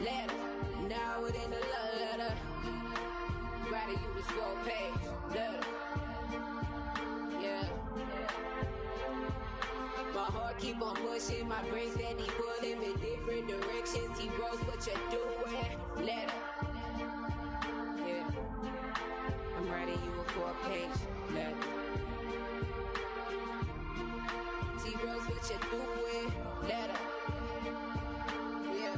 letter. Now within the love letter. Rather you was 4 page letter. Yeah. My heart keep on pushing, my brain steady pulling in different directions. He rose what you doing, letter. Yeah. I'm writing you a 4-page letter. T Rose what you doing, letter. Yeah.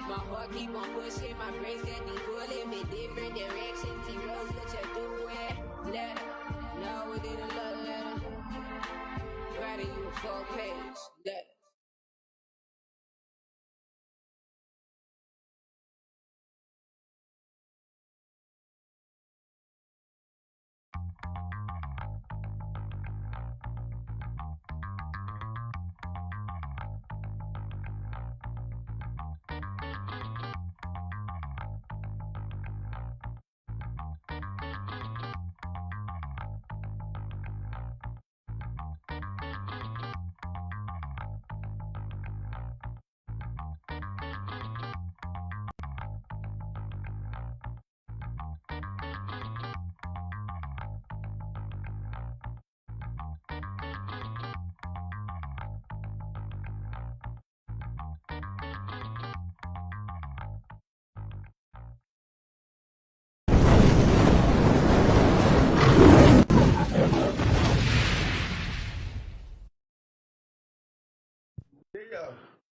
My heart keep on pushing, my brain steady pulling in different directions. T Rose what you doing, letter. Now within a love letter. Writing you a 4-page letter.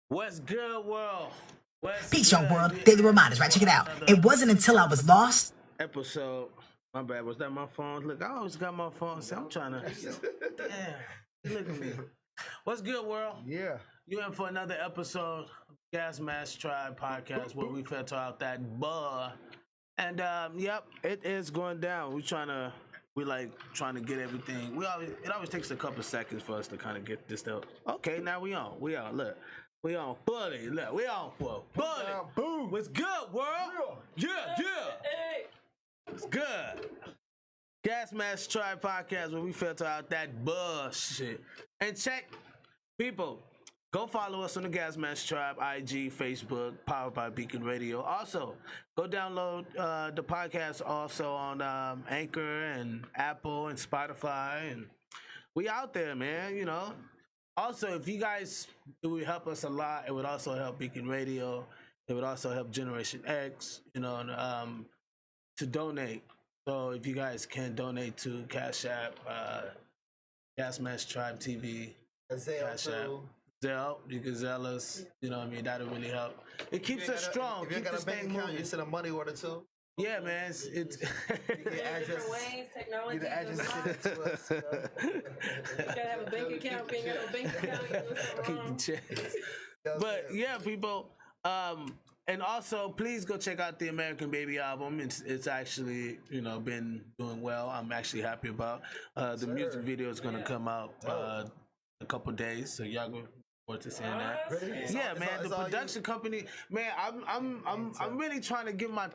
What's good, world? Peace, young world. Daily reminders, right? Check it out. It wasn't until I was lost. Episode. My bad. Was that my phone? Look, I always got my phone. See, I'm trying to. Damn. Look at me. What's good, world? Yeah. You in for another episode of Gasmasktribe podcast where we filter out that buh. And yep, it is going down. We trying to get everything. It always takes a couple seconds for us to kind of get this stuff. Okay, now we on. Look. We on fully. Look, we on fully. Boom. What's good, world? Yeah. It's good. Gasmasktribe podcast where we filter out that bullshit. And check, people, go follow us on the Gasmasktribe, IG, Facebook, powered by Beacon Radio. Also, go download the podcast also on Anchor and Apple and Spotify. And we out there, man, you know. Also, if you guys, it would help us a lot. It would also help Beacon Radio. It would also help Generation X, you know, to donate. So if you guys can donate to Cash App, Gasmasktribe TV, Cash App, Zelle, you can Zelle us. You know what I mean? That'll really help. It keeps us strong. If you got a bank account, you send a money order too. Yeah, man. It's different ways, technology. The address send it to us. You gotta have a bank account. Being got a bank account, you do something wrong. Keep the checks. But yeah, people. And also, please go check out the American Baby album. It's actually, you know, been doing well. I'm actually happy about. The music video is gonna come out a couple days, so y'all go forward to seeing that. Really? Yeah, man. The production company, man. I'm really trying to get my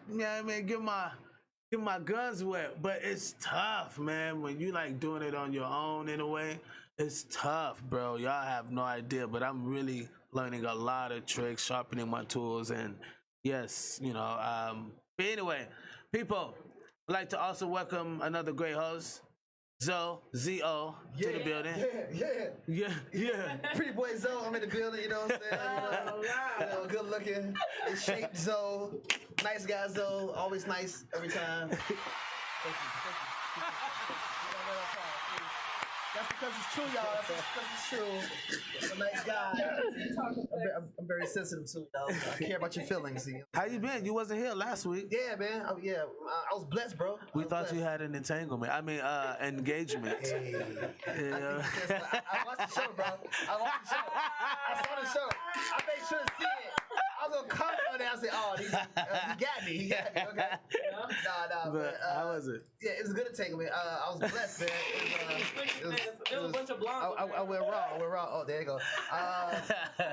guns wet, but it's tough, man. When you like doing it on your own in a way, it's tough, bro. Y'all have no idea, but I'm really learning a lot of tricks, sharpening my tools, and yes, you know. But anyway, people, I'd like to also welcome another great host, Zo, Z-O, to the building. Yeah. Pretty boy Zoe, I'm in the building, you know what I'm saying? You know, good looking, in shape Zoe, nice guy Zoe, always nice every time. Thank you. That's because it's true, y'all. That's because it's true. I'm a nice guy. I'm very sensitive to y'all. I care about your feelings. How you been? You wasn't here last week. Yeah, man. I was blessed, bro. We thought you had an entanglement. Engagement. Hey. Yeah. I watched the show, bro. I saw the show. I made sure to see it. I was gonna comment on that. I trying to say, oh, he got me. He got me. Okay. Nah, But how was it? Yeah, it was good to take me. I was blessed, man. There was a bunch of blondes. I went raw. Oh, there you go.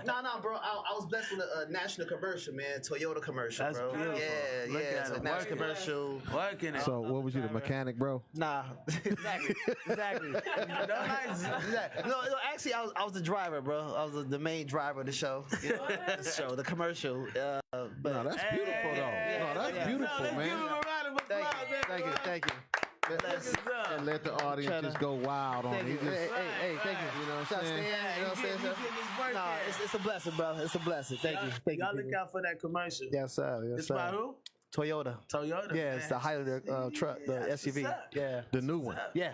No, bro. I was blessed with a national commercial, man. Toyota commercial, That's bro. beautiful. Yeah. Look It's at a it, national commercial. Working it. So what was you, the mechanic, bro? Nah, exactly. No, actually, I was the driver, bro. I was the main driver of the show. The commercial. But No, that's beautiful, though. No, that's beautiful, Let's give him man. a round of applause, Thank you. And let the audience just go wild on it. Thank you. Just- Hey, thank you. You know what Shout I'm saying? Stan, you know what I'm saying? Birthday. No, it's a blessing, bro. It's a blessing. Thank you. Thank Y'all you. look out for that commercial. Yes, sir. It's by who? Toyota. Toyota. Yeah, it's the Highlander truck, the That's SUV. what's up. Yeah. The new one. Yeah.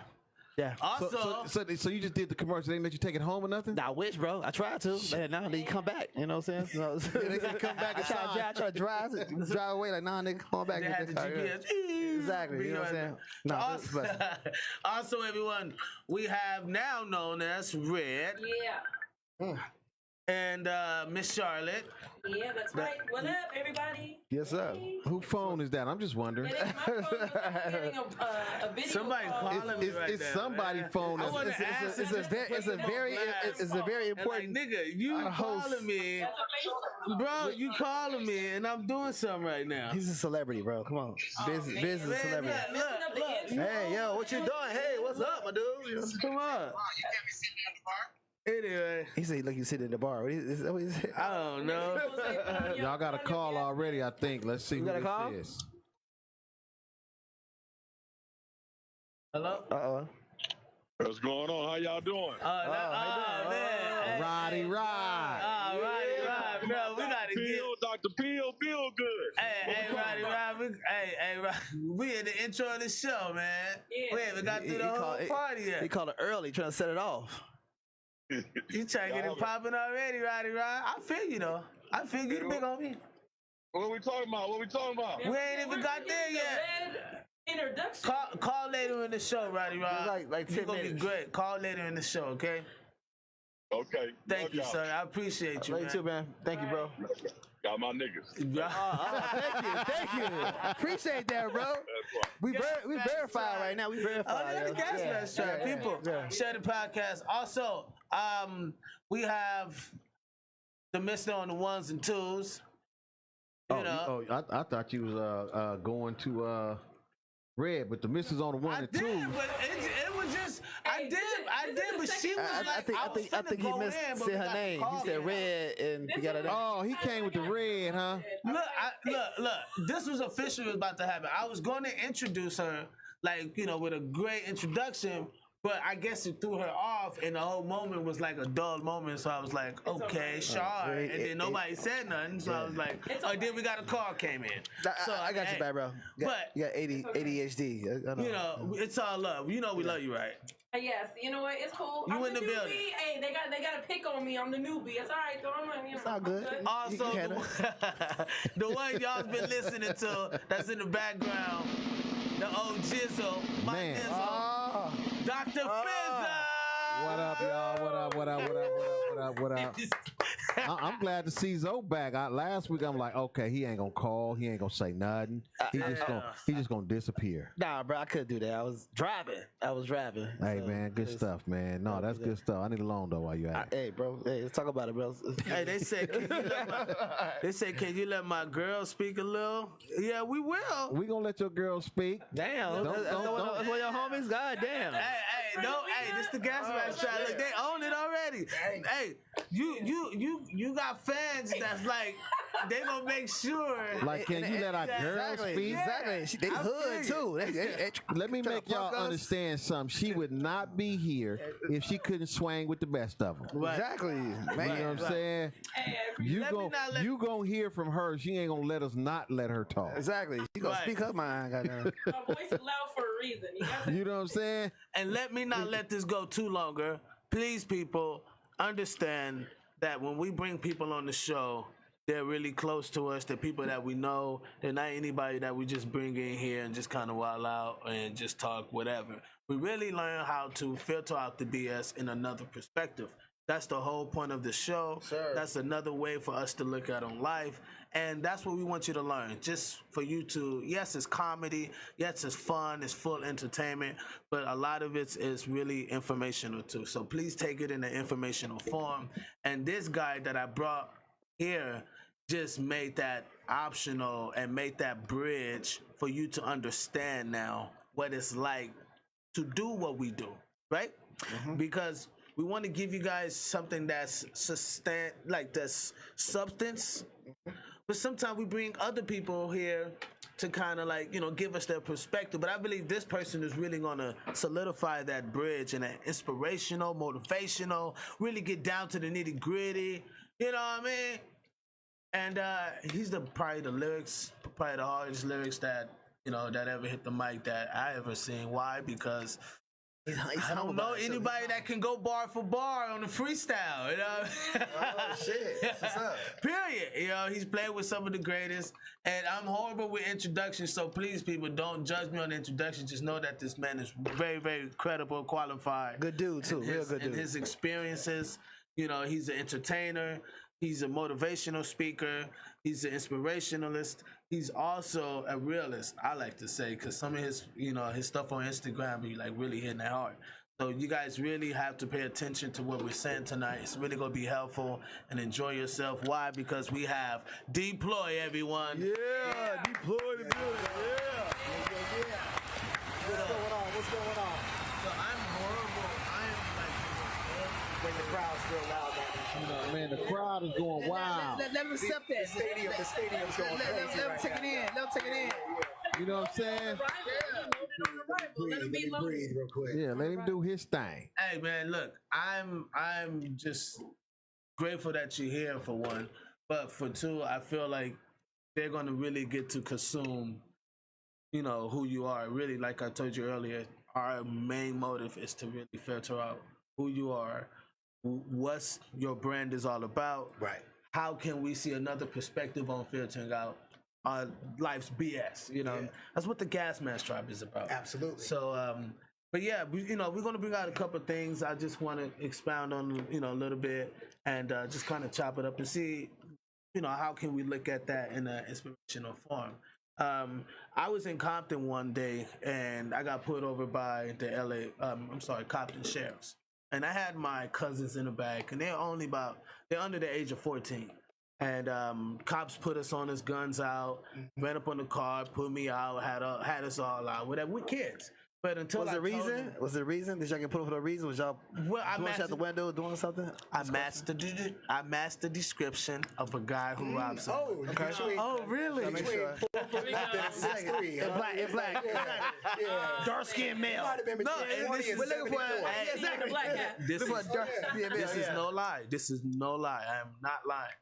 Also, So you just did the commercial. They didn't let you take it home or nothing? I wish, bro. I tried to. Man, now they come back. You know what I'm saying? They can come back I try to drive away. Like, nah, nigga, come back. they had the Get the car. GPS. Exactly. You know what I'm saying? No, Also, also, everyone, we have now known as Red Yeah. and Miss Charlotte. Yeah, that's right. What up, everybody? Yes, sir. Whose phone is that? I'm just wondering. It ain't my phone. I'm getting a video Somebody call. calling me right It's now, somebody's man. phone. I That's- wanna it's- ask It's you a just to put them on blast. it's a very And important. like, nigga, you host. calling me, That's a FaceTime. bro? You calling me, and I'm doing something right now. He's a celebrity, bro. Come on, business man. business Man, celebrity. look, look. Hey, yo, what you doing? Hey, what's up, my dude? You know, Come on. Anyway, he said, "Look, you sitting in the bar." Is that what he said? I don't know. Y'all got a call already, I think. Let's see You who got a this call? is. Hello? Uh-oh. What's going on? How y'all doing? Man. Roddy Rod. Roddy. No, we gotta get. Peel, Dr. Peel, feel good. Hey, Roddy. We in the intro of the show, man. Yeah. We haven't got through the whole party He yet. called it early, trying to set it off. You trying to get it popping already, Roddy Rod? I feel you though. I feel you, big on me. What we talking about? We ain't even got there yet. Introduction. Call later in the show, Roddy Rod. Like You 10 gonna be minutes. great. Call later in the show, okay? Okay. Thank you, Love sir. I appreciate you, Love you man. too, man. Thank you, bro. y'all. Got my niggas. Thank you. Appreciate that, bro. That's We verified right now. We Oh, verified. look at the Gas Mask Tribe, people. Share the podcast. Also, we have the Mr. on the ones and twos. You know, I thought you was going to Red, but the missus on the one I and did, two. but it was just I did, but she was like, I think he missed said her name. He said Red, and he got her name. Oh, he came with the red, huh? Look. This was officially was about to happen. I was going to introduce her, like, you know, with a great introduction, but I guess it threw her off, and the whole moment was like a dull moment. So I was like, okay, sure. And then nobody said nothing, so I was like, oh, then we got a call came in. So I got you back, bro. But you got ADHD. you know, it's all love. You know, we love you, right? Yes, you know what? It's cool. You I'm in the newbie. building. Hey, they got to pick on me. I'm the newbie. It's all right, though. It's all good. Also, You the one y'all's been listening to that's in the background, the old Jizzle, my Man. Dizzle, Dr. Fizza. What up, y'all? What up? I'm glad to see Zoe back. Last week I'm like, okay, he ain't gonna call, he ain't gonna say nothing. He just gonna disappear. Nah, bro, I couldn't do that. I was driving. Hey, So, man, good stuff, man. No, that's good stuff. I need a loan though while you at it. Hey, bro. Hey, let's talk about it, bro. Hey, they said, can you let my girl speak a little? Yeah, we will. We gonna let your girl speak. Damn, Don't- that's one of your homies. God damn. Hey, this the Gas Mask Tribe. Look, they own it already. Hey, you got fans that's like, they gonna make sure. Like, can you let our girl speak? Exactly. They I hood feel too. Let me Tryna make y'all fuck us? understand something. She would not be here if she couldn't swing with the best of them. Right. Exactly, You know man. what I'm saying? Hey, You gon' hear from her. She ain't gonna not let her talk. Exactly. You gonna Right. speak her mind, goddamn. my voice is loud for a reason. You got You know what I'm saying? And let me not let this go too longer. Please, people, understand that when we bring people on the show, they're really close to us. They're people that we know. They're not anybody that we just bring in here and just kind of wild out and just talk whatever. We really learn how to filter out the BS in another perspective. That's the whole point of the show. Sir. That's another way for us to look at on life. And that's what we want you to learn. Just for you to, yes, it's comedy. Yes, it's fun. It's full entertainment. But a lot of it is really informational too. So please take it in an informational form. And this guy that I brought here just made that optional and made that bridge for you to understand now what it's like to do what we do, right? Because we want to give you guys something that's that's substance. But sometimes we bring other people here to kind of give us their perspective. But I believe this person is really going to solidify that bridge and inspirational, motivational, really get down to the nitty gritty. You know what I mean? And he's probably the hardest lyrics that that ever hit the mic that I ever seen. Why? Because I don't know anybody that can go bar for bar on the freestyle. Oh shit! What's up? Period. He's played with some of the greatest, and I'm horrible with introductions. So please, people, don't judge me on the introduction. Just know that this man is very, very credible, qualified. Good dude too. Real good dude. And his experiences. He's an entertainer. He's a motivational speaker. He's an inspirationalist. He's also a realist, I like to say, because some of his, his stuff on Instagram be really hitting that hard. So you guys really have to pay attention to what we're saying tonight. It's really going to be helpful, and enjoy yourself. Why? Because we have Deploy, everyone. Yeah, Deploy the building. Yeah. What's going on? So I'm horrible. When the crowd's real loud, Man, the crowd is going wild. Let them accept that. the stadium's going crazy. Let them take it in. Let them take it in. You know what I'm saying? Let him be loaded. Breathe real quick. Yeah, let him do his thing. Hey man, look, I'm just grateful that you're here for one, but for two, I feel like they're gonna really get to consume, who you are. Really, like I told you earlier, our main motive is to really filter out who you are, what your brand is all about. Right. How can we see another perspective on filtering out life's BS? That's what the Gasmasktribe is about. Absolutely. So, but yeah, we're going to bring out a couple of things. I just want to expound on, a little bit and just kind of chop it up and see, how can we look at that in an inspirational form. I was in Compton one day and I got pulled over by the Compton sheriffs. And I had my cousins in the back, and they're under the age of 14. And cops put us on us, guns out, ran up on the car, put me out, had us all out, whatever. We're kids. But until Was there a reason? Did y'all get put over for a reason? Was y'all out the window doing something? I matched the description of a guy who robbed someone. Oh, okay. Oh, really? Make sure. In black. Dark skinned male. No, we're looking for Black cat. This is no lie. This is no lie. I am not lying.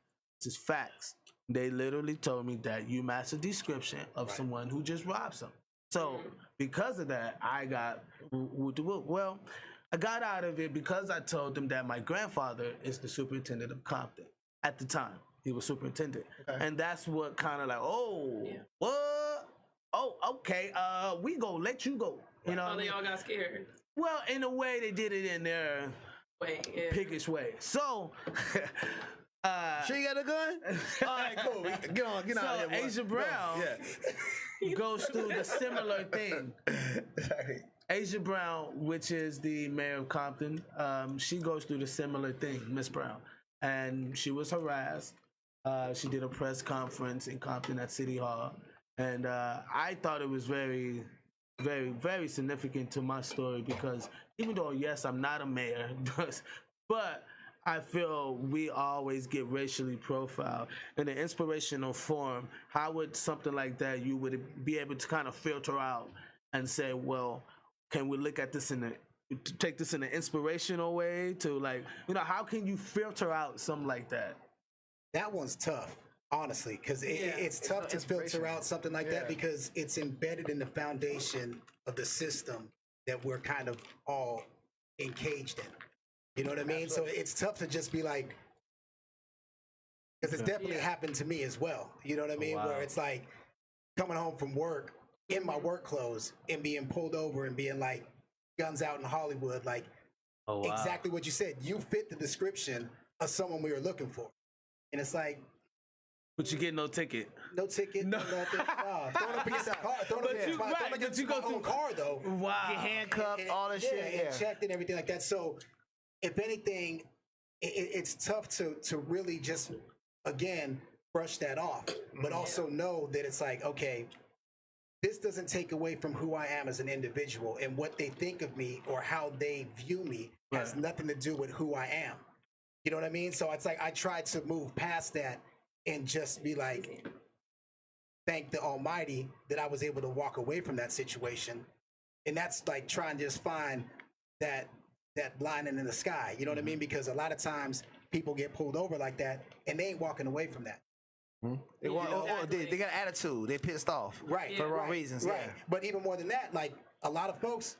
This is facts. They literally told me that you match the description of someone who just robbed someone. So because of that, I got I got out of it because I told them that my grandfather is the superintendent of Compton at the time. He was superintendent, and that's what kind of what? Oh, okay. We gonna let you go. They all got scared. Well, in a way, they did it in their piggish way. So. She got a gun? All right, cool. Get on so here. Asia Brown goes through the similar thing. Asia Brown, which is the mayor of Compton, she goes through the similar thing, Miss Brown. And she was harassed. She did a press conference in Compton at City Hall. And I thought it was very, very, very significant to my story because even though, yes, I'm not a mayor, but I feel we always get racially profiled in an inspirational form. How would something like that you would be able to kind of filter out and say, well, can we look at this take this in an inspirational way to how can you filter out something like that? That one's tough, honestly, because it's tough to filter out something like that because it's embedded in the foundation of the system that we're kind of all encaged in. You know what I mean? Absolutely. So it's tough to just be like, because it's definitely happened to me as well. You know what I mean? Wow. Where it's like coming home from work in my work clothes and being pulled over and being like guns out in Hollywood, like, Oh, wow. exactly what you said. You fit the description of someone we were looking for. And it's like, But you get no ticket. no ticket, no nothing. Throwing up against the car, throwing up against my, throwing against my own car, though. Wow. Get handcuffed, all that Yeah, shit. Yeah. and checked and everything like that. So, if anything, it's tough to really just, again, brush that off, but also know that it's like, okay, this doesn't take away from who I am as an individual, and what they think of me or how they view me has nothing to do with who I am. You know what I mean? So it's like I try to move past that and just be like, thank the Almighty that I was able to walk away from that situation. And that's like trying to just find that lining in the sky. You know what I mean? Because a lot of times people get pulled over like that and they ain't walking away from that. They, they got an attitude. They pissed off. Right. For the wrong right, reasons. Right. Yeah. But even more than that, like a lot of folks,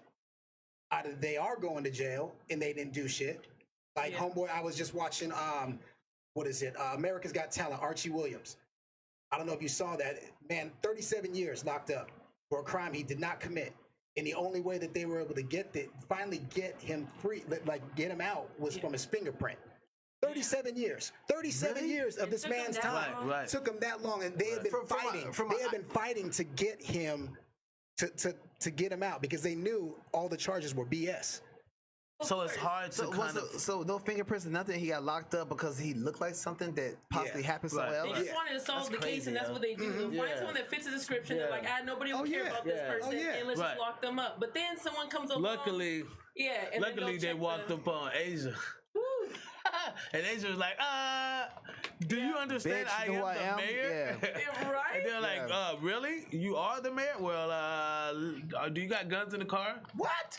either they are going to jail and they didn't do shit. Like homeboy, I was just watching, what is it? America's Got Talent, Archie Williams. I don't know if you saw that. Man, 37 years locked up for a crime he did not commit. And the only way that they were able to finally get him free, like get him out, was from his fingerprint. 37 years. 37 years of this man's time. Right. Took him that long, and they had been fighting. They had been fighting to get him to get him out because they knew all the charges were BS. So it's hard to So no fingerprints or nothing. He got locked up because he looked like something that possibly happened somewhere They else. just wanted to solve the case, and that's what they do. They'll find someone that fits the description. They're like, nobody will care about this person, and let's just lock them up. But then someone comes along. Luckily, and they walked up on Asia. And Asia was like, do you understand Bitch, I you know am who the I am? mayor? Yeah, right? And they're like, really? You are the mayor? Well, do you got guns in the car? What?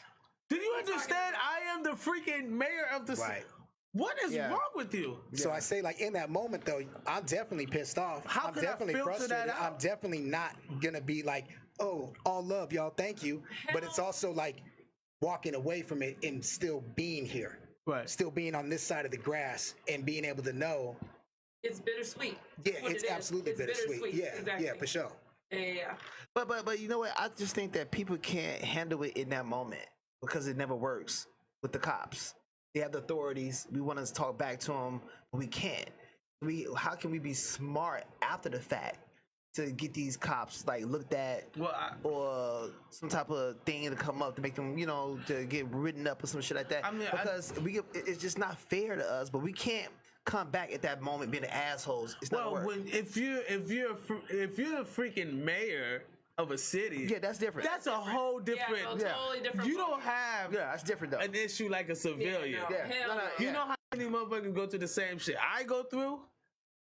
Do you understand I am the freaking mayor of the city? Right. What is wrong with you? So I say, like, in that moment, though, I'm definitely pissed off. How I'm can I definitely filter frustrated. that out? I'm definitely not gonna be like, oh, all love, y'all, thank you. But it's also like walking away from it and still being here. Right. Still being on this side of the grass and being able to know. It's bittersweet. Yeah, That's what it's it is. absolutely It's bittersweet. Yeah, exactly. yeah, for sure. Yeah. But you know what? I just think that people can't handle it in that moment because it never works with the cops. They have the authorities. We want to talk back to them, but we can't. How can we be smart after the fact to get these cops like looked at, or some type of thing to come up to make them, to get written up or some shit like that? I mean, because it's just not fair to us. But we can't come back at that moment being assholes. It's not Well, work. if you're the freaking mayor of a city, that's different. That's a whole different. Totally different. You don't have that's different though. an issue like a civilian. Hell no. You know how many motherfuckers go through the same shit I go through?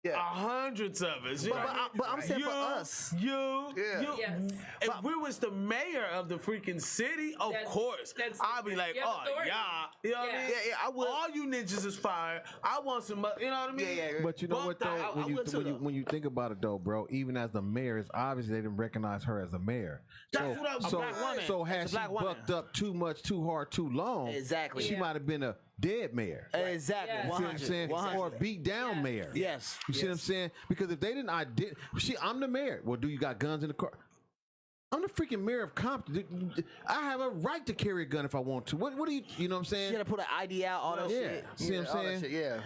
Yeah. Hundreds of us. But I'm saying for us. If we was the mayor of the freaking city, of course, I'd be like, oh, yeah. You know what I mean? Yeah, I would. All you ninjas is fire. I want some, you know what I mean? Yeah. But you know what though, when you think about it though, bro, even as the mayor, it's obvious they didn't recognize her as the mayor. That's what I was saying. So had she bucked up too much, too hard, too long, Exactly. she might have been a dead mayor. Exactly. Yeah. You see what I'm saying? 100. Or a beat down mayor. Yes. You see what I'm saying? Because if they didn't I'm the mayor. Well, do you got guns in the car? I'm the freaking mayor of Compton. I have a right to carry a gun if I want to. What do you know what I'm saying? She had to put an ID out, all that shit. See what I'm all that saying? shit, yeah.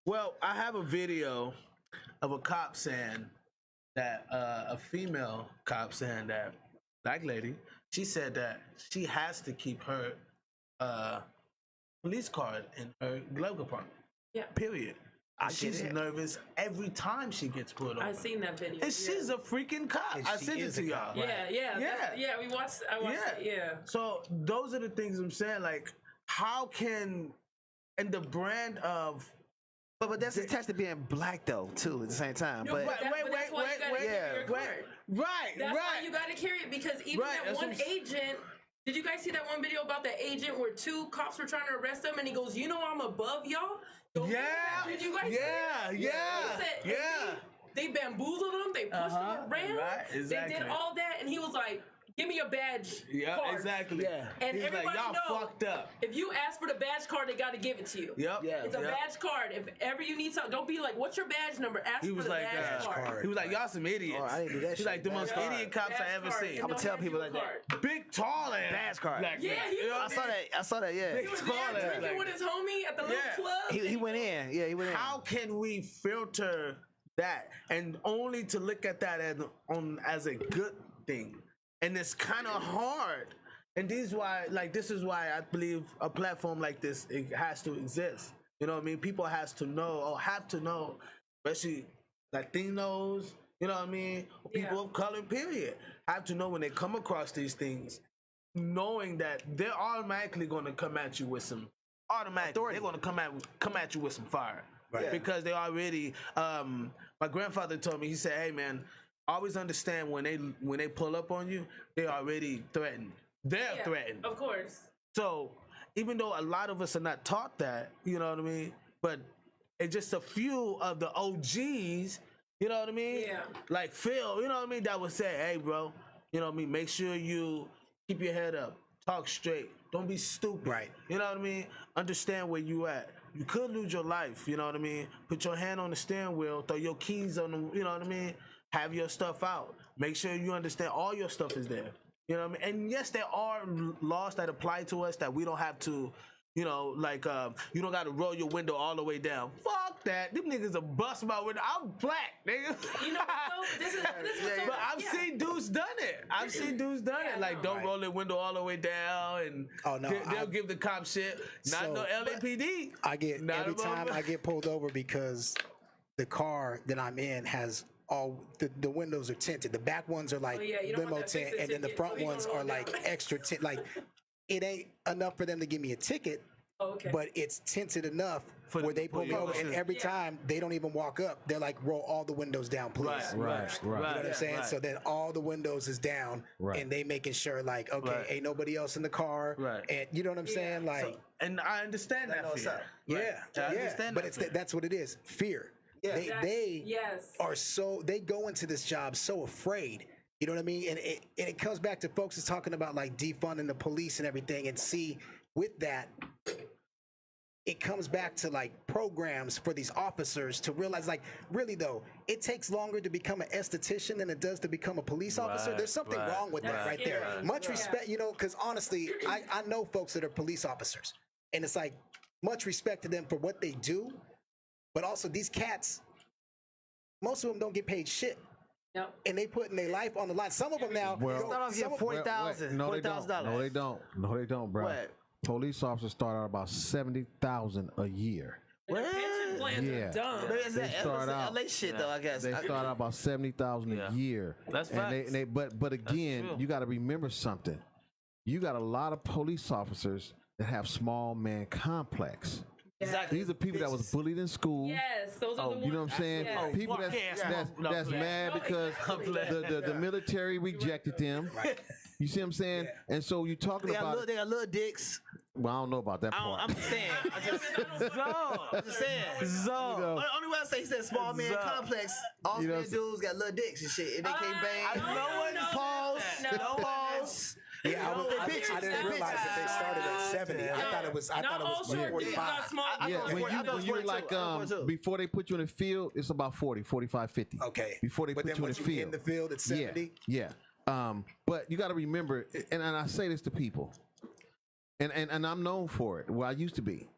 Well, I have a video of a cop saying that a female cop saying that black lady, she said that she has to keep her police card in her glove compartment. Yeah. Period. She's nervous every time she gets pulled over. I seen that video. And she's a freaking cop. And I she sent it is to a y'all. cop. Yeah. I watched it. Yeah. So those are the things I'm saying. Like, how can, and the brand of, But that's attached to being black though too at the same time. No, but that's why you gotta carry your card. Right. That's why you gotta carry it, because even that one agent. Did you guys see that one video about the agent where two cops were trying to arrest him, and he goes, I'm above y'all? Yeah. Did you guys see that? Yeah. He said, They bamboozled him. They pushed him around. Right, exactly. They did all that, and he was like, give me your badge. Yeah, card. exactly. Yeah. And He's like, everybody y'all know, fucked up. if you ask for the badge card, they got to give it to you. Yep. Yeah. It's a badge card. If ever you need something, don't be like, what's your badge number? Ask He for was the like, badge card. he was like, y'all some idiots. Oh, I didn't do that He's shit. like the most Badge idiot cops Badge I ever card. seen. And I'ma they'll tell hand people you a like that. card. Big tall ass. Badge card. Black Yeah, man. he You know was what I saw that. Yeah. He was Tall there ass drinking black with his homie at the little Yeah. club. He went in. Yeah, he went in. How can we filter that and only to look at that as a good thing? And it's kind of hard. And this is why I believe a platform like this, it has to exist. You know what I mean? People have to know, especially Latinos, you know what I mean? People of color, period, have to know when they come across these things, knowing that they're automatically going to come at you with some they're going to come at you with some fire. Right. Because they already my grandfather told me, he said, hey man, always understand when they pull up on you, they already threatened. They're threatened. Of course. So even though a lot of us are not taught that, you know what I mean? But it's just a few of the OGs, you know what I mean? Yeah. Like Phil, you know what I mean? That would say, hey bro, you know what I mean? Make sure you keep your head up, talk straight, don't be stupid. Right. You know what I mean? Understand where you at. You could lose your life, you know what I mean? Put your hand on the steering wheel, throw your keys on the, you know what I mean? Have your stuff out. Make sure you understand all your stuff is there. You know what I mean? And yes, there are laws that apply to us that we don't have to, you know, like you don't got to roll your window all the way down. Fuck that. Them niggas will bust my window. I'm black, nigga. You know, this is so, But I've seen dudes done it. I've seen dudes done it. Like, don't roll their window all the way down, and they'll give the cop shit. Not no LAPD. I get Not every a time motherfucker. I get pulled over because the car that I'm in has all the windows are tinted. The back ones are like you don't limo want that tint, fix-it and then the ticket, front so you ones don't are roll like down. extra tint. Like it ain't enough for them to give me a ticket, but it's tinted enough where they pull me over, and every time they don't even walk up. They're like, roll all the windows down, please. Right. You know what I'm saying? So then all the windows is down, and they making sure like, okay, ain't nobody else in the car, and you know what I'm saying? Like, and I understand that fear. I understand but that's what it is, fear. They are they go into this job so afraid. You know what I mean? And it comes back to folks is talking about like defunding the police and everything. And see, with that, it comes back to like programs for these officers to realize, like, really though, it takes longer to become an esthetician than it does to become a police officer. There's something wrong with that right there. Much respect, you know, because honestly, I know folks that are police officers, and it's like much respect to them for what they do. But also these cats, most of them don't get paid shit. Yep. And they putting their life on the line. Some of them now, $40,000. No, they don't. No, they don't, bro. What? Police officers start out about $70,000 a year. Their pension plans are dumb. They start out. LA shit though, I guess. They start out about $70,000 a year. That's and they but again, you got to remember something. You got a lot of police officers that have small man complex. Exactly. These are people that was bullied in school. Yes, those are the ones. You know what I'm saying? Yes. People that's mad because the military rejected them. You see what I'm saying? And so you're talking about they got little dicks. Well, I don't know about that part. I'm just saying. I'm just saying. Only way I say he said small man complex. All dudes got little dicks and shit, and they can't bang. No pause. Yeah, I didn't realize that they started at 70. I thought it was 45. When you're like before they put you in the field, it's about 40, 45, 50. Okay. Before they put you in the field, it's 70. Yeah. But you got to remember, and I say this to people, and I'm known for it. Where I used to be,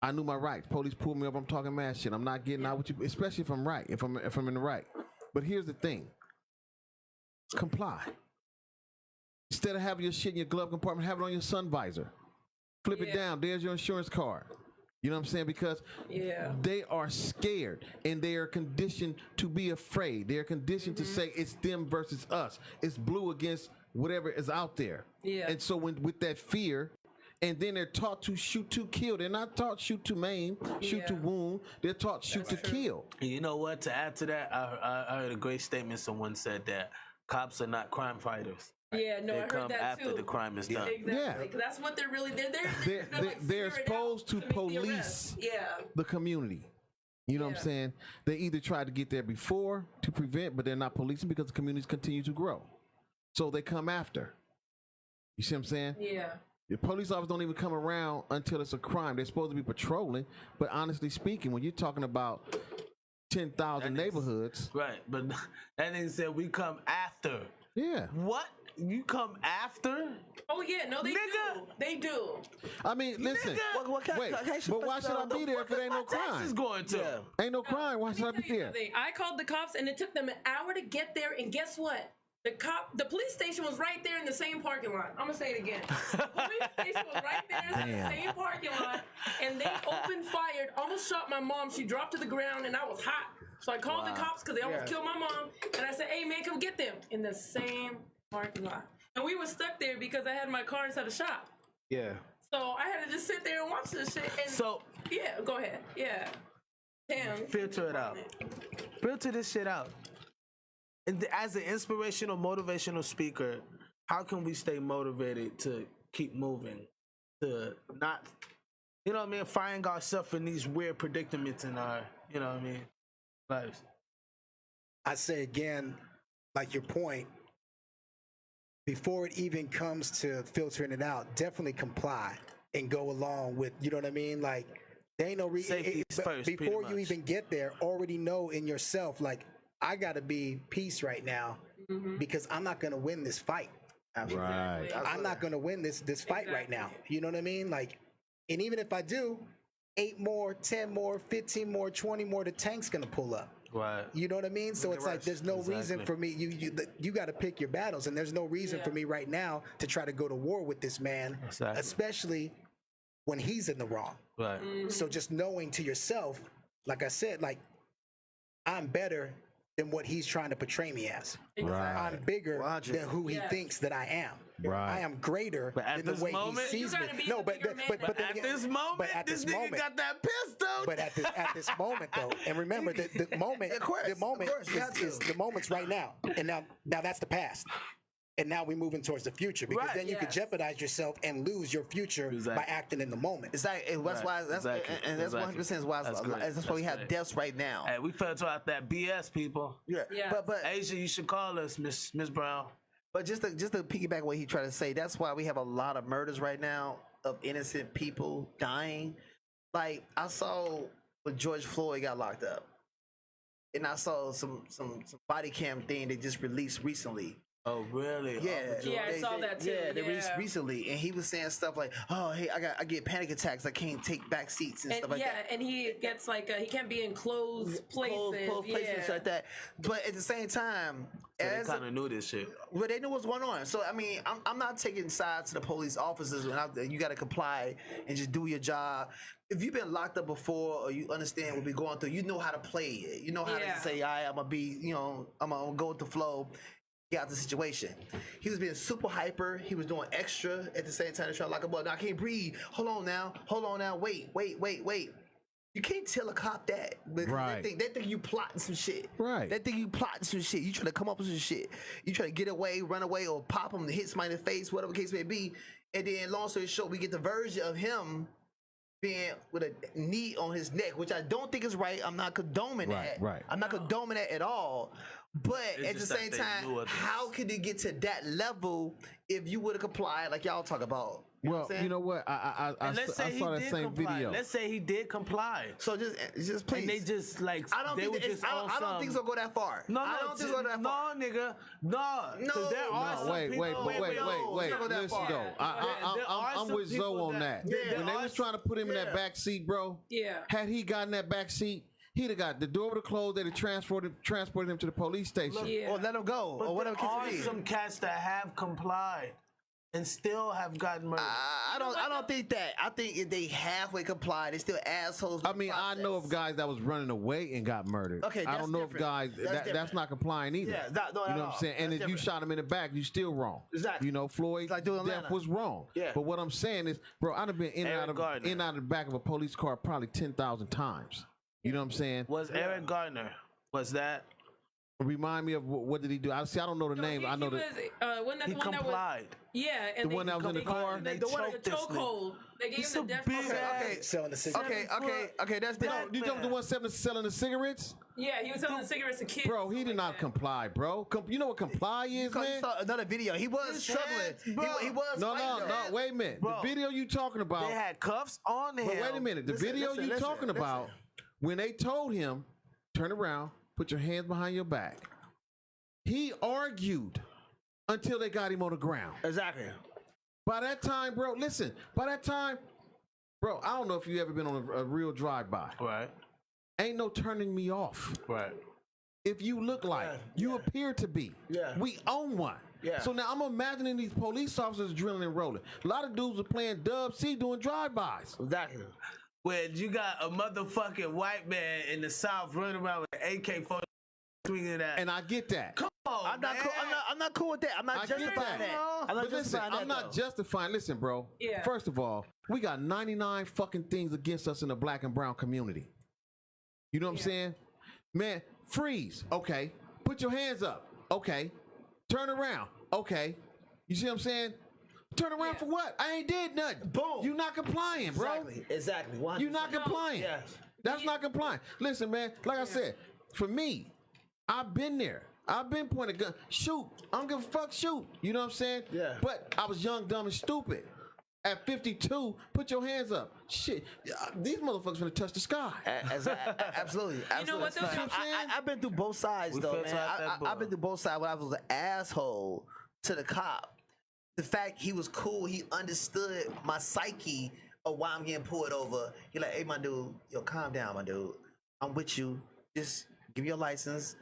I knew my rights. Police pull me over. I'm talking mad shit. I'm not getting out with you, especially if I'm right. If I'm in the right. But here's the thing: comply. Instead of having your shit in your glove compartment, have it on your sun visor. Flip it down. There's your insurance card. You know what I'm saying? Because they are scared and they are conditioned to be afraid. They are conditioned to say it's them versus us. It's blue against whatever is out there. Yeah. And so with that fear, and then they're taught to shoot to kill. They're not taught shoot to maim, shoot to wound. They're taught shoot to kill. You know what? To add to that, I heard a great statement. Someone said that cops are not crime fighters. Yeah, no, they I heard come that after too. the crime is done. Exactly. Because that's what they're really they're supposed to police the community. You know what I'm saying? They either try to get there before to prevent, but they're not policing because the communities continue to grow. so they come after. You see what I'm saying? Yeah. The police officers don't even come around until it's a crime. They're supposed to be patrolling, but honestly speaking, when you're talking about 10,000 neighborhoods, right? But that nigga said we come after. Yeah. What? You come after? Oh yeah, no, they do. They do. I mean, listen. Wait, but why should I be there if it ain't no crime? Is going to. Ain't no crime. Why should I be there? I called the cops, and it took them an hour to get there. And guess what? The police station was right there in the same parking lot. I'm gonna say it again. The police station was right there in the same parking lot, and they opened fire. Almost shot my mom. She dropped to the ground, and I was hot. So I called the cops because they almost killed my mom. And I said, "Hey man, come get them in the same parking lot." And we were stuck there because I had my car inside the shop. Yeah. So I had to just sit there and watch this shit. And yeah, go ahead. Yeah. Damn. Filter it out. Filter this shit out. And as an inspirational, motivational speaker, how can we stay motivated to keep moving? To not, you know what I mean, find ourselves in these weird predicaments in our, you know what I mean, lives. I say again, like your point, before it even comes to filtering it out, definitely comply and go along with, you know what I mean? Like, there ain't no reason. Before you even get there, already know in yourself, like, I got to be peace right now because I'm not going to win this fight. Right. I'm not going to win this fight right now. You know what I mean? Like, and even if I do, 8 more, 10 more, 15 more, 20 more, the tank's going to pull up. Right. You know what I mean? So it's like there's no reason for me. You got to pick your battles, and there's no reason for me right now to try to go to war with this man, especially when he's in the wrong. Right. So just knowing to yourself, like I said, like I'm better than what he's trying to portray me as. Right. I'm bigger than who he thinks that I am. Right. I am greater than the way he sees me. No, but at this moment, this nigga got that pistol. But at this moment though, and remember the moment, the moment's right now, and now that's the past. And now we're moving towards the future because then you could jeopardize yourself and lose your future by acting in the moment. Exactly. That's why. That's 100% why. That's why we have deaths right now. Hey, we filter out that BS, people. Yeah. But Asia, you should call us, Miss Brown. But just to piggyback what he tried to say, that's why we have a lot of murders right now of innocent people dying. Like I saw when George Floyd got locked up, and I saw some body cam thing they just released recently. Oh really? Yeah, I saw that too. Yeah, they released recently, and he was saying stuff like, "Oh, hey, I get panic attacks. I can't take back seats and stuff like that." Yeah, and he gets like he can't be in closed places, places like that. But at the same time, they kind of knew this shit. Well, they knew what's going on. So I mean, I'm not taking sides to the police officers. You got to comply and just do your job. If you've been locked up before, or you understand what we're going through, you know how to play it. You know how to say, I'm gonna be, I'm gonna go with the flow. Get out the situation. He was being super hyper. He was doing extra at the same time to try to lock him up. Now I can't breathe. Hold on now. Wait. You can't tell a cop that. Because they think you plotting some shit. Right. They think you plotting some shit. You try to come up with some shit. You try to get away, run away, or pop him, hit somebody in the face, whatever the case may be. And then long story short, we get the version of him being with a knee on his neck, which I don't think is right. I'm not condoning that. Right. I'm not condoning that at all. But at the same time, how could it get to that level if you would have complied like y'all talk about? Well, you know what? I saw that same video. Let's say he did comply. So just please. And they just like I don't think it's gonna go that far. No, I don't think it's gonna go that far. No, nigga, no. There are some wait. people. Listen though, I'm with Zoe on that. When they was trying to put him in that back seat, bro. Yeah. Had he gotten that back seat, he'd have got the door would have closed. They'd have transported him to the police station, or let him go, but or whatever. There are some cats that have complied and still have gotten murdered. I don't think that. I think if they halfway comply, they still assholes. I mean, I know of guys that was running away and got murdered. Okay, I don't know of guys that's not complying either. Yeah, you know what I'm saying? And if you shot him in the back, you still wrong. Exactly. You know, Floyd's death was wrong. Yeah. But what I'm saying is, bro, I'd have been in and out of the back of a police car probably 10,000 times. You know what I'm saying? Was Eric Gardner? Was that? Remind me of what did he do? I don't know the name. I know he that wasn't that He the one that was, complied. yeah, and The one that was in the car? The one choked the this nigga. chokehold. They gave He's him a the death big penalty. ass. Selling the cigarettes. Okay. That's No, that. you talking the one selling the cigarettes? Yeah, he was selling the cigarettes to kids. Bro, he did not comply, bro. You know what comply is, You man? saw another video. He was struggling. He was No, fighting, though. wait a minute. Bro, the video you talking about? They had cuffs on him. But wait a minute. The video you talking about, when they told him, turn around, put your hands behind your back, he argued until they got him on the ground. Exactly. By that time, bro, listen. By that time, bro, I don't know if you ever been on a real drive-by. Right. Ain't no turning me off. Right. If you look like, you appear to be. Yeah. We own one. Yeah. So now I'm imagining these police officers drilling and rolling. A lot of dudes are playing Dub C doing drive-bys. Exactly. When you got a motherfucking white man in the South running around with an AK-40 swinging that. And I get that. Come on, I'm not man. cool. I'm not cool with that. I'm I not get justifying that. I'm not But listen, justifying that. I'm not justifying. Listen, bro. Yeah. First of all, we got 99 fucking things against us in the black and brown community. You know what I'm saying? Man, freeze. Okay. Put your hands up. Okay. Turn around. Okay. You see what I'm saying? Turn around for what? I ain't did nothing. Boom. You not complying, bro. Exactly. You not complying. Yes. That's not complying. Listen, man, like I said, for me, I've been there. I've been pointing a gun. Shoot. I don't give a fuck, shoot. You know what I'm saying? Yeah. But I was young, dumb, and stupid. At 52, put your hands up. Shit. These motherfuckers finna touch the sky. Absolutely. You know what, though? I've been through both sides, though, felt man. like that I've been through both sides when I was an asshole to the cop. The fact he was cool, he understood my psyche of why I'm getting pulled over. You're like, hey, my dude, yo, calm down, my dude. I'm with you. Just give me your license,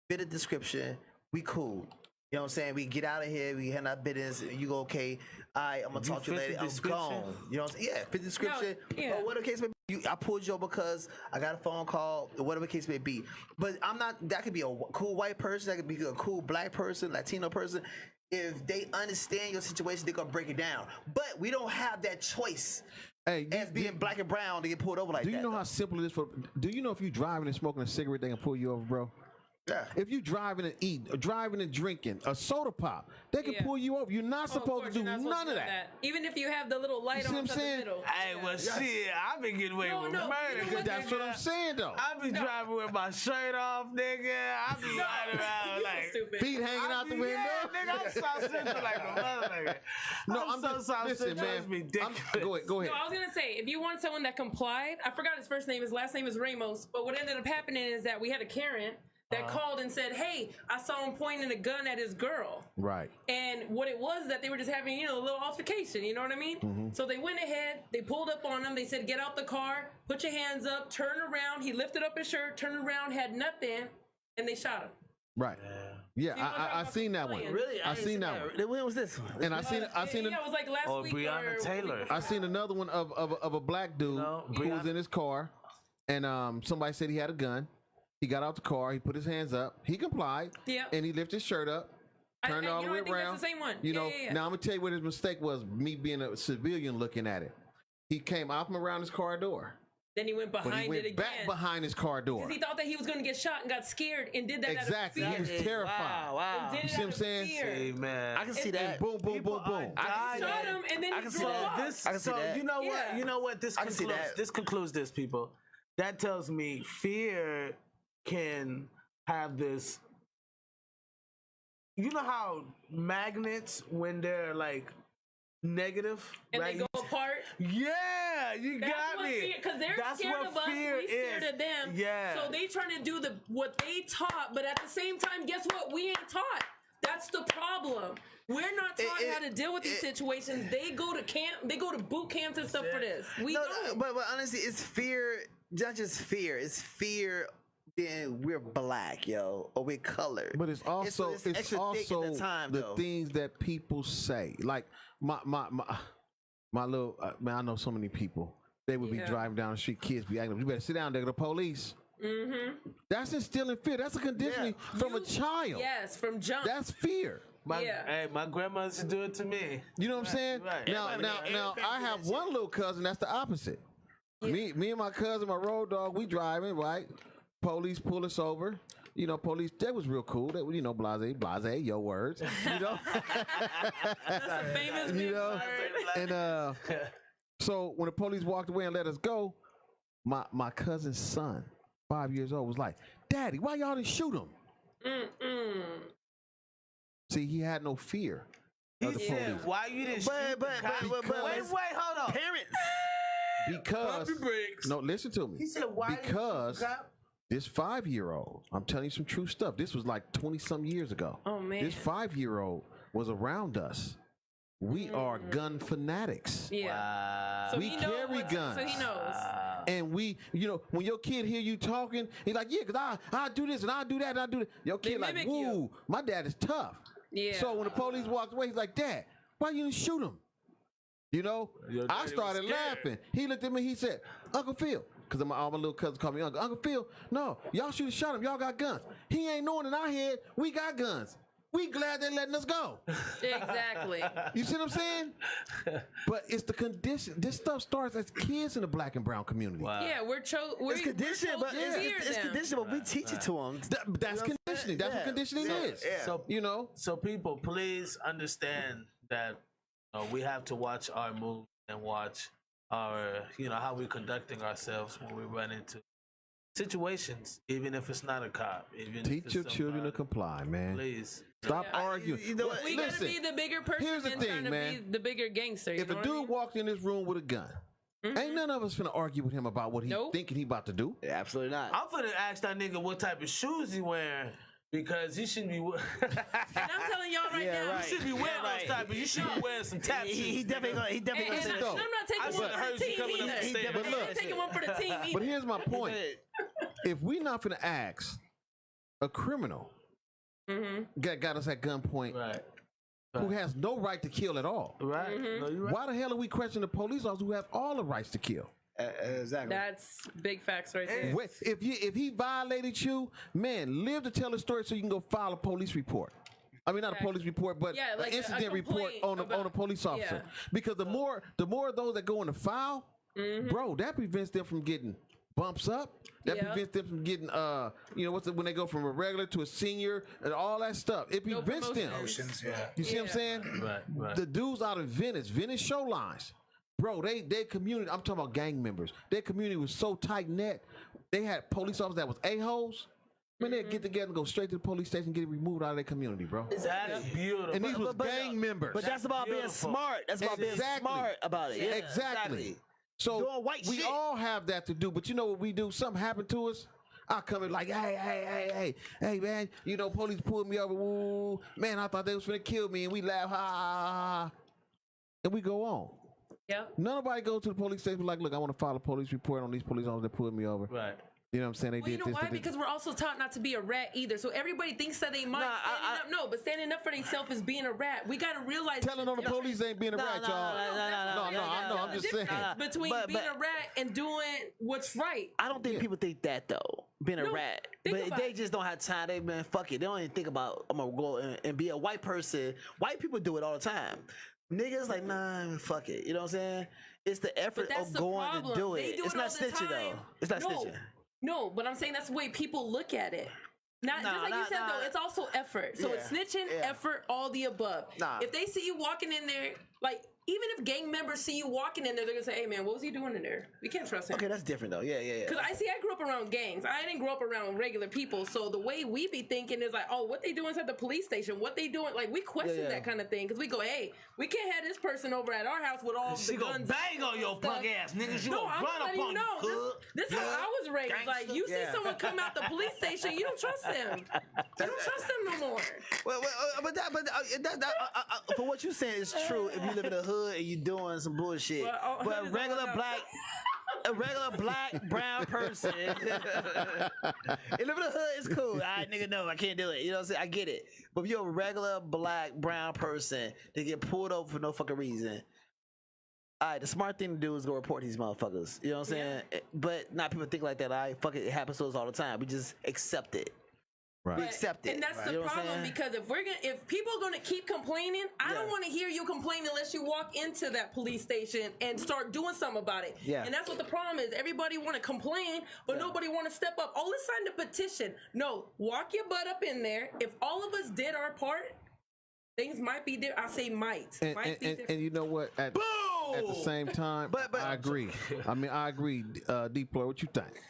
fit a description. We cool. You know what I'm saying? We get out of here. We hand our business. You go, okay. All right, I'm going to talk to you fit later. the I'm description? gone. You know what I'm saying? Yeah, fit the description. No, yeah. Or whatever case may be. I pulled you over because I got a phone call, or whatever case may be. But I'm not, that could be a cool white person. That could be a cool black person, Latino person. If they understand your situation, they're going to break it down. But we don't have that choice. Hey, As being black and brown to get pulled over like that. do you know how simple it is for? Do you know if you driving and smoking a cigarette, they can pull you over, bro? Yeah. If you driving and eating, or driving and drinking a soda pop, they can pull you over. You're not supposed to do none of that. Even if you have the little light You see on what I'm top of the saying? middle. Hey, well, shit, I've been getting away with no, murder. you know what, That's what I'm saying, though. I be driving with my shirt off, nigga. I be riding around You like stupid. Feet hanging out the window. Yeah, nigga, I'm South Central like a motherfucker. I'm so South listen, Central, man. it's ridiculous. Go ahead. No, I was gonna say, if you want someone that complied, I forgot his first name. His last name is Ramos. But what ended up happening is that we had a Karen that called and said, "Hey, I saw him pointing a gun at his girl." Right. And what it was that they were just having, a little altercation. You know what I mean? Mm-hmm. So they went ahead, they pulled up on him. They said, "Get out the car, put your hands up, turn around." He lifted up his shirt, turned around, had nothing, and they shot him. Right. Yeah, I seen that one. Really? I seen that one. When was this one? And I seen Yeah, it was like last week. Breonna Taylor. I seen another one of a black dude who was in his car, and somebody said he had a gun. He got out the car. He put his hands up. He complied. Yeah. And he lifted his shirt up, turned all the way I think around. that's the same one. You know. Yeah. Now I'm gonna tell you what his mistake was. Me being a civilian looking at it. He came out from around his car door. Then he went But behind he went it again. back behind his car door. Because he thought that he was going to get shot and got scared and did that Exactly. out of He fear. was terrified. Wow. And did You it see out what I'm of saying? fear. Hey, man. I can see And that. boom, boom, boom, boom. I can see Shot that. him and then I he can see drove that. off. This, I can see so that. you know what? Yeah. You know what? This I can see concludes. that. This concludes this, people. That tells me fear can have this. You know how magnets, when they're like negative, And right? they go apart. Yeah, you That's got what me. fear, because they're That's scared what of us, fear we scared is. of them. Yeah. So they trying to do what they taught, but at the same time, guess what? We ain't taught. That's the problem. We're not taught how to deal with these situations. They go to camp, they go to boot camps and stuff for this. We don't. But honestly, it's fear. Not just fear. It's fear. Then we're black, yo, or we're colored. But it's also extra thick at the time, though. things that people say. Like my little man, I know so many people. They would be driving down the street, kids be acting. You better sit down there, the police. Mm-hmm. That's instilling fear. That's a conditioning from a child. Yes, from jump. That's fear. Hey, my grandma used to do it to me. You know what I'm saying? Right. Now, I have one little cousin that's the opposite. Me and my cousin, my road dog, we driving, right? Police pull us over. you know, police, they was real cool. They were, you know, blase, your words, you know. That's a famous You know? word. And so when the police walked away and let us go, my cousin's son, 5 years old, was like, "Daddy, why y'all didn't shoot him?" See, he had no fear of the police. Why you didn't shoot But wait, hold on. parents. Because no, listen to me. He said, "Why?" Because this 5-year-old, I'm telling you some true stuff. This was like 20-some years ago. Oh man. This 5-year-old was around us. We are gun fanatics. Yeah. So We he knows carry guns. So he knows. And we, you know, when your kid hear you talking, he's like, yeah, because I do this and I do that and I do that. Your kid like, mimic woo, you. my dad is tough. Yeah. So when the police walked away, he's like, Dad, why you didn't shoot him? You know, I started laughing. He looked at me, he said, Uncle Phil, because all my little cousins call me Uncle. Uncle Phil, no, y'all should have shot him. Y'all got guns. He ain't knowing in our head, we got guns. We glad they're letting us go. Exactly. You see what I'm saying? But it's the condition. This stuff starts as kids in the black and brown community. Yeah, It's conditioning, but it's conditioning, but we teach it to them. That's conditioning. That's what conditioning is. Yeah. So You know? So people, please understand that we have to watch our moves and watch our, how we're conducting ourselves when we run into situations, even if it's not a cop. Even if Teach it's your children to somebody. comply, man. Please. Stop arguing. You know what? We Listen, gotta be the bigger person here's the than thing, trying to man. be the bigger gangster. If a dude walked in this room with a gun, ain't none of us finna argue with him about what he thinking he about to do. Yeah, absolutely not. I'm finna ask that nigga what type of shoes he wearing. Because he shouldn't be. And I'm telling y'all right now, You shouldn't be wearing those type, but you should be wearing some tap shoes. He definitely gonna. He definitely and gonna. I'm not taking one for the team either. But I'm look, not taking one for the team either. But here's my point. If we not finna ask a criminal got us at gunpoint, who has no right to kill at all, right? No, you're right. Why the hell are we questioning the police officers who have all the rights to kill? Exactly. That's big facts right there. If he violated you, man, live to tell the story so you can go file a police report. I mean, not a police report, but like an incident report on a police officer. Because the more of those that go in the file, bro, that prevents them from getting bumps up. That prevents them from getting when they go from a regular to a senior and all that stuff. It prevents them. You see what I'm saying? Right. The dudes out in Venice Showlines. Bro, they community, I'm talking about gang members. Their community was so tight knit. They had police officers that was a-holes. Man, they'd get together and go straight to the police station and get it removed out of their community, bro. That's beautiful. And these was gang members. But that's about being smart. That's about being smart about it. Yeah, exactly. So doing white we shit. all have that to do. But you know what we do? Something happened to us. I come in like, hey, man, police pulled me over. Woo, man, I thought they was finna kill me, and we laugh, ha, ha, ha, and we go on. Yep. Nobody goes to the police station like, look, I want to file a police report on these police officers that pulled me over. Right. You know what I'm saying? They Well, you did know this. why? Because we're also taught not to be a rat either. So everybody thinks that they might but standing up for themselves is being a rat. We got to realize telling on the police ain't being a rat, y'all. No, I'm just saying. Between being a rat and doing what's right. I don't think people think that though, being a rat. But they just don't have time. They man, fuck it. They don't even think about I'm gonna go and be a white person. White people do it all the time. Niggas like, nah, fuck it. You know what I'm saying? It's the effort of going to do it. It's not snitching though. It's not snitching. No, but I'm saying that's the way people look at it. Just like you said though, it's also effort. So it's snitching, effort, all the above. If they see you walking in there, like even if gang members see you walking in there, they're gonna say, "Hey man, what was he doing in there? We can't trust him." Okay, that's different though. Yeah. Because I grew up around gangs. I didn't grow up around regular people. So the way we be thinking is like, oh, what they doing at the police station? What they doing? Like we question that kind of thing because we go, hey, we can't have this person over at our house with all the guns. Bang on your punk ass niggas. You gonna run up on you. This is how I was raised. Gangster. Like you see someone come out the police station, you don't trust them. You don't trust them no more. Well, but for what you're saying is true. If you live in the hood and you doing some bullshit, but a regular black brown person in the hood is cool. All right, nigga, no, I can't do it. You know what I'm saying? I get it. But if you're a regular black brown person that get pulled over for no fucking reason, all right, the smart thing to do is go report these motherfuckers. You know what I'm saying? But not people think like that. All right, fuck it, it happens to us all the time. We just accept it. Right. We accept it. And that's Right. the You know what I'm problem, saying? because if people are gonna keep complaining, I don't want to hear you complain unless you walk into that police station and start doing something about it. Yeah. And that's what the problem is. Everybody want to complain, but nobody want to step up. Oh, let's sign the petition. No, walk your butt up in there. If all of us did our part, things might be different. I say might. And you know what? At the same time, But I agree. I agree. Deploy, what you think?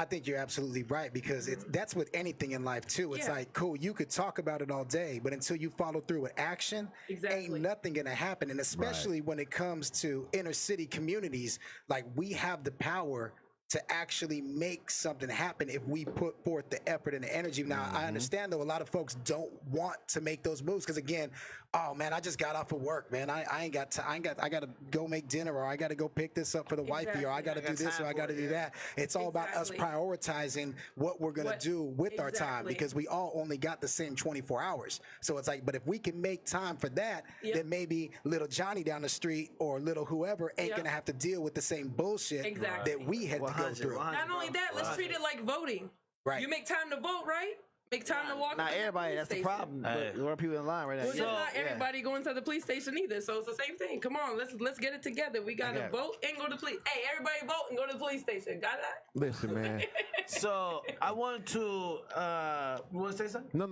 I think you're absolutely right, because that's with anything in life too. It's Yeah. like, cool, you could talk about it all day, but until you follow through with action, ain't nothing gonna happen. And especially when it comes to inner city communities, like, we have the power to actually make something happen if we put forth the effort and the energy. Now, I understand though a lot of folks don't want to make those moves because, again, oh man, I just got off of work, man. I ain't got time. I got to go make dinner, or I got to go pick this up for the wifey, or I got to do this, or I got to do that. It's all about us prioritizing what we're going to do with our time, because we all only got the same 24 hours. So it's like, but if we can make time for that, then maybe little Johnny down the street or little whoever ain't going to have to deal with the same bullshit that we had to go through. Not only that, let's treat it like voting. Right. You make time to vote, right? Make time to walk. Not to the everybody. police That's the station. problem. But there are people in line right now. Well, just not everybody going to the police station either. So it's the same thing. Come on, let's get it together. We gotta vote and go to police. Hey, everybody vote and go to the police station. Got that? Listen, man. So I want to. You want to say something? No.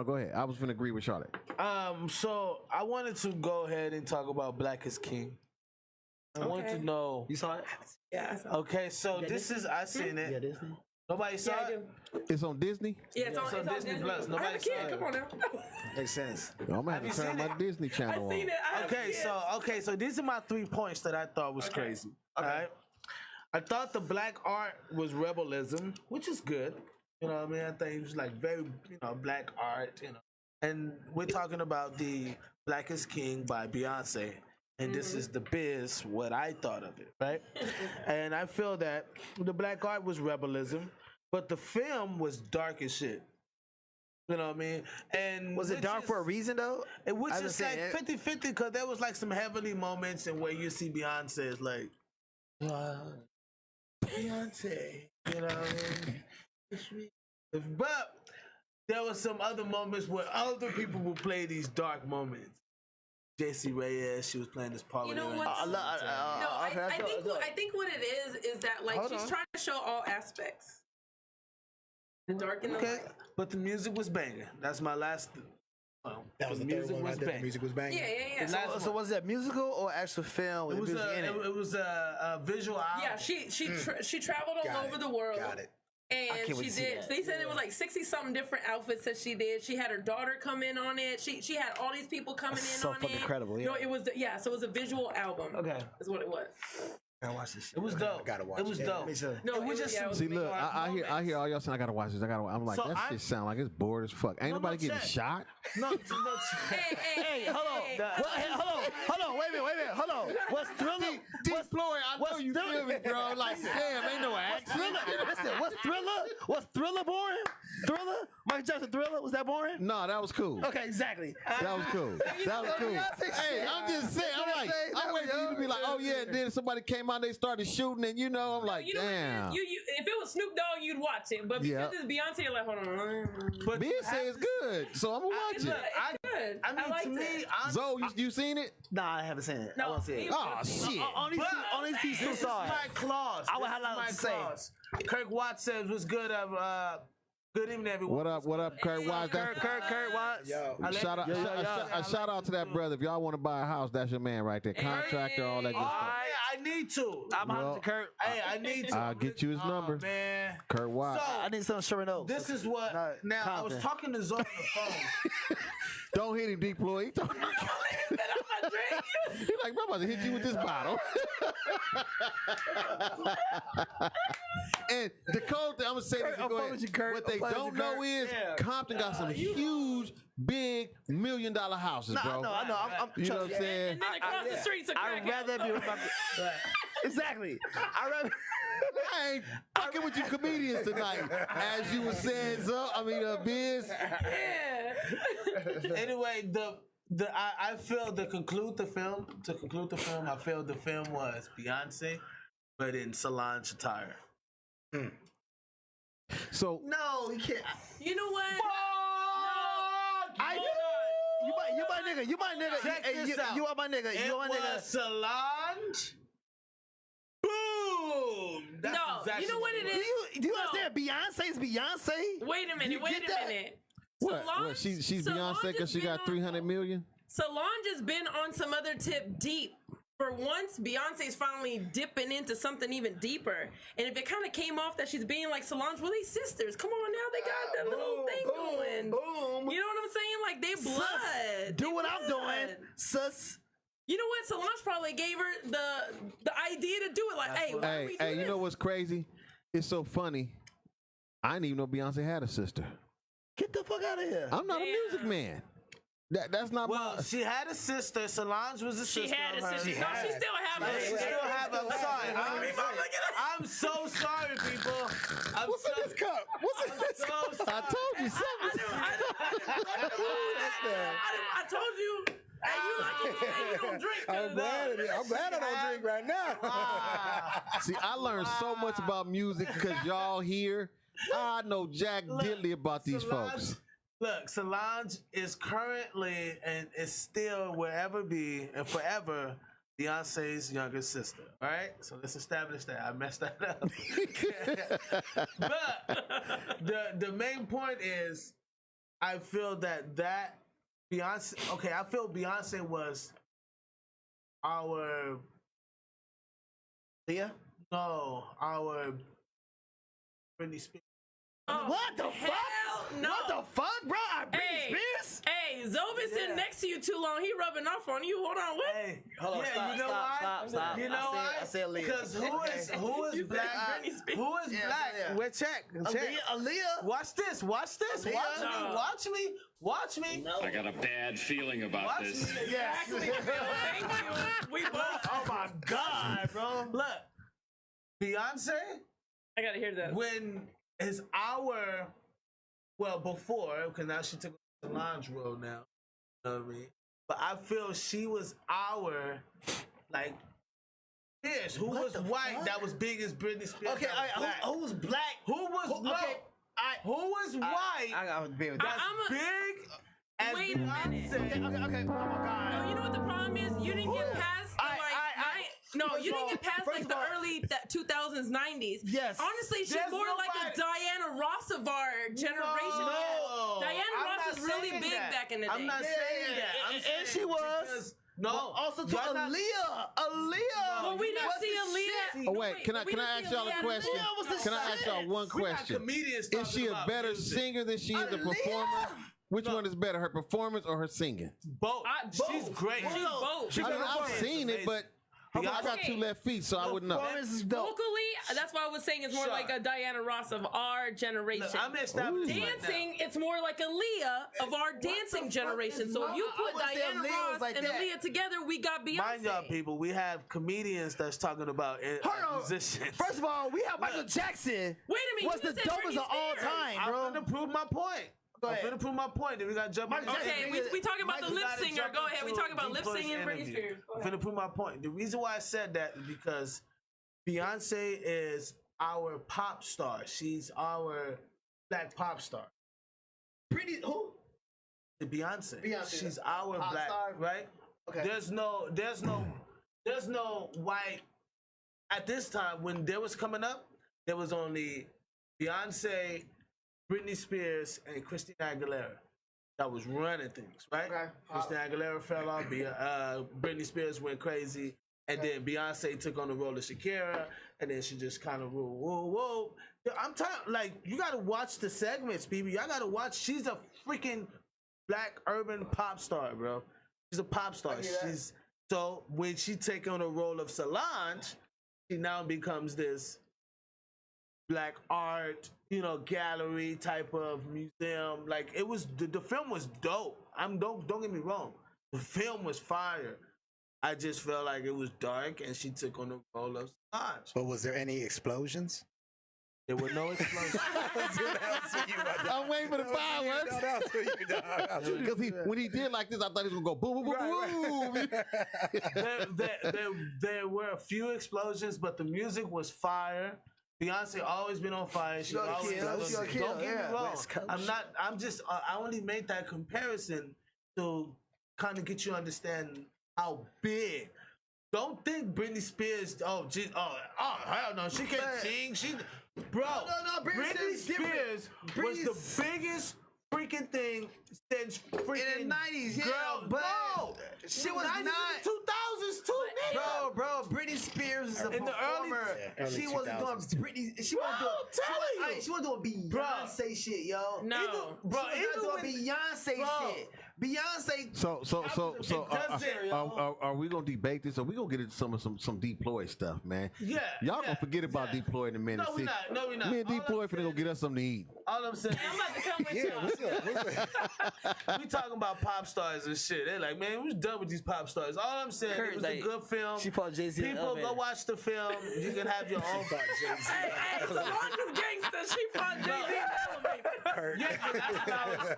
Go ahead. I was gonna agree with Charlotte. So I wanted to go ahead and talk about Black is King. I want to know. You saw it? Yeah. Okay, so this is I seen it. Yeah, Disney. Nobody saw I it. do. It's on Disney. Yeah, it's on Disney Plus. I have a Nobody kid. saw it. Come on now. Makes sense. I'm gonna have to turn my Disney channel on. I seen it. I have Okay, kids. so these are my 3 points that I thought was crazy. All right. I thought the black art was rebellism, which is good. You know what I mean? I think it was like very, black art, And we're talking about the Black is King by Beyonce. And this is the biz, what I thought of it, right? And I feel that the black art was rebellism, but the film was dark as shit. You know what I mean? And Was it dark for a reason though? It was I just was like saying, 50-50 because there was like some heavenly moments and where you see Beyonce is like, Beyonce, you know what I mean? But there was some other moments where other people would play these dark moments. JC Reyes, she was playing this part. You know what? I think what it is that like she's trying to show all aspects. The dark and the light. But the music was banging. That's my last. That was the third one right there. The music was banging. Yeah. So was that musical or actual film with music in it? It was a visual album. Yeah, she traveled all over the world. Got it. And she did. They said it was like 60-something different outfits that she did. She had her daughter come in on it. She had all these people coming in on it. So fucking incredible. Yeah. No, it was so it was a visual album. Okay, is what it was. Gotta watch this shit. It was dope. Gotta watch it. Was dope. No, it was just. See, look, I hear all y'all saying I gotta watch this. I'm like, that shit sound like it's bored as fuck. Ain't nobody getting shot. No. Hey, hold on. Wait a minute. Hold on. What's Thriller? Deploy. I know you feel me, bro. Like, damn, ain't no action. Listen, what's Thriller boring? Thriller? Michael Jackson Thriller? Was that boring? No, that was cool. Okay, exactly. That was cool. Hey, I'm just saying. I'm waiting for you to be like, oh yeah. And then somebody came out, they started shooting, and I'm like, damn. You if it was Snoop Dogg, you'd watch it, but because it's Beyonce, you're like, hold on. But Beyonce is good, so I'm gonna watch it. Good. I mean, to me, Zoe, you seen it? Nah, I haven't seen it. No, I want to see it. Oh shit! On these two this is stars. my clause. I would have to say. Kirk Watts says was good. Good evening, everyone. What up, Kurt Watts? Kurt Watts. Yo. Shout out to that brother. If y'all want to buy a house, that's your man right there. Contractor, all that good stuff. I need to. I'm hunting Kurt. Hey, I need to. I'll get you his number. Man. Kurt Watts. So, I need some sure enough. This is what. Now, I was talking to Zoe on the phone. Don't hit him, Deploy. He's like, bro, I'm about to hit you with this bottle. And the cold thing, I'm going to say this. What they don't know is Compton got some huge, big $1 million houses, bro. I know. You know what I'm saying? And then across the streets, I'd rather be with my... Exactly. I ain't fucking with you comedians tonight. As you were saying, Biz. Yeah. Anyway, I feel to conclude the film, I feel the film was Beyonce, but in Solange attire. So no, you can't. You know what? nigga. You my nigga. Check Hey, this out. you are my nigga. It You are my nigga. was Solange. Boom. That's No, exactly you know what it is? Do you No. understand? Beyonce's Beyonce. Wait a minute. You Wait get a that? minute. What? Solange- She's Solange Beyonce because has she been got on- 300 million. Solange has been on some other tip deep. For once, Beyonce's finally dipping into something even deeper. And if it kind of came off that she's being like Solange, well, they sisters. Come on now, they got that little thing going. Boom. You know what I'm saying? Like they Sus, blood. do They what I'm blood. doing, sus. You know what? Solange probably gave her the idea to do it. Like, hey, why don't we do Hey, this? you know what's crazy? It's so funny. I didn't even know Beyonce had a sister. Get the fuck out of here. I'm not a music Damn. man. That's not Well, my. she had a sister. Solange was a She sister. had of a hers. sister. No, she still have She a still have. I'm sorry. I'm so sorry, people. What's in this cup? What's in this cup? so sorry. I told you something. I told you. Hey, you like it? Hey, you don't drink. I'm glad I don't drink right now. See, I learned so much about music because y'all here. I know Jack diddly about these folks. Look, Solange is currently and is still will ever be and forever Beyonce's younger sister. All right, so let's establish that. I messed that up. But the main point is, I feel that Beyonce. Okay, I feel Beyonce was our Leah? no our Britney Spears. Oh, What the fuck? hell no. What the fuck, bro? Britney Spears? Hey, Zoe been sitting next to you too long. He rubbing off on you. Hold on, what? Hey, Hold on, yeah, stop, you know stop, why? stop. You know I why? said Leah. Because who is You said black? Britney Spears. Who is Yeah, black? yeah. We're check. Aaliyah? Watch this. Watch this. Aaliyah? Watch me. No. Watch me. Watch me. I got a bad feeling about Watch this. me. Exactly. Thank you. We both. Oh my God, bro! Look, Beyonce. I gotta hear that. When is our before, because now she took the Solange road now. You know what I mean? But I feel she was our like Spears, who What was the white fuck? that was big as Britney Spears. Okay, that was black. who was black? Who was no? okay, Who was white? I gotta be with that's I'm a- big as Wait a minute. Beyonce. Okay. Oh my god. No, you know what the problem is? You didn't get past the you didn't get past like the early 2000s, 90s. Yes. Honestly, she's There's more like a nobody- Diana Ross of our generation. No. Diana I'm Ross not was really saying big that. back in the day. I'm not saying that. I'm And saying she was. because- no. Also to Y'all not- Aaliyah. Well, we didn't was see the Aaliyah. shit. Oh wait, can I ask y'all a question? Aaliyah was the Can I ask y'all one We got question? comedians Is she talking a about better music. singer than she is a Aaliyah? performer? Which one is better, her performance or her singing? Both. She's Both. great. She's both. I mean, I've seen it, but I got two left feet, so I wouldn't know. Performance is dope. Vocally, that's why I was saying it's more Sure. like a Diana Ross of our generation. Look, I'm establishing right now. Dancing, it's more like Aaliyah of our dancing generation. So if you I put wouldn't say Diana Aaliyah was Ross like and that. Aaliyah together, we got Beyonce. Mind y'all, people, we have comedians that's talking about Hold on. musicians. First of all, we have Michael Jackson. Wait a minute, What's you the said dopest Britney of all Spears. time, I'm bro? gonna prove my point. Go I'm ahead. gonna prove my point. Then we gotta jump into Okay, we talking about the We lip gotta singer. jump Go ahead. We into talking about lip Deepa's singing Britney interview. Spears. Go I'm ahead. gonna prove my point. The reason why I said that is because Beyonce is our pop star. She's our black pop star. Pretty who? The Beyonce. Beyonce, She's our pop black, star? right? Okay. There's no white. At this time, when there was coming up, there was only Beyonce, Britney Spears, and Christina Aguilera that was running things, right? Okay. Christina Aguilera fell off. Britney Spears went crazy, and then Beyonce took on the role of Shakira, and then she just kind of ruled. Whoa. I'm telling, like, you gotta watch the segments, people. Y'all gotta watch. She's a freaking black urban pop star, bro. She's a pop star. She's so when she take on the role of Solange, she now becomes this black art, gallery type of museum. Like it was, the film was dope. Don't get me wrong, the film was fire. I just felt like it was dark, and she took on the role of Solange. But was there any explosions? There were no explosions. I'm waiting for the fireworks. Because when he did like this, I thought he was gonna go boom, boom, boom, boom. There were a few explosions, but the music was fire. Beyonce always been on fire. She gonna always kill. She gonna kill, Don't get yeah. me wrong. West Coast. I only made that comparison to kind of get you understand how big. Don't think Britney Spears. Oh, hell no, she can't sing. Bro, no, Britney Spears was the biggest freaking thing since freaking in the 90s, yeah, girl. but No, she was 90s, not. 2000s too, nigga. Bro, Britney Spears is a In the early- performer. early She wasn't doing 2000s. Britney. She wasn't doing. I'm telling you. She wasn't doing Beyonce shit, yo. No. Bro, She was not doing Beyonce shit. Beyonce. So does it, are we gonna debate this, or we gonna get into some Deep Floyd stuff, man? Yeah, Y'all yeah, gonna forget about Deep Floyd in a minute. No, we not. No, we not. Me and Deep All Floyd I'm finna go get us something to eat. All I'm saying, I'm about to come with Yeah, what's up? we talking about pop stars and shit. They're like, man, we're done with these pop stars. All I'm saying, Kurt, it was like, a good film. she fought Jay-Z in the People go elevator. watch the film. You can have your own. Hey, so long as gangsta, she fought Jay-Z in the elevator. Yeah,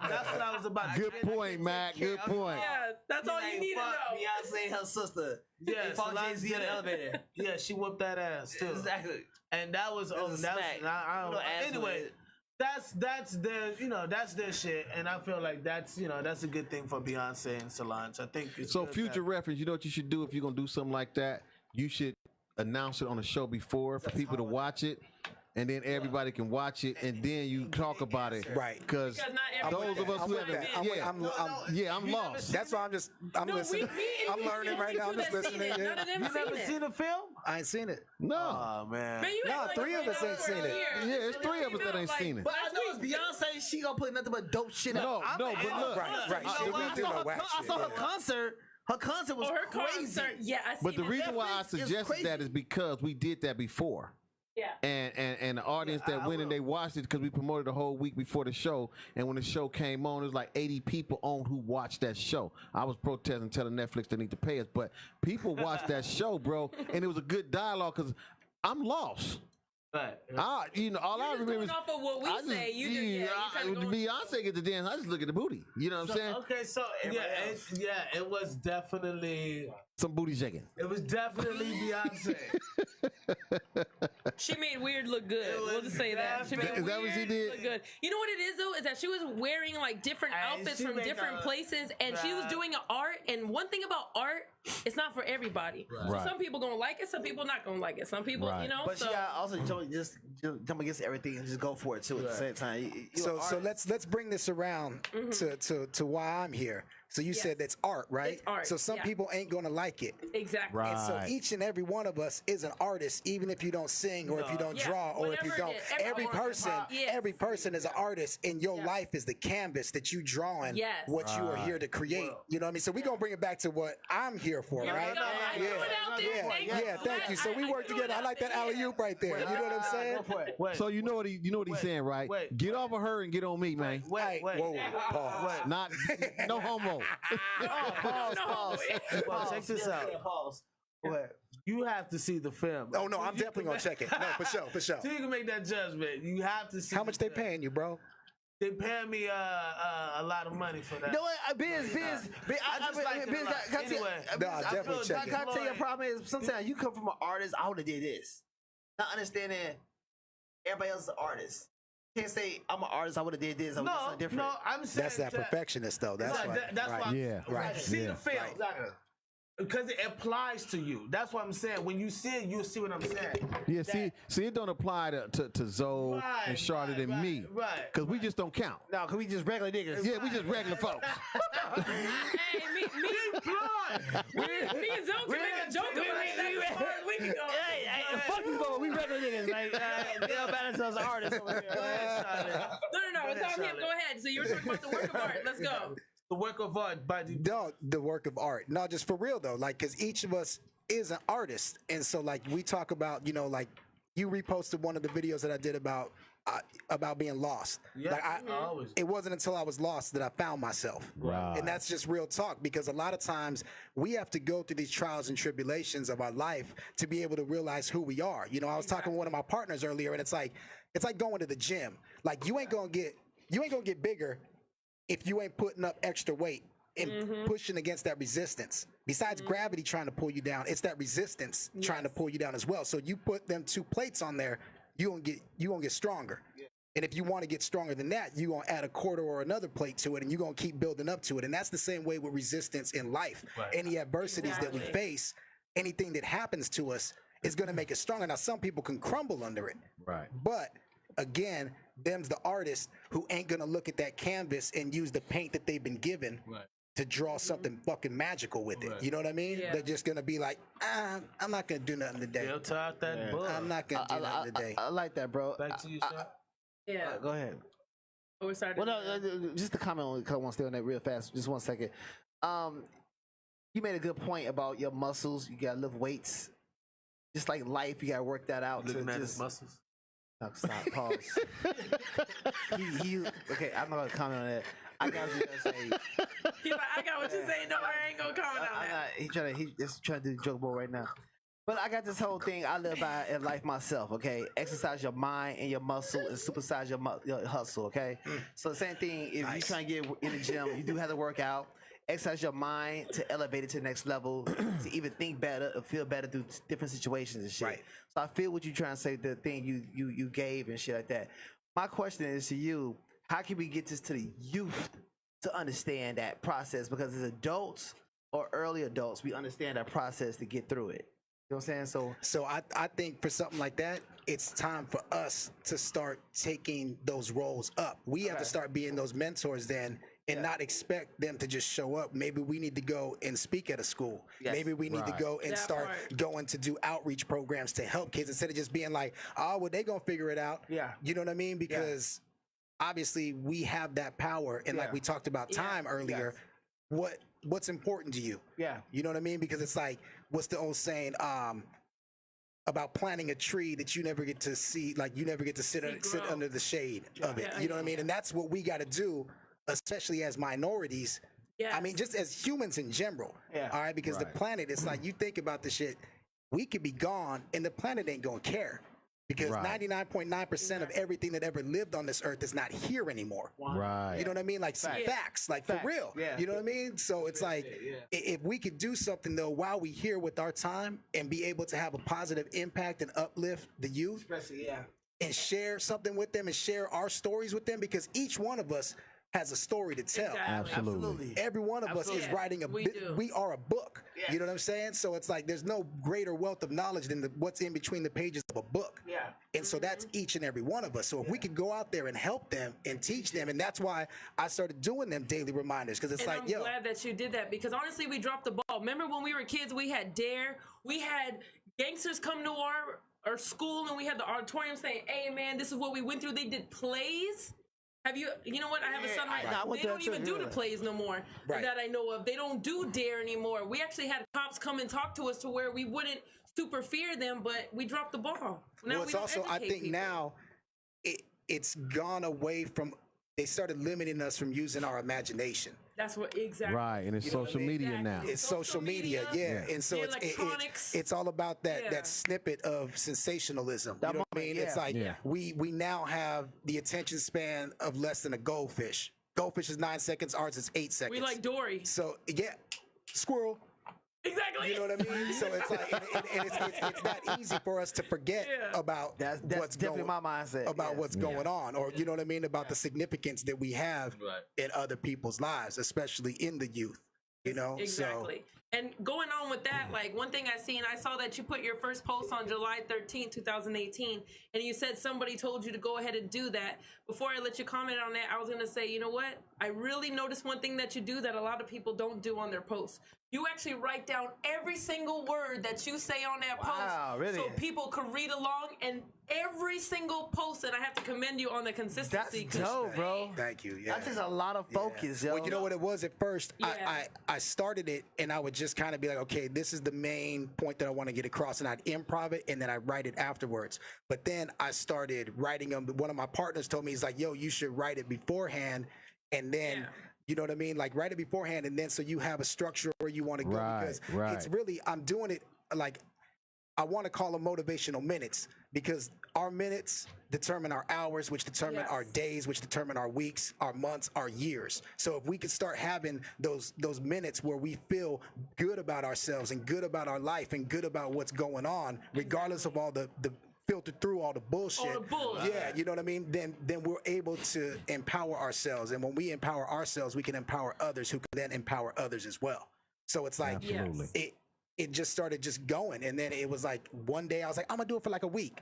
that's what I was about. Good point, Matt. Good point. Yes, that's all you need to know. Beyonce and her sister. Yeah, They fought Solange Jay-Z in the did. elevator. Yeah, she whooped that ass too. Exactly. And that was It was a that smack. was, I don't No ass anyway. with it. That's their that's their shit, and I feel like that's a good thing for Beyonce and Solange. I think it's So good future that- reference, you know what you should do if you're gonna do something like that? You should announce it on the show before for people to watch it, and then everybody can watch it, and then you talk about it. Right. Because Because not those of us I'm who with haven't, that. I'm lost. That's why I'm No, listening. I'm learning right now. I'm just listening. None Yeah. of them You seen never it. seen the film? I ain't seen it. No. Oh man. Man, you No, act like three you of us know ain't for seen a it. year. Yeah, it's three of us that ain't seen it. But I know it's Beyonce. She gonna play nothing but dope shit No, up. no, but look. Right. I She saw we do no whack I shit. saw her Yeah. concert. Her concert was Or her crazy. concert. Yeah, I seen But the it. reason why I Netflix is suggested crazy. that is because we did that before. Yeah. And the audience Yeah, that I went and will. they watched it because we promoted the whole week before the show. And when the show came on, it was like 80 people on who watched that show. I was protesting, telling Netflix they need to pay us, but people watched that show, bro, and it was a good dialogue because I'm lost. Right. All I You're just remember going is off of what we I just, say. You just, yeah, you kinda going- Beyonce get the dance. I just look at the booty. You know what I'm saying? Okay, so it was definitely Some booty shaking. Beyonce. She made weird look good. We'll just say that. She made Is that what she weird did? look good. You know what it is though? Is that she was wearing like different And outfits she from made different a- places, and she was doing art. And one thing about art, it's not for everybody. So Right. some people gonna like it, some people not gonna like it. Some people, Right. you know. But so she gotta also jump against everything and just go for it too at the same time. You So an artist. let's bring this around to why I'm here. So you said that's art, right? It's art, So some yeah. people ain't gonna like it. exactly. Right. And so each and every one of us is an artist, even if you don't sing or if you don't Yeah, draw or if you whatever don't. it is, Every everyone- person, Yes. every person is an artist, and your Yeah. life is the canvas that you drawing Yes. what you are here to create. You know what I mean? So we're gonna bring it back to what I'm here for, Here we right? go. I threw it out there. Yeah, Thank yeah, you. thank you. So we work threw it together. I out like that there. alley oop right there. You know what I'm saying? Wait. So you know what he's saying, right? wait, Get off of her and get on me, man. Wait. Whoa, pause. Not no homo. Well, check this out. Pause. What? You have to see the film. Oh no, I'm definitely gonna check it. No, for sure, for sure. So you can make that judgment. You have to see. How much the they film. paying you, bro? They paying me a lot of money for that. You know what? Biz, I just like it a lot. Anyway. No, I'll definitely check it. Can I tell you a problem is sometimes you come from an artist, I would have did this. Not understanding everybody else is an artist. Can't say I'm an artist, I would have did this, I would have done No, something different. no, I'm saying That's that perfectionist, though. That's Right, why. that's right. why. Yeah. Right. See Yeah. the film. Right. Because it applies to you. That's what I'm saying. When you see it, you'll see what I'm saying. Yeah, see, it don't apply to Zoe Right, and Charlotte and me, right. because we just don't count. No, cause we just regular niggas. Yeah, we just regular folks. Hey, me and Zoe can make a joke about it. That's as far as we can go. Hey, fuck you, bro. We regular niggas. Like, they don't balance us as artists over here. No. It's on him. Go ahead. So you were talking about the work of art. Let's go. The work of art by the No, the work of art. No, just for real though. Like, cause each of us is an artist, and so like we talk about, you know, like you reposted one of the videos that I did about being lost. Yeah, Like always. it wasn't until I was lost that I found myself. Right. And that's just real talk, because a lot of times we have to go through these trials and tribulations of our life to be able to realize who we are. You know, I was talking with one of my partners earlier, and it's like going to the gym. Like you ain't gonna get bigger if you ain't putting up extra weight and pushing against that resistance. Besides gravity trying to pull you down, it's that resistance trying to pull you down as well. So you put them two plates on there, you gonna get stronger. And if you want to get stronger than that, you're going to add a quarter or another plate to it, and you're going to keep building up to it. And that's the same way with resistance in life. Right. Any adversities that we face, anything that happens to us is going to make us stronger. Now, some people can crumble under it. Right. But again, them's the artists who ain't going to look at that canvas and use the paint that they've been given to draw something fucking magical with it. You know what I mean? They're just going to be like, I'm not going to do nothing today. I'm not going to do nothing today. I like that, bro. Back to you, sir. Yeah. Go ahead. Oh, we're starting. Well, no, just to comment on, because I want to stay on that real fast. Just 1 second. You made a good point about your muscles. You got to lift weights. Just like life, you got to work that out. Looking to at just his muscles. No, stop. Pause. Okay, I'm not gonna comment on that. I got what you're gonna say. He's like, I got what you're saying. No, I ain't gonna comment on that. He's just trying to do the joke boy right now. But I got this whole thing I live by in life myself, okay? Exercise your mind and your muscle and supersize your hustle, okay? So the same thing, if you're trying to get in the gym, you do have to work out. Exercise your mind to elevate it to the next level, to even think better or feel better through different situations and shit. Right. So I feel what you're trying to say, the thing you gave and shit like that. My question is to you, how can we get this to the youth to understand that process? Because as adults or early adults, we understand that process to get through it. You know what I'm saying? So I think for something like that, it's time for us to start taking those roles up. We have to start being those mentors then, and not expect them to just show up. Maybe we need to go and speak at a school. Yes. Maybe we need to go and start going to do outreach programs to help kids instead of just being like, oh, well, they gonna figure it out. Yeah. You know what I mean? Because obviously we have that power. And like we talked about time earlier, what's important to you? Yeah. You know what I mean? Because it's like, what's the old saying? About planting a tree that you never get to see, like you never get to sit under the shade of it. You know what I mean? And that's what we got to do, especially as minorities. I mean, just as humans in general. All right, because the planet, it's like, you think about the shit, we could be gone and the planet ain't gonna care. Because 99.9% of everything that ever lived on this earth is not here anymore. Right. You know what I mean? Like some facts, like for real. Yeah. You know what I mean? So it's like, if we could do something though while we here with our time and be able to have a positive impact and uplift the youth, and share something with them and share our stories with them, because each one of us has a story to tell. Exactly. Absolutely. Every one of us is writing we are a book. You know what I'm saying? So it's like there's no greater wealth of knowledge than what's in between the pages of a book. Yeah. And so that's each and every one of us. So if we could go out there and help them and teach them, and that's why I started doing them daily reminders, because it's I'm glad that you did that, because honestly, we dropped the ball. Remember when we were kids, we had Dare, we had gangsters come to our school, and we had the auditorium saying, hey man, this is what we went through. They did plays. Have you know what? I have a son right now. They don't even do the plays no more that I know of. They don't do Dare anymore. We actually had cops come and talk to us to where we wouldn't super fear them, but we dropped the ball. Now well, it's also, I think people. Now it's gone away from, they started limiting us from using our imagination. That's what exactly. Right, and it's social media now. It's social media, and so it's all about that snippet of sensationalism. You know what I mean? It's like we now have the attention span of less than a goldfish. Goldfish is 9 seconds, ours is 8 seconds. We like Dory. So squirrel. Exactly. You know what I mean? So it's like, and it's not easy for us to forget about what's definitely my mindset. About what's going on, or you know what I mean, about the significance that we have in other people's lives, especially in the youth. You know, exactly. And going on with that, like one thing I saw that you put your first post on July 13th, 2018, and you said somebody told you to go ahead and do that. Before I let you comment on that, I was going to say, you know what? I really noticed one thing that you do that a lot of people don't do on their posts. You actually write down every single word that you say on that post. Really? So people can read along, and every single post, and I have to commend you on the consistency. That's dope, bro. Thank you. That takes a lot of focus, yo. Well, you know what it was at first? I started it, and I would just kind of be like, okay, this is the main point that I want to get across, and I'd improv it, and then I'd write it afterwards. But then I started writing them. One of my partners told me, he's like, yo, you should write it beforehand, and then... You know what I mean? Like write it beforehand, and then so you have a structure where you want to go, because it's really, I'm doing it like, I want to call them motivational minutes, because our minutes determine our hours, which determine our days, which determine our weeks, our months, our years. So if we could start having those minutes where we feel good about ourselves and good about our life and good about what's going on, regardless of all the filter through all the bullshit. All the bullshit. Yeah, you know what I mean? Then we're able to empower ourselves. And when we empower ourselves, we can empower others who can then empower others as well. So it's like Absolutely. it just started just going. And then it was like one day I was like, I'm gonna do it for like a week.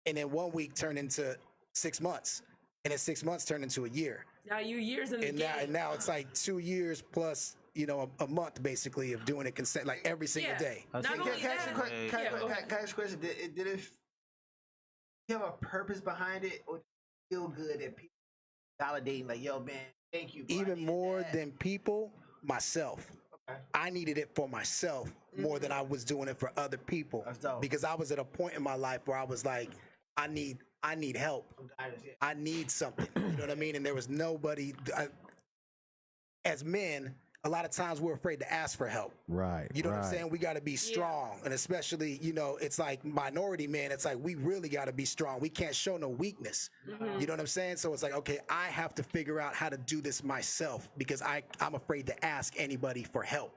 And then 1 week turned into 6 months. And then 6 months turned into a year. Now you years in the game. Now it's like 2 years plus, you know, a month basically of doing it like every single day. Not only Can I ask you a that, can I ask a question? Did it have a purpose behind it, or did it feel good that people validating like, yo, man, thank you. Bro, Even more than people, myself. Okay. I needed it for myself more than I was doing it for other people. That's dope. Because I was at a point in my life where I was like, I need help. I need something. You know what I mean? And there was nobody. As men, a lot of times we're afraid to ask for help. Right. You know what I'm saying? We got to be strong. And especially, you know, it's like minority men, it's like we really got to be strong. We can't show no weakness. You know what I'm saying? So it's like, okay, I have to figure out how to do this myself because I'm afraid to ask anybody for help.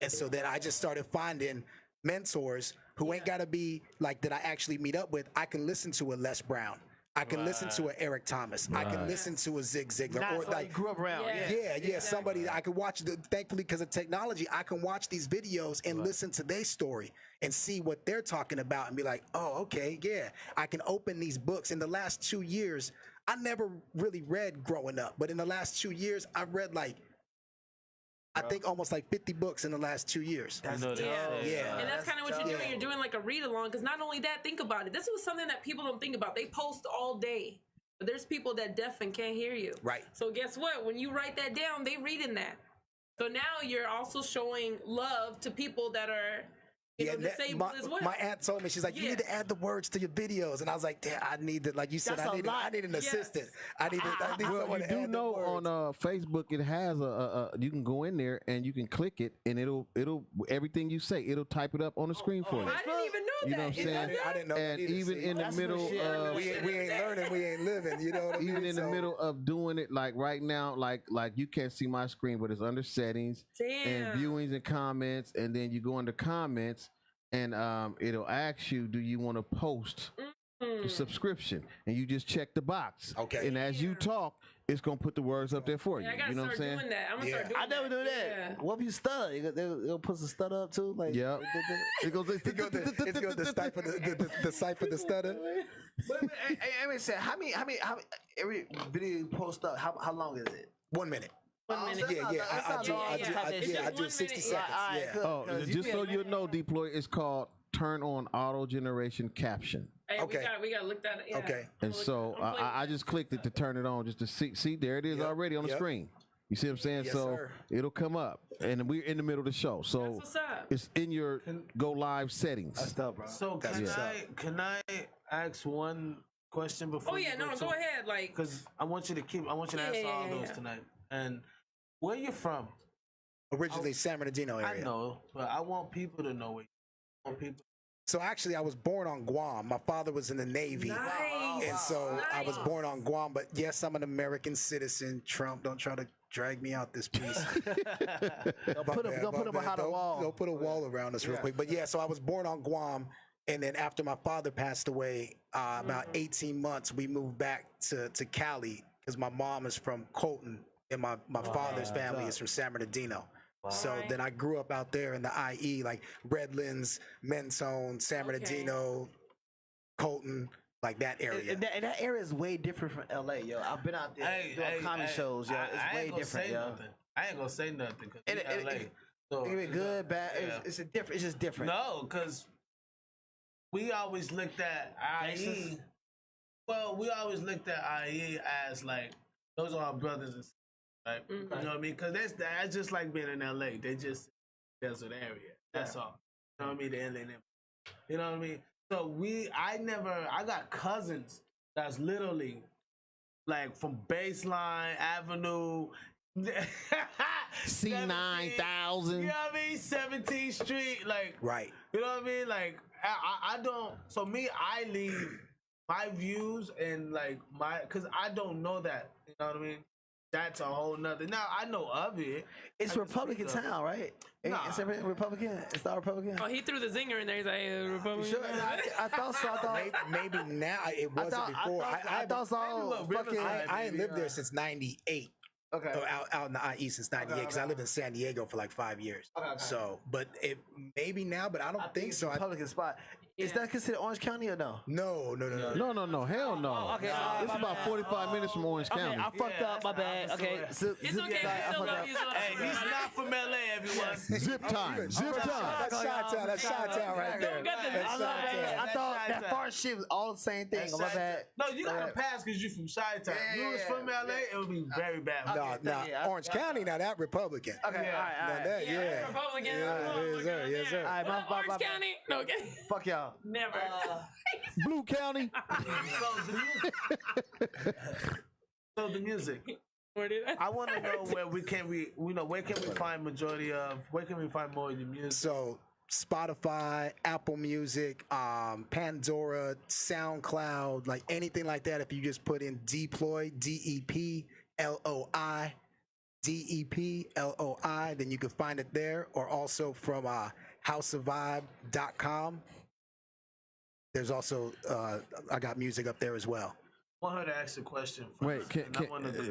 And so then I just started finding mentors who ain't got to be like that I actually meet up with. I can listen to a Les Brown. I can listen to an Eric Thomas. I can listen to a Zig Ziglar. Not Or like like, you grew up around. yeah, somebody I could watch. Thankfully, because of technology, I can watch these videos and listen to their story and see what they're talking about and be like, oh, okay, yeah. I can open these books. In the last 2 years, I never really read growing up, but in the last 2 years, I've read like, I think almost like 50 books in the last 2 years. And that's kind of what you're doing. You're doing like a read along. Because not only that, think about it. This was something that people don't think about. They post all day. But there's people that deaf and can't hear you. Right. So guess what? When you write that down, they reading that. So now you're also showing love to people that are disabled as well. My aunt told me, she's like, you need to add the words to your videos. And I was like, damn, I need to, like you said, I need an assistant. I need someone you to do add know the words. on Facebook it has you can go in there and you can click it and it'll everything you say it'll type it up on the screen for you. I didn't even know that. You know what I'm saying? I didn't know And that either. even in the middle of we ain't learning, we ain't living. You know what I mean? even in the middle of doing it, like right now, like you can't see my screen, but it's under settings and viewings and comments, and then you go into comments and it'll ask you, do you want to post the subscription? And you just check the box. Okay. And as you talk, it's gonna put the words up there for you. I gotta You know what I'm start saying? doing that. I'm gonna start doing I never do that. Yeah. What if you stutter? They'll put some stutter up too. Like Yeah. It goes. It's going to decipher the stutter. But I mean, say how many every video you post up? How long is it? 1 minute. 1 minute. I do 60 seconds. Yeah. Oh, just so you know, Deploy, it's called Turn On Auto Generation Caption. Hey, Okay. we gotta look that up. Yeah. Okay. And so I just clicked it to turn it on just to see there it is already on the screen. You see what I'm saying? Yes, so sir. it'll come up, and we're in the middle of the show. So That's what's up. it's in your go live settings. That's dope, bro. So can I ask one question before? Oh yeah, no, go ahead. Like, Because I want you to answer all those tonight. And where you from? Originally San Bernardino area. I know, but I want people to know it. I want people. So actually, I was born on Guam. My father was in the Navy. nice. And so I was born on Guam, but yes, I'm an American citizen. Trump, don't try to drag me out this piece. Don't put him behind a wall. Don't put a wall around us real quick. But yeah, so I was born on Guam, and then after my father passed away, about 18 months, we moved back to Cali because my mom is from Colton, and my father's family is from San Bernardino. So then I grew up out there in the IE, like Redlands, Mentone, San Bernardino, Colton, like that area. And that area is way different from LA, yo. I've been out there doing comedy shows, yo. It's way different, yo. I ain't gonna say nothing because LA. So It be good, bad. It's just different. No, because we always looked at IE. Well, we always looked at IE as like those are our brothers and sisters, right? You know what I mean? Because that's just like being in LA. They just desert area. That's all. You know what I mean? The LA. You know what I mean? So I got cousins that's literally like from Baseline Avenue. C9000. You know what I mean? 17th Street, like Right. You know what I mean? Like I don't. So me, I leave my views and like because I don't know that. You know what I mean? that's a whole nother. Now I know of it. It's I can Republican speak of it. town, right? Nah. It's Republican. It's not Republican. Oh, he threw the zinger in there. He's like, Republican. Sure, I thought so. I thought Maybe now it wasn't before. I thought so. Fucking. I ain't lived there since '98. Okay. Out in the IE since '98 because I lived in San Diego for like 5 years. Okay. So, but it maybe now, but I don't think so. Republican spot. Is that considered Orange County or no? No. No, hell no. Okay, It's about 45 minutes from Orange Okay, County. I fucked up. My bad. Okay, It's okay. We still love you. Hey, he's not from LA, everyone. Zip time. That's Chi-Town. That's Chi-Town right there. That's Chi-Town. I thought that far shit was all the same thing. My bad. No, you gotta pass because you're from Chi-Town. If you was from LA, it would be very bad. No, Orange County, now that Republican. Okay, all right. Now that, yeah. Republican. Yes, sir. Yes, sir. All right, my Orange County. No, okay. Fuck y'all. Never. Blue County. So the music. I want to know where where can we find where can we find more of your music? So Spotify, Apple Music, Pandora, SoundCloud, like anything like that. If you just put in Deploy, DEPLOI, DEPLOI, then you can find it there. Or also from houseofvibe.com. There's also I got music up there as well. I want her to ask a question. Wait,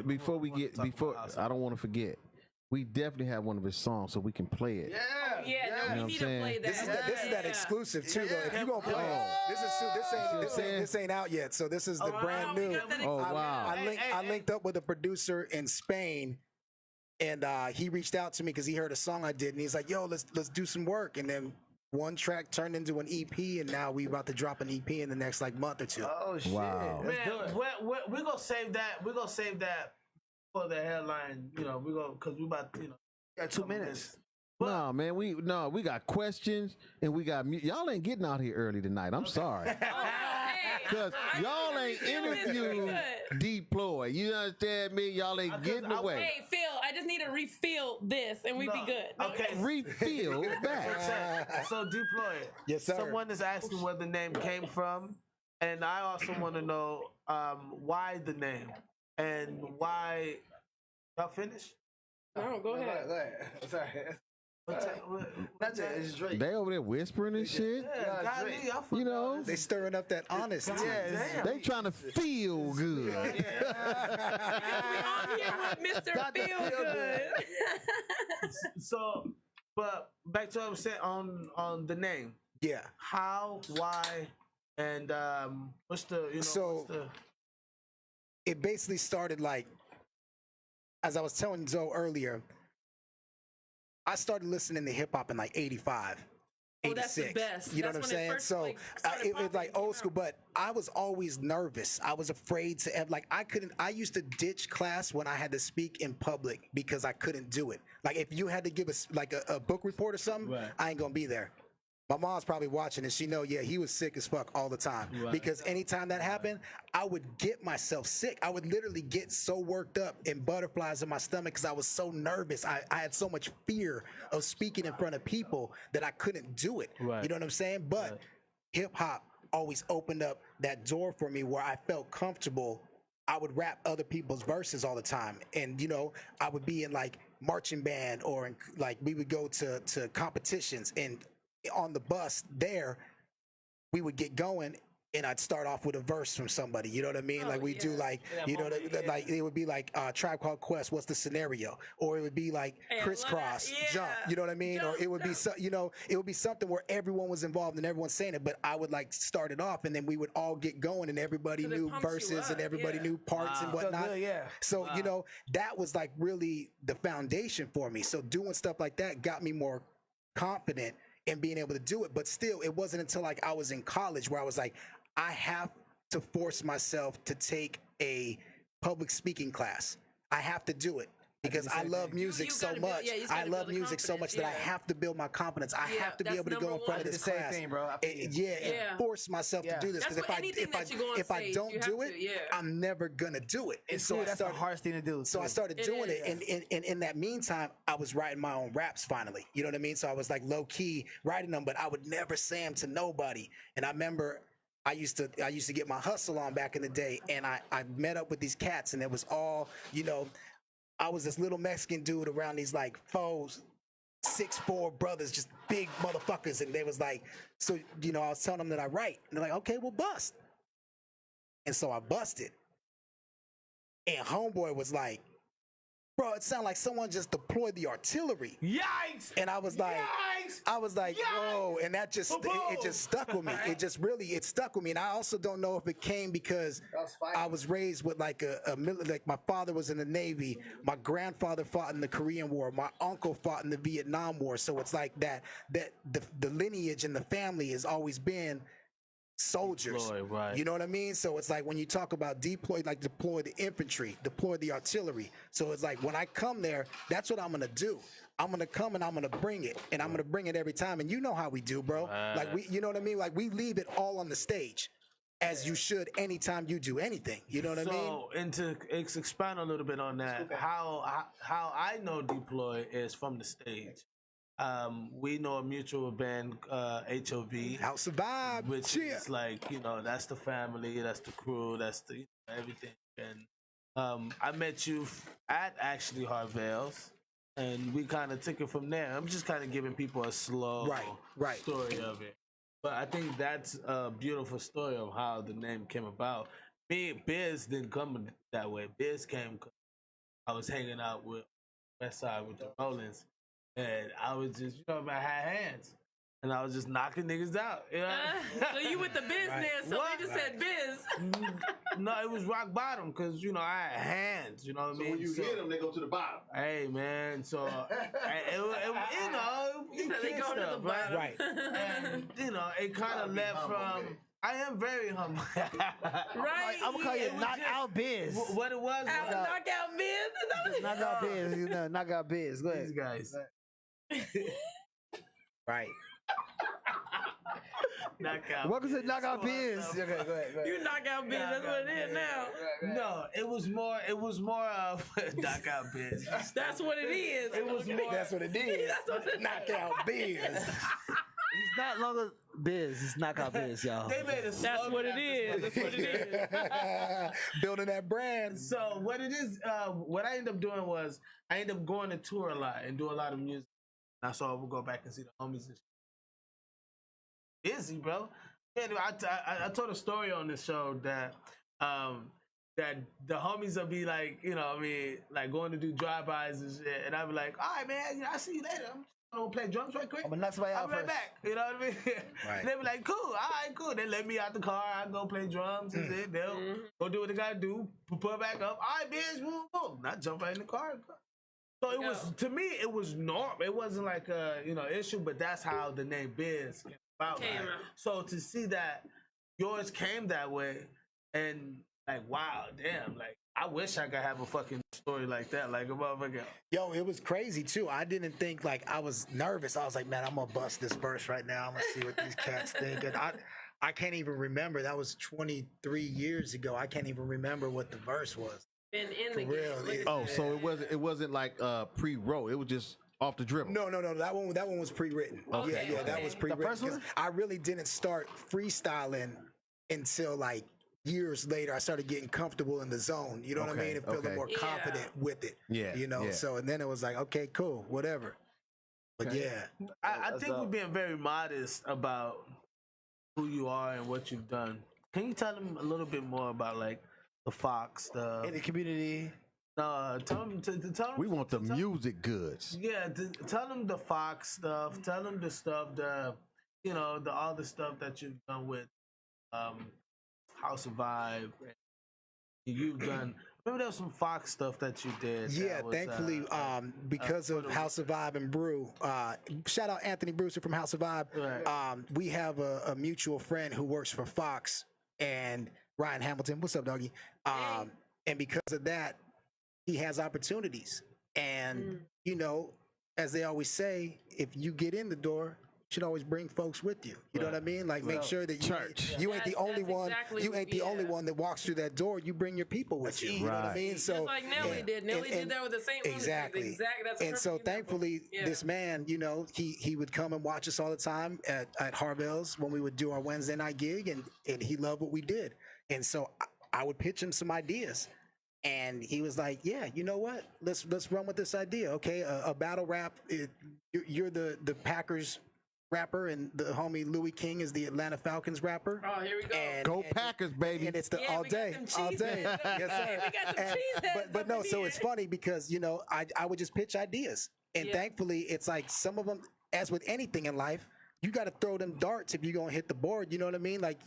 before I don't want to forget. We definitely have one of his songs so we can play it. Yeah, You know we what need I'm to play saying? that. This is that exclusive too, though. If you gonna play it, this ain't out yet. So this is the brand new. Oh wow! I linked up with a producer in Spain, and he reached out to me because he heard a song I did, and he's like, "Yo, let's do some work." And then one track turned into an EP, and now we about to drop an EP in the next like month or two. Oh shit! Wow. Man, we're gonna save that. We're gonna save that for the headline. You know, because we about Got 2 minutes. No, man, we got questions and we got y'all ain't getting out here early tonight. I'm sorry. Because y'all ain't interviewing Deploy. You understand me? Y'all ain't getting away. Hey, Phil, I just need to refill this and we'd be good. Okay. Refill back. So Deploy. Yes, sir. Someone is asking where the name came from, and I also want to know why the name and why. Y'all finished? No, go ahead. Sorry. They over there whispering and shit. You know, they stirring up that honesty. They trying to feel good. We on here with Mr. Feel Good. So, but back to what I was saying on the name. Yeah. How, why, and what's the it basically started like, as I was telling Zoe earlier, I started listening to hip hop in like 85, 86. That's the best. You know That's what I'm saying? when it first, So like, started it was like popping, old school, but I was always nervous. I was afraid to have, like, I used to ditch class when I had to speak in public because I couldn't do it. Like, if you had to give us like a book report or something, Right. I ain't gonna be there. My mom's probably watching and she know, yeah, he was sick as fuck all the time. Right. Because anytime that happened, I would get myself sick. I would literally get so worked up and butterflies in my stomach because I was so nervous. I had so much fear of speaking in front of people that I couldn't do it. Right. You know what I'm saying? But hip hop always opened up that door for me where I felt comfortable. I would rap other people's verses all the time. And, you know, I would be in like marching band or in, like we would go to competitions, and on the bus there, we would get going and I'd start off with a verse from somebody. You know what I mean? Like we do like, you know, like it would be like Tribe Called Quest, what's the scenario? Or it would be like crisscross, jump. You know what I mean? Or it would be, you know, it would be something where everyone was involved and everyone's saying it, but I would like start it off and then we would all get going and everybody knew verses and everybody knew parts and whatnot. So, you know, that was like really the foundation for me. So doing stuff like that got me more confident and being able to do it. But still, it wasn't until like I was in college where I was like, I have to force myself to take a public speaking class. I have to do it because I love music so much. I love music so much that I have to build my confidence. I have to be able to go in front of this class. And force myself to do this, because if I don't do it, I'm never gonna do it. And so that's the hardest thing to do. So I started doing it, and in that meantime, I was writing my own raps finally. You know what I mean? So I was like low key writing them, but I would never say them to nobody. And I remember I used to get my hustle on back in the day, and I met up with these cats, and it was all, you know, I was this little Mexican dude around these like 6'4" brothers, just big motherfuckers, and they was like, so I was telling them that I write, and they're like, okay, well bust, and so I busted, and homeboy was like, bro, it sounded like someone just deployed the artillery. Yikes! And I was like, whoa, and that just it just stuck with me. It stuck with me, and I also don't know if it came because I was raised with like like my father was in the Navy, my grandfather fought in the Korean War, my uncle fought in the Vietnam War, so it's like that the lineage in the family has always been soldiers. Deploy, right. You know what I mean? So it's like when you talk about deploy the infantry, deploy the artillery. So it's like when I come there, that's what I'm gonna do. I'm gonna come and I'm gonna bring it, and I'm gonna bring it every time. And you know how we do, bro. Like you know what I mean? Like we leave it all on the stage, as you should anytime you do anything. You know what I mean? So, and to expand a little bit on that, how I know deploy is from the stage. We know a mutual band, HOV, House of Vibe, which is like that's the family, that's the crew, that's the everything. And I met you at actually Harvell's, and we kind of took it from there. I'm just kind of giving people a slow story of it, but I think that's a beautiful story of how the name came about. Biz didn't come that way. Biz came. I was hanging out with Westside with the Rollins. And I was just, I had hands. And I was just knocking niggas out. So you with the business, so they just said biz. No, it was rock bottom because, I had hands. You know what I mean? When you hit them, they go to the bottom. Hey, man. So, they go to the bottom. Right. And, it kind of left from... I am very humble. Right? I'm gonna call you Knockout Biz. What it was? Knockout Biz. Knockout Biz. Knockout Biz. Go ahead. These guys. Right. Knockout. Welcome to Knockout Biz. Okay, go ahead. You Knockout Biz. That's what it is now. No, it was more of Knockout Biz. That's what it is. It was more. That's what it is. Knockout Biz. He's not longer Biz. He's Knockout Biz, y'all. They made a That's what it is. That's what it is. Building that brand. So what it is, what I ended up doing was I ended up going to tour a lot and do a lot of music. And so I would go back and see the homies and shit. Busy, bro. Man, I told a story on this show that that the homies will be like, like going to do drive-bys and shit, and I'll be like, all right, man, I'll see you later. I'm gonna play drums right quick. I'm gonna knock somebody out I'll be right first. back. You know what I mean? Right. They be like, cool, all right, cool. They let me out the car. I go play drums and shit. They'll go do what they gotta do. Put it back up. All right, bitch, boom. Not jump right in the car. So it was, to me, it was normal. It wasn't like a issue, but that's how the name Biz came about. So to see that yours came that way, and like, wow, damn, like I wish I could have a fucking story like that, like a motherfucker. Yo, it was crazy too. I didn't think, like, I was nervous. I was like, man, I'm gonna bust this verse right now. I'm gonna see what these cats think. And I can't even remember. That was 23 years ago. I can't even remember what the verse was. Been in the game. So it wasn't like pre-roll. It was just off the dribble. No. That one was pre-written. Okay. Yeah, that was pre-written. The first one? I really didn't start freestyling until like years later. I started getting comfortable in the zone. You know what I mean? And feeling more confident with it. Yeah. So and then it was like, okay, cool, whatever. But I think we're being very modest about who you are and what you've done. Can you tell them a little bit more about like the Fox stuff in the community? No, tell them. We want the music goods. Yeah, tell them the Fox stuff. Tell them the stuff, all the stuff that you've done with House of Vibe. You've done. Remember there was some Fox stuff that you did. Yeah, was, thankfully, because of House of Vibe and Brew. Shout out Anthony Brewster from House of Vibe. Right. We have a mutual friend who works for Fox, and Ryan Hamilton. What's up, doggy? And because of that, he has opportunities. And as they always say, if you get in the door, you should always bring folks with you. You know what I mean? Like, make sure that you ain't the only one. Exactly, you ain't the only one that walks through that door. You bring your people with you. You know what I mean? So just like Nelly did. Nelly did that with the St. Louis. Exactly. That's and so thankfully, this man, he would come and watch us all the time at Harvell's when we would do our Wednesday night gig, and he loved what we did. And so I would pitch him some ideas. And he was like, "Yeah, you know what? Let's run with this idea. Okay, a battle rap. You're the Packers rapper, and the homie Louis King is the Atlanta Falcons rapper. Oh, here we go. Go Packers, baby. And it's the Yeah, all we got day, them all cheese day. heads. Yes, sir. We got some And- cheese heads but up no, in so here. it's funny because I would just pitch ideas, and Yeah. thankfully it's like some of them, as with anything in life, you got to throw them darts if you're gonna hit the board. You know what I mean? Like,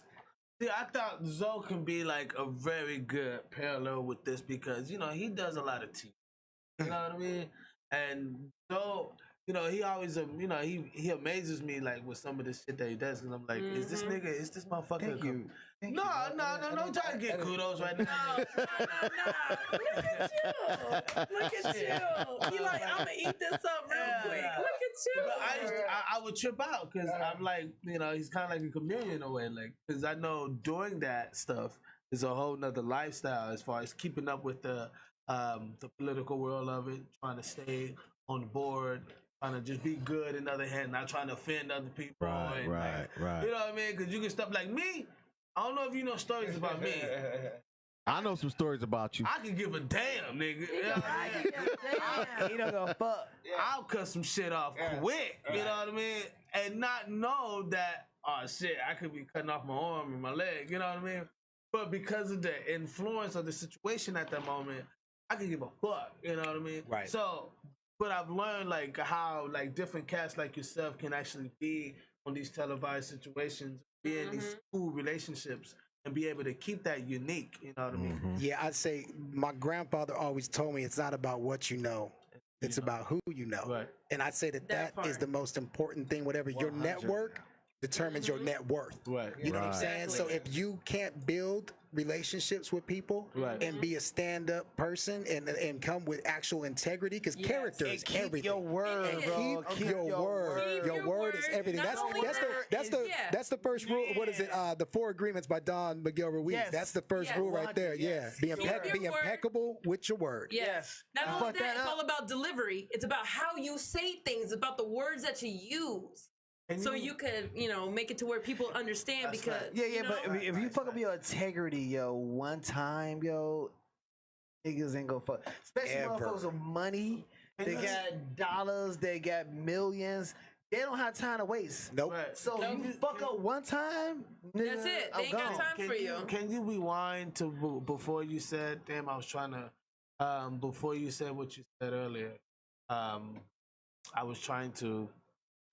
Yeah, I thought Zoe can be like a very good parallel with this because he does a lot of TV. You know what I mean? And so he always he amazes me like with some of the shit that he does, and I'm like, is this motherfucker? Thank you. No, don't try to get kudos right now. No. Look at you. Look at you. You like, I'm gonna eat this up real quick. Look at you. But I would trip out because I'm like, he's kind of like a chameleon in a way, like, because I know doing that stuff is a whole nother lifestyle as far as keeping up with the political world of it, trying to stay on the board, trying to just be good. In the other hand, not trying to offend other people. Right. You know what I mean? Because you can stuff like me. I don't know if you know stories about me. I know some stories about you. I can give a damn, nigga. He don't go fuck. I'll cut some shit off quick. You know what I mean? And not know that, oh shit, I could be cutting off my arm and my leg. You know what I mean? But because of the influence of the situation at that moment, I can give a fuck. You know what I mean? Right. So, but I've learned like how like different cats like yourself can actually be on these televised situations, be in these cool relationships, and be able to keep that unique. You know what I mean? yeah, I'd say my grandfather always told me it's not about what you know. It's about who you know. Right. And I'd say that is part. the most important thing. Whatever your network determines your net worth. Right. You know what I'm Right. saying? So if you can't build relationships with people Right. and be a stand-up person and come with actual integrity, because character is Keep everything. your word, It is. bro. Keep your word. Keep Your your word is word. everything. Not only That's the first rule. What is it? The Four Agreements by Don Miguel Ruiz. Yes. That's the first Yes. rule right there. Yes. Yeah. Keep your Be word. impeccable with your word. Yes. Not You only fuck that, that it's up. all about delivery. It's about how you say things, it's about the words that you use. And So you could, make it to where people understand because Yeah, but if you fuck up your integrity, yo, one time, yo, niggas ain't gonna fuck. Especially Ever. motherfuckers with money. They And got dollars, they got millions. They don't have time to waste. Nope. Right. So Nope. you fuck up one time, nigga, That's it. I'm They ain't got gone. time for you. Can you rewind to before you said? Damn, I was trying to. Before you said what you said earlier, I was trying to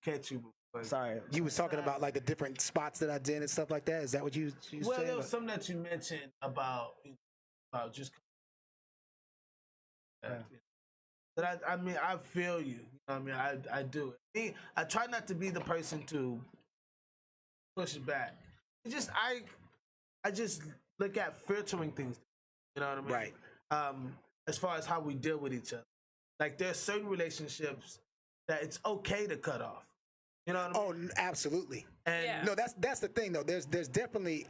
catch you. Sorry. You was talking about like the different spots that I did and stuff like that. Is that what you Well, saying? there was something that you mentioned about just. That I mean, I feel you. I mean, I do. I try not to be the person to push it back. It just I just look at filtering things. You know what I mean? Right. As far as how we deal with each other, like there's certain relationships that it's okay to cut off. You know what I mean? Oh, absolutely. And Yeah. No, that's the thing though. There's definitely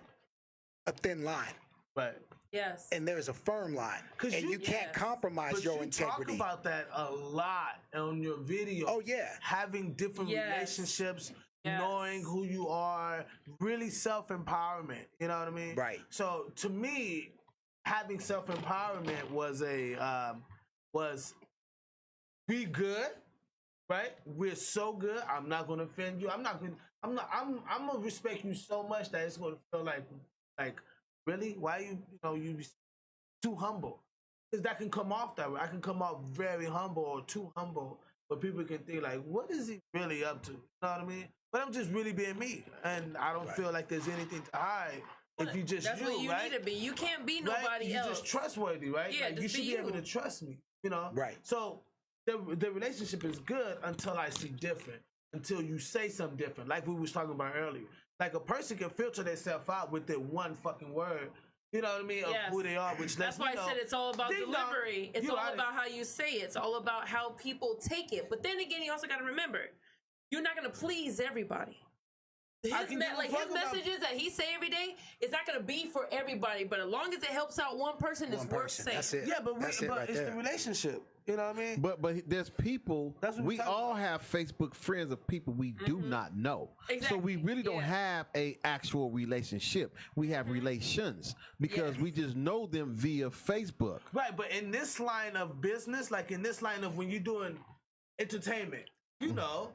a thin line, but yes. and there's a firm line, 'Cause and you can't Yes. compromise but your you integrity. talk about that a lot on your video. Oh yeah. Having different Yes. relationships, Yes. knowing who you are, really self-empowerment. You know what I mean? Right. So to me, having self-empowerment was be good, right? We're so good. I'm not gonna offend you. I'm gonna respect you so much that it's gonna feel like really? Why you too humble? Because that can come off that way. I can come off very humble or too humble, but people can think like, what is he really up to? You know what I mean? But I'm just really being me, and I don't feel like there's anything to hide. If you just That's you, what you right? need to be. You can't be Right? nobody You're else. just trustworthy, right? Yeah, like, you just should be be able you. to trust me, you know? Right. So the relationship is good until I see different, until you say something different, like we was talking about earlier. Like a person can filter themselves out with their one fucking word, you know what I mean, of Yes. who they are, which That's lets why me I know, said it's all about ding dong, delivery. It's you all out about how you say it. It's all about how people take it. But then again, you also got to remember, you're not going to please everybody. his messages that he say every day is not gonna be for everybody, but as long as it helps out one person, it's worth saying. That's it. Yeah, but That's it right it's there. the relationship. You know what I mean? But there's people. That's what We we're all talking have Facebook friends of people we do not know. So we Exactly, really don't have a actual relationship. We have relations because we just know them via Facebook. Right, but in this line of business, like in this line of when you're doing entertainment, you know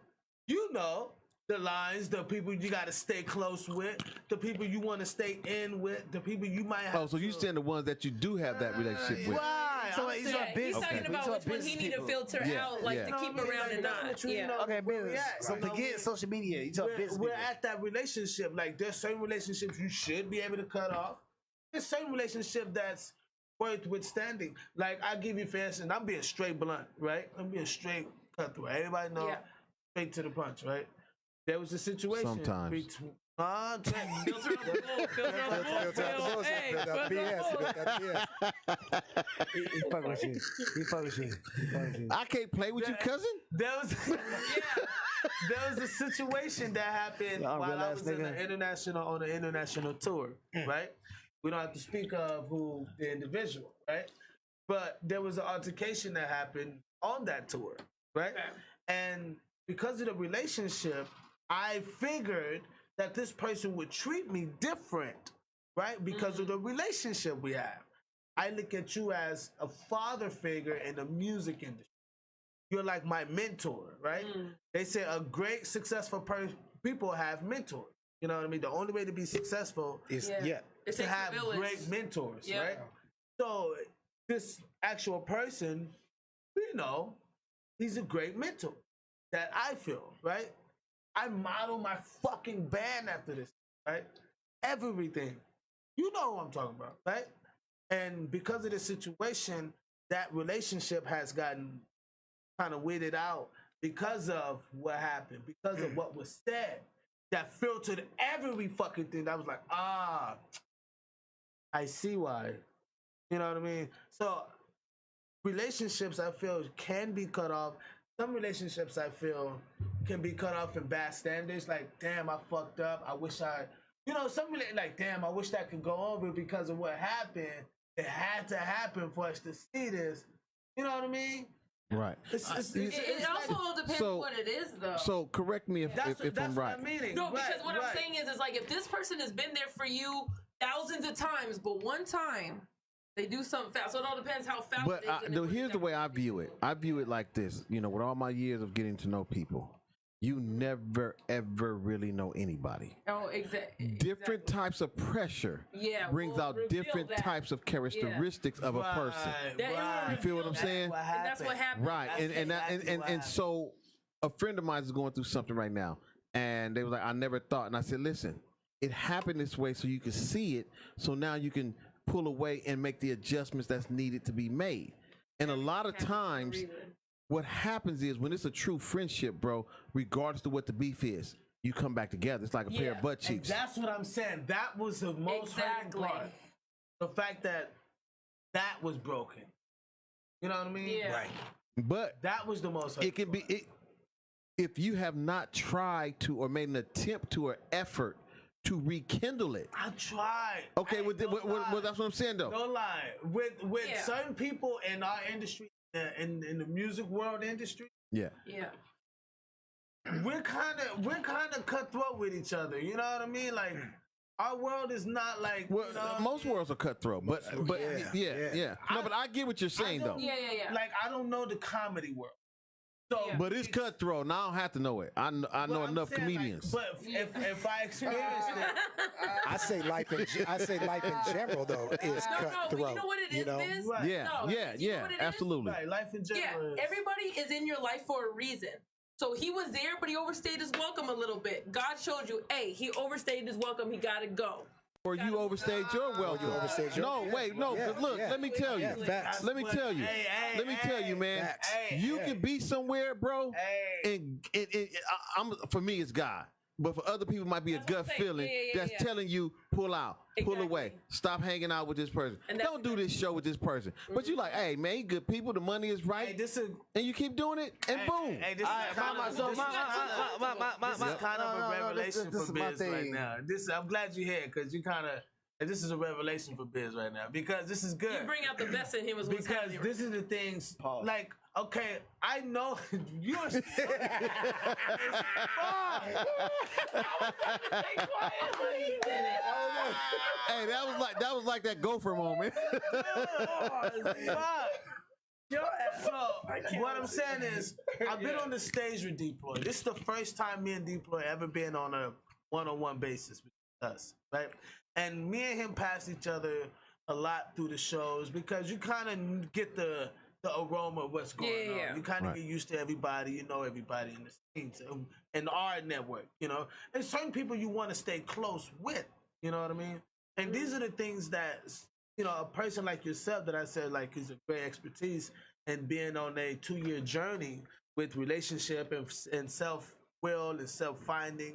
the lines, the people you got to stay close with, the people you want to stay in with, the people you might have. Oh, so you saying the ones that you do have that relationship with? Right. So I'm he's saying- on business. He's talking about which one he need to filter out, like to keep around and not. Okay, business. So forget social media. You talk business. We're people. at that relationship. Like there's certain relationships you should be able to cut off. There's certain relationship that's worth withstanding. Like I give you for instance, I'm being straight blunt, right? I'm being straight cutthroat. Everybody know straight to the punch, right? There was a situation Sometimes. between Filter on the bull. Hey, filter on the bull. He fuck with you. He fuck with you. I can't play with you, cousin. there was a situation that happened Y'all while real I ass was on nigga. the international tour, right? We don't have to speak of who the individual, right? But there was an altercation that happened on that tour, right? And because of the relationship, I figured that this person would treat me different, right? Because of the relationship we have. I look at you as a father figure in the music industry. You're like my mentor, right? They say a great, successful people have mentors. You know what I mean? The only way to be successful is to have great mentors, right? So this actual person, you know, he's a great mentor that I feel, right? I model my fucking band after this, right? Everything. You know what I'm talking about, right? And because of the situation, that relationship has gotten kind of weeded out because of what happened, because of what was said, that filtered every fucking thing. I was like, I see why. You know what I mean? So relationships, I feel, can be cut off. Some relationships, I feel, can be cut off in bad standards. Like, damn, I fucked up. I wish like, damn, I wish that could go on, but because of what happened, it had to happen for us to see this. You know what I mean? Right. It also all depends on what it is, though. So correct me if I'm right. No, because what I'm saying is like if this person has been there for you thousands of times, but one time they do something foul. So it all depends how foul But it is. here's the way I view it. I view it like this. You know, with all my years of getting to know people, you never ever really know anybody. Oh, exactly. Different types of pressure brings out different types of characteristics of a person. You feel what I'm saying? And that's what happened. Right. And so a friend of mine is going through something right now, and they were like, I never thought. And I said, listen, it happened this way so you can see it, so now you can pull away and make the adjustments that's needed to be made. And a lot of times what happens is when it's a true friendship, bro, regardless of what the beef is, you come back together. It's like a pair of butt cheeks. And that's what I'm saying. That was the most hurting part. The fact that was broken. You know what I mean? Yeah. Right. But that was the most hurting it can be if you have not tried to or made an attempt to or effort to rekindle it. I tried. Okay, that's what I'm saying though. No lie. With certain people in our industry, in the music world industry, yeah, we're kind of cutthroat with each other. You know what I mean? Like our world is not like most worlds are cutthroat, but yeah. No, but I get what you're saying though. Yeah. Like I don't know the comedy world. So, but it's cutthroat, and I don't have to know it. I know enough comedians. Like, but if I experienced it, I say life in general though is cutthroat. No, you know what it is, Biz? Right. Yeah, absolutely. Right, life in general. Yeah, everybody is in your life for a reason. So he was there, but he overstayed his welcome a little bit. God showed you, hey, he overstayed his welcome. He got to go. Or you overstayed your welcome. Look, let me tell you. Let me tell you, man. You can be somewhere, bro, and for me, it's God. but for other people, it might be a gut feeling that's telling you pull out, pull away, stop hanging out with this person. Don't do this show with this person. But you like, hey man, you good people, the money is right, and you keep doing it, and boom. Hey, this is kind of a revelation for Biz right now. I'm glad you're here because you kind of. This is a revelation for Biz right now because this is good. You bring out the best in him as what's happening. Because this is the things like, okay, I know you're Hey, that was like that gopher moment. So what I'm saying is, I've been on the stage with Deploy. This is the first time me and Deploy ever been on a one-on-one basis with us, right? And me and him pass each other a lot through the shows because you kind of get the aroma of what's going on. You kind of get used to everybody. You know everybody in the scenes and our network, you know. And certain people you want to stay close with, you know what I mean? And these are the things that, you know, a person like yourself that I said, like, is a great expertise and being on a 2-year journey with relationship and self-will and self-finding.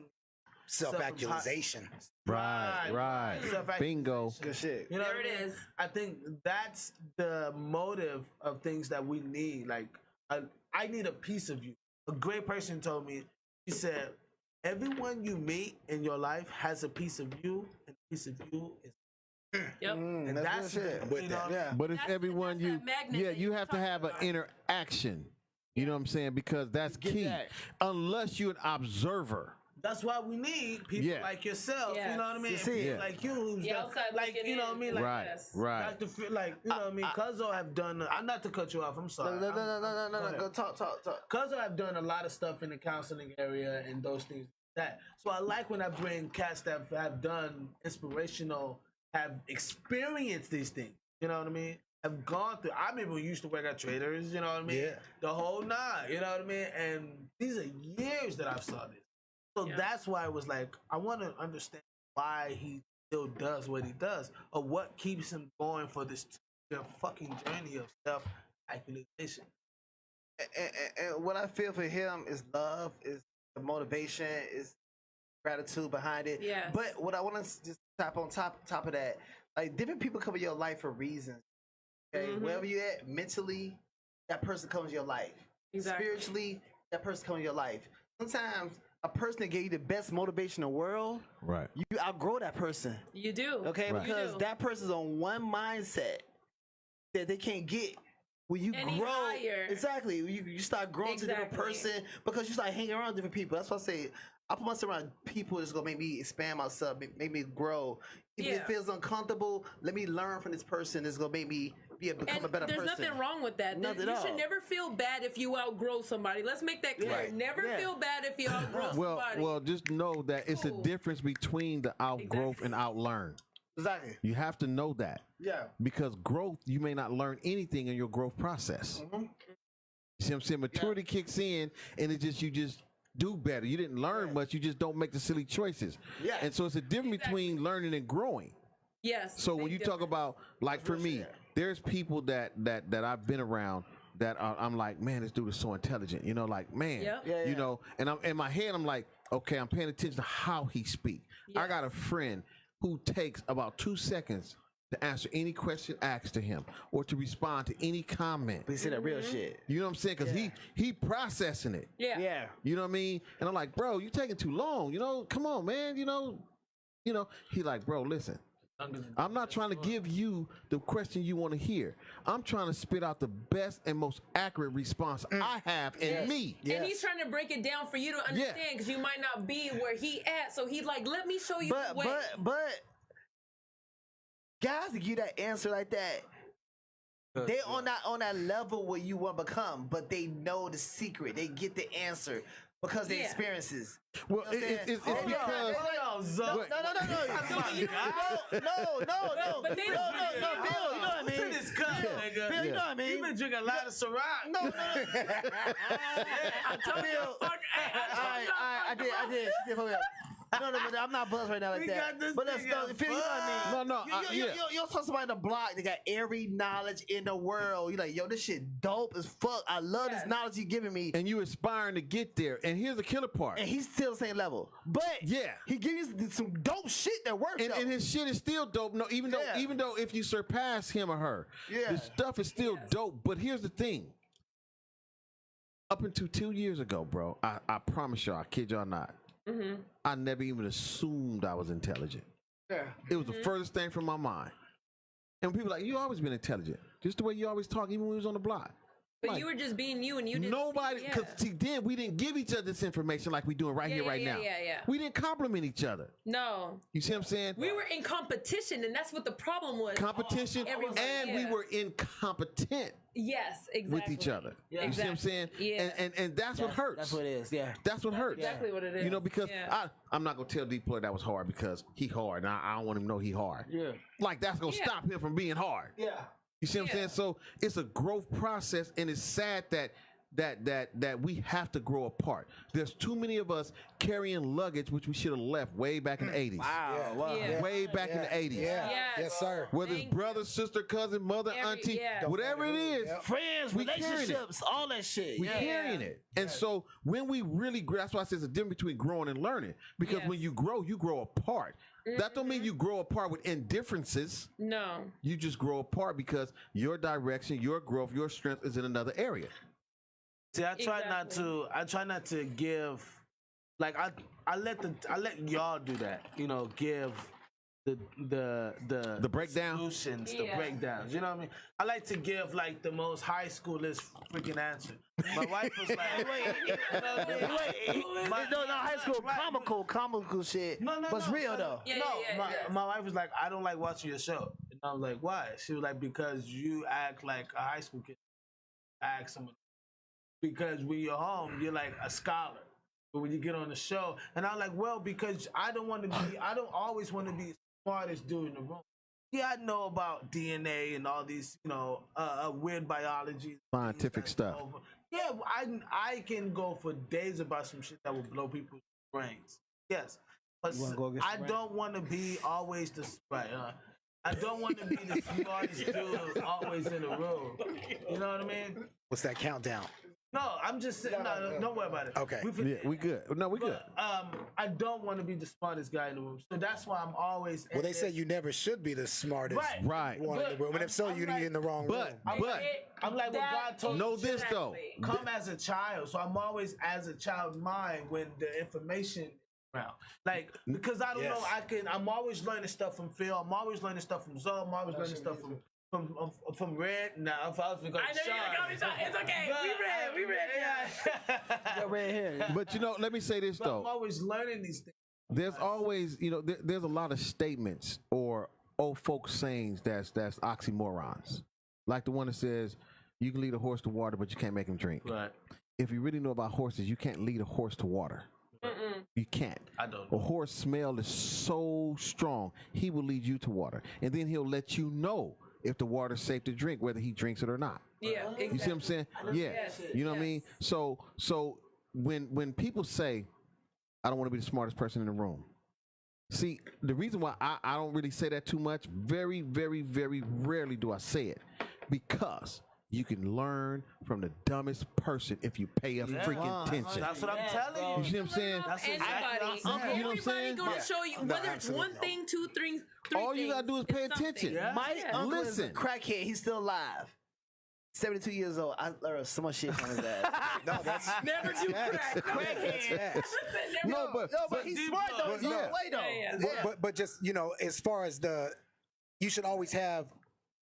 Self-actualization. Right. Bingo. Good shit. You know there it is. I think that's the motive of things that we need. Like, I need a piece of you. A great person told me, he said, everyone you meet in your life has a piece of you, and a piece of you is and that's it. You know, but it's everyone you have to have an interaction. You know what I'm saying? Because that's key. Unless you're an observer. That's why we need people like yourself, you know what I mean? People like you, who's like, you know what I mean? Like, right. Like, you know what I mean? Cuzzo have done, I'm not to cut you off, I'm sorry. No, go talk. Cuzzo have done a lot of stuff in the counseling area and those things like that. So I like when I bring cats that have done inspirational, have experienced these things, you know what I mean? Have gone through, I remember we used to work at Traders, you know what I mean? The whole nine, you know what I mean? And these are years that I've saw this. So that's why it was like, I want to understand why he still does what he does, or what keeps him going for this fucking journey of self-actualization. And what I feel for him is love, is the motivation, is gratitude behind it. Yeah. But what I want to just tap on top of that, like, different people come in your life for reasons. Okay, wherever you're at mentally, that person comes in your life. Exactly. Spiritually, that person comes in your life. Sometimes a person that gave you the best motivation in the world, you outgrow that person. You do. Okay, because that person's on one mindset that they can't get. When you grow, exactly, you start growing to a different person because you start hanging around different people. That's why I say I put myself around people that's gonna make me expand myself, make me grow. If it feels uncomfortable, let me learn from this person. That's gonna make me become a better person. There's nothing wrong with that. You should never feel bad if you outgrow somebody. Let's make that clear. Never feel bad if you outgrow somebody. Well, just know that it's a difference between the outgrowth and outlearn. Exactly. You have to know that. Yeah. Because growth, you may not learn anything in your growth process. You see what I'm saying? Maturity kicks in, and you just do better. You didn't learn much. You just don't make the silly choices. Yeah. And so it's a difference between learning and growing. Yes. So when you talk about, like, for me, there's people that I've been around that I'm like, man, this dude is so intelligent. You know, like, man, you know, and I'm in my head, I'm like, okay, I'm paying attention to how he speaks. I got a friend who takes about 2 seconds to answer any question asked to him or to respond to any comment. But he said that real shit. You know what I'm saying? Because he processing it. Yeah. You know what I mean? And I'm like, bro, you taking too long. You know, come on, man. You know. He like, bro, listen. I'm not trying to give you the question you want to hear. I'm trying to spit out the best and most accurate response I have in me. And he's trying to break it down for you to understand because you might not be where he at. So he's like, let me show you the way. But guys that give that answer like that, they on that level where you want to become, but they know the secret. They get the answer. Because they experiences. Well, it's because no. But they don't know. Bill, you know what I mean? Bill, you know what I mean? You've been drinking a lot of Ciroc. No. I told you. I did. No, but I'm not buzzed right now like We that. got this But let's nigga know, you know what I mean? No, You'll talk somebody on the block that got every knowledge in the world. You're like, yo, this shit dope as fuck. I love this knowledge you giving me. And you aspiring to get there. And here's the killer part. And he's still the same level. But he gives you some dope shit that works. And his shit is still dope. No, even though if you surpass him or her, the stuff is still dope. But here's the thing. Up until 2 years ago, bro, I promise y'all, I kid y'all not, I never even assumed I was intelligent. Yeah. It was the furthest thing from my mind. And people are like, you always been intelligent. Just the way you always talk, even when we was on the block. But Like, you were just being you, and you didn't. nobody, because see, then we didn't give each other this information like we doing right here, right now. Yeah. We didn't compliment each other. No. You see what I'm saying? We were in competition, and that's what the problem was. Competition, Everybody- and we were incompetent Yes, exactly. with each other. Yeah. You see what I'm saying? Yeah. And that's what hurts. That's what it is. Yeah. That's what hurts. Exactly what it is. You know, because I'm not gonna tell D-Ploy that was hard because he hard, and I don't want him to know he hard. Yeah. Like that's gonna stop him from being hard. Yeah. You see what I'm saying? So it's a growth process, and it's sad that we have to grow apart. There's too many of us carrying luggage which we should have left way back in the 80s. Wow. Way back in the 80s. Yes, sir. Whether it's brother, sister, cousin, mother, auntie, whatever it is, Friends, we carrying it. relationships, all that shit. we carrying it. And so when we really grow, that's why I say it's a difference between growing and learning. Because when you grow apart. That don't mean you grow apart with indifferences. No. You just grow apart because your direction, your growth, your strength is in another area. See, I try not to give, like I let y'all do that. You know, give the breakdown, solutions, the breakdowns. You know what I mean? I like to give like the most high schoolist freaking answer. My wife was like, wait, no, high school comical shit. No, but it's real though. My wife was like, I don't like watching your show. And I was like, why? She was like, because you act like a high school kid. Ask someone. Because when you're home, you're like a scholar. But when you get on the show, and I'm like, well, because I don't always want to be the smartest dude in the room. Yeah, I know about DNA and all these, weird biology. Scientific stuff. Yeah, I can go for days about some shit that will blow people's brains. Yes. But I don't want to be always the, I don't want to be the smartest dude always in the room. You know what I mean? What's that countdown? No, I'm just saying. No, don't worry about it. Okay. We good. No, we good. I don't want to be the smartest guy in the room, so that's why I'm always. Well, they say you never should be the smartest Right. one in the room, and if so, you're in the wrong room. I'm like what God told me. Know this though. Come as a child, so I'm always as a child's mind when the information. Around. Like, because I don't know, I'm always learning stuff from Phil. I'm always learning stuff from Zoe. I'm always learning stuff from Red. Now, if I was going to I know you're going to Sean. It's okay. We read. Got red hair. But let me say this though. I'm always learning these things. There's always, there's a lot of statements or old folks sayings that's oxymorons. Like the one that says, you can lead a horse to water, but you can't make him drink. Right. If you really know about horses, you can't lead a horse to water. You can't. I don't A know. horse smell is so strong, he will lead you to water. And then he'll let you know if the water's safe to drink, whether he drinks it or not. Yeah, exactly. You see what I'm saying? Yeah. Yes. You know what I mean? So when people say, I don't want to be the smartest person in the room. See, the reason why I don't really say that too much, very, very, very rarely do I say it, because you can learn from the dumbest person if you pay freaking attention. That's what I'm telling you. You see what I'm saying? That's exactly Everybody, what I'm saying. You know what I'm saying? gonna show you whether it's one thing, two things, three All you gotta do is pay it's something. attention. Yeah. My uncle is a Listen. crackhead. He's still alive. 72 years old. I learned so much shit from his ass. No, that's Never do crack. Crackhead. No, but he's smart though. He's yeah. no way though. Yeah. But just as far as you should always have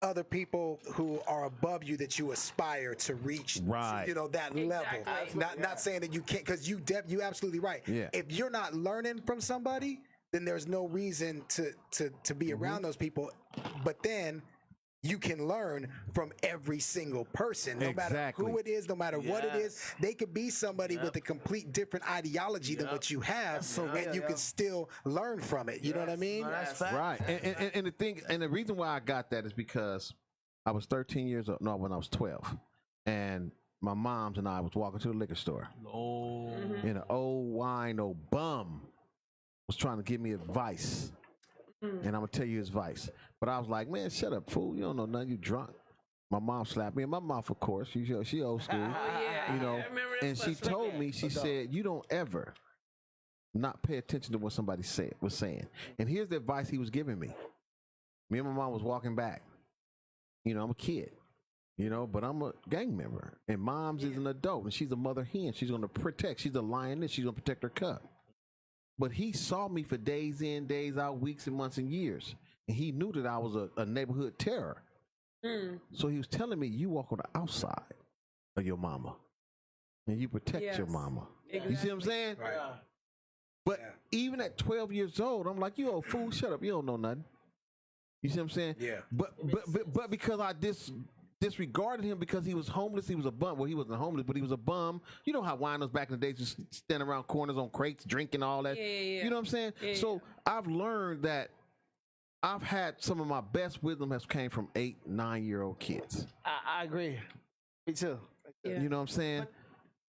other people who are above you that you aspire to reach, Right. that level. Not saying that you can't, because you absolutely right. Yeah. If you're not learning from somebody, then there's no reason to be around those people. But then you can learn from every single person, no matter who it is, no matter what it is. They could be somebody with a complete different ideology than what you have, and you can still learn from it. You know what I mean? No, that's fact. Right. And the thing, and the reason why I got that is because I was 13 years old. No, when I was 12, and my mom's and I was walking to the liquor store. Oh. In an old wine, old bum was trying to give me advice, and I'm gonna tell you his advice. But I was like, man, shut up, fool. You don't know nothing. You drunk. My mom slapped me in my mouth, of course. She old school, you know. And she told me, she said, you don't ever not pay attention to what somebody was saying. And here's the advice he was giving me. Me and my mom was walking back. You know, I'm a kid, you know, but I'm a gang member. And mom's is an adult, and she's a mother hen. She's going to protect. She's a lioness. She's going to protect her cub. But he saw me for days in, days out, weeks and months and years. And he knew that I was a neighborhood terror. So he was telling me, you walk on the outside of your mama and you protect your mama. Exactly. You see what I'm saying? Right. But even at 12 years old, I'm like, you old fool, shut up. You don't know nothing. You see what I'm saying? Yeah. But because I disregarded him because he was homeless, he was a bum. Well, he wasn't homeless, but he was a bum. You know how winos back in the day just stand around corners on crates, drinking all that. You know what I'm saying? So I've learned that I've had some of my best wisdom has came from 8, 9-year-old kids. I agree. Me too. You know what I'm saying?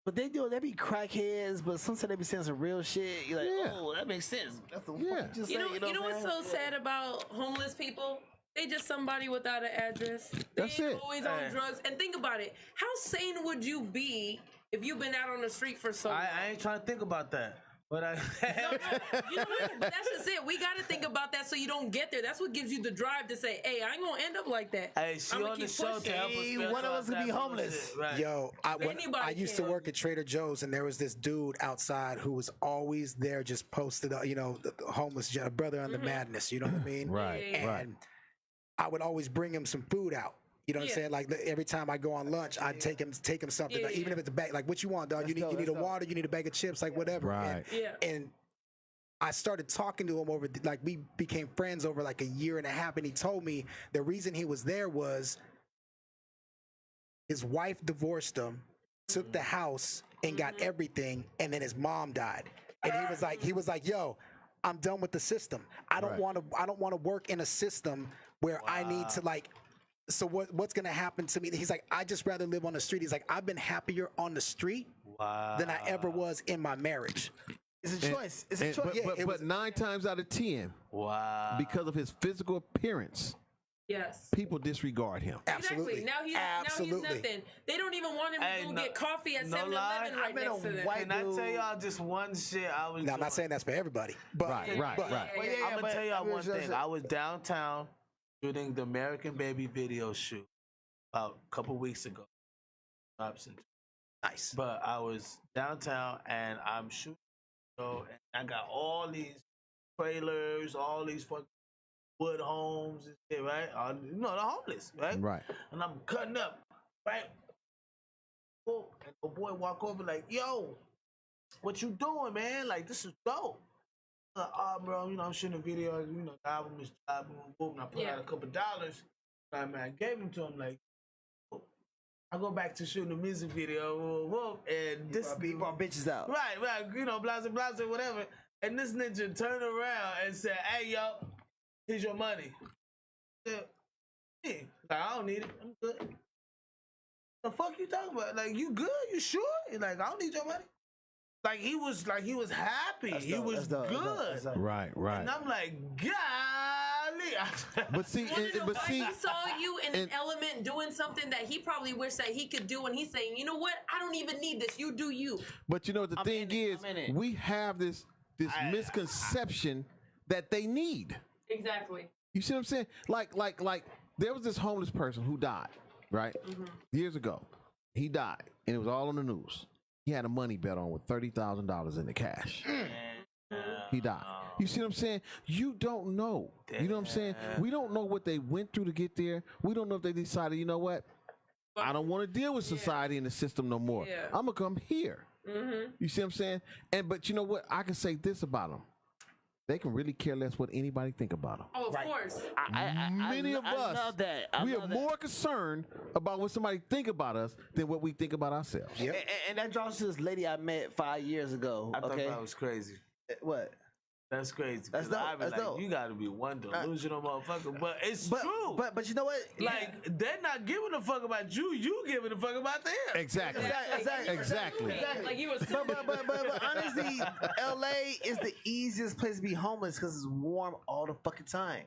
But they be crackheads, but sometimes they be saying some real shit. You're like, oh, that makes sense. That's the fuck you just You say. know what's so sad about homeless people? They just somebody without an address. They That's ain't it. always on drugs. And think about it. How sane would you be if you've been out on the street for so long? I ain't trying to think about that. But you know what? But that's just it. We got to think about that so you don't get there. That's what gives you the drive to say, hey, I ain't going to end up like that. Hey, she on the show to help us. One of us could be homeless. Right. Yo, I used to work at Trader Joe's, and there was this dude outside who was always there, just posted, you know, the homeless brother on the madness. You know what I mean? Right. And I would always bring him some food out. You know what I'm saying? Like every time I go on lunch, I'd take him something, like, even if it's a bag. Like, what you want, dog? You need a water, you need a bag of chips, like whatever. Right. And I started talking to him over, like, we became friends over like a year and a half, and he told me the reason he was there was his wife divorced him, took the house and got everything, and then his mom died. And he was like, yo, I'm done with the system. I don't want to work in a system where I need to, like, so what's going to happen to me? He's like, I just rather live on the street. He's like, I've been happier on the street than I ever was in my marriage. It's a choice. It's a choice. But 9 times out of 10, because of his physical appearance, people disregard him. Absolutely. Exactly. Now he's nothing. They don't even want him to go get coffee at 7-Eleven right next to them. Can I tell y'all just one shit I was Now, I'm not saying that's for everybody. But, Right. I'm going to tell y'all one thing. I was downtown shooting the American Baby video shoot about a couple weeks ago. Nice. But I was downtown and I'm shooting, and I got all these trailers, all these fucking wood homes and shit, right? You know, the homeless, right? Right. And I'm cutting up, right? Oh, and the boy walk over like, yo, what you doing, man? Like, this is dope. Bro, you know, I'm shooting a video, you know, the album is dropping, and I put out a couple dollars. Man, I gave him to him, like, I go back to shooting a music video, and this brought bitches out. Right, you know, blah, whatever. And this ninja turned around and said, hey, yo, here's your money. I said, hey, like, I don't need it. I'm good. The fuck you talking about? Like, you good? You sure? Like, I don't need your money. Like he was happy. He was good. Right. And I'm like, golly. But see, he saw you in an element doing something that he probably wished that he could do, and he's saying, you know what? I don't even need this. You do you. But you know the thing is, we have this misconception that they need. Exactly. You see what I'm saying? Like there was this homeless person who died, right? Years ago. He died, and it was all on the news. He had a money bet on with $30,000 in the cash. He died. You see what I'm saying? You don't know. You know what I'm saying? We don't know what they went through to get there. We don't know if they decided, you know what? I don't want to deal with society and the system no more. I'm going to come here. You see what I'm saying? But you know what? I can say this about them. They can really care less what anybody think about them. Oh, of course. Many of us, we are more concerned about what somebody think about us than what we think about ourselves. And that draws to this lady I met 5 years ago. I thought that was crazy. What? That's crazy. That's dope. I be That's like, dope. you gotta be one delusional motherfucker, but it's true. But you know what? Like they're not giving a fuck about you. You giving a fuck about them. Exactly. Like you was. But honestly, LA is the easiest place to be homeless because it's warm all the fucking time.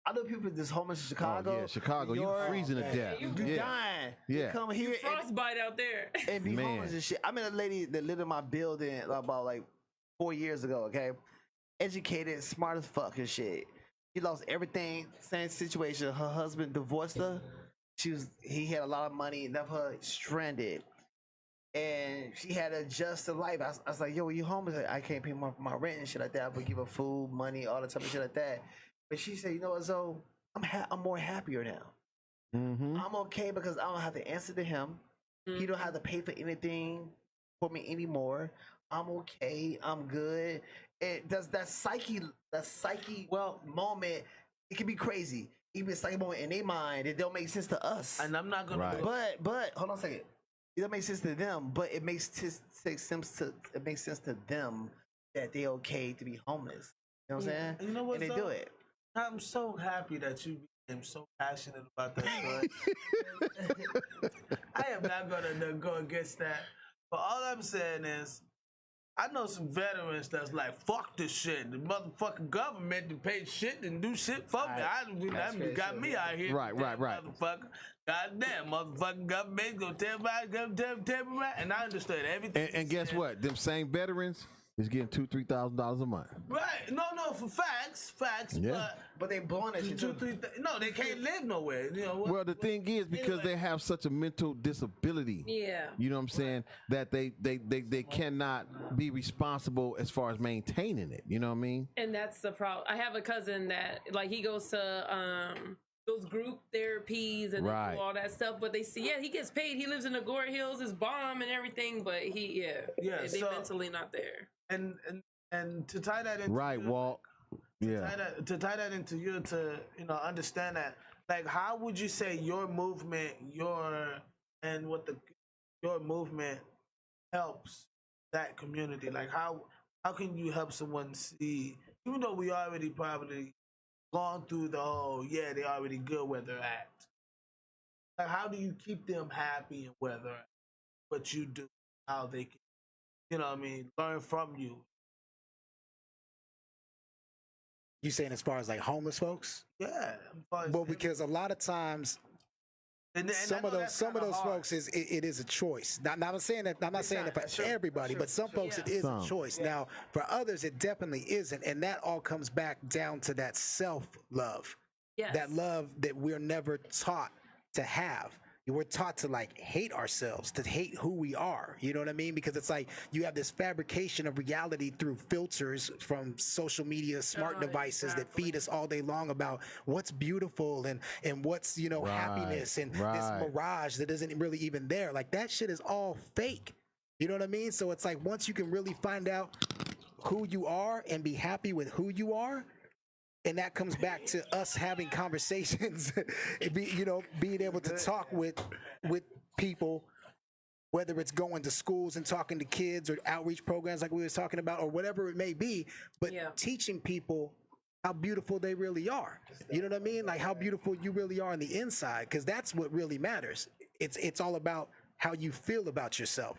I know people that's homeless in Chicago. Oh, yeah, Chicago. You freezing to death. You Yeah. dying. Yeah. You come here Frostbite out there. and be Man. homeless and shit. I met a lady that lived in my building about like 4 years ago, okay? Educated, smart as fuck and shit. She lost everything, same situation. Her husband divorced her. He had a lot of money, left her stranded. And she had to adjust to life. I was like, yo, you homeless? I can't pay my rent and shit like that. I would give her food, money, all the type of shit like that. But she said, you know what, Zoe? I'm more happier now. Mm-hmm. I'm okay because I don't have to answer to him. He don't have to pay for anything for me anymore. I'm okay. I'm good. It does that psyche moment. It can be crazy. Even a psyche moment in their mind, it don't make sense to us. And I'm not gonna. But hold on a second. It don't make sense to them, but it makes sense to them that they're okay to be homeless. You know what I'm saying? You know what? And they do it. I'm so happy that you became so passionate about that story. I am not gonna go against that. But all I'm saying is, I know some veterans that's like, fuck this shit. The motherfucking government to pay shit and do shit for me. That got me out here. Right. Motherfucker. Goddamn, motherfucking government gonna tell me right. And I understood everything. And guess what? Them same veterans is getting $2,000-$3,000 a month. Right. No, for facts. Yeah. But they blowing that shit too. No, they can't live nowhere. You know. Well, the thing is, because they have such a mental disability. Yeah. You know what I'm saying? That they cannot be responsible as far as maintaining it. You know what I mean? And that's the problem. I have a cousin that like he goes to those group therapies and they do all that stuff, but they see he gets paid. He lives in the Gore Hills, his bomb and everything, but they mentally not there. And to tie that into Walt. Yeah. To tie that into you to understand that, like, how would you say your movement, your movement helps that community? Like, how can you help someone see, even though we already probably gone through the whole they already good where they're at? Like, how do you keep them happy and where they're at? What you do, how they can, learn from you. You saying as far as like homeless folks? Yeah. Well, because a lot of times, some of those folks it is a choice. Not I'm saying that. I'm not saying that for everybody, but some folks it is a choice. Now, for others, it definitely isn't, and that all comes back down to that self-love. Yes. That love that we're never taught to have. We're taught to like hate ourselves, to hate who we are. You know what I mean? Because it's like you have this fabrication of reality through filters from social media, smart devices that feed us all day long about what's beautiful and what's, happiness and this mirage that isn't really even there. Like that shit is all fake. You know what I mean? So it's like once you can really find out who you are and be happy with who you are, and that comes back to us having conversations, being able to talk with people, whether it's going to schools and talking to kids or outreach programs like we was talking about or whatever it may be, but teaching people how beautiful they really are. You know what I mean? Like how beautiful you really are on the inside, because that's what really matters. It's all about how you feel about yourself,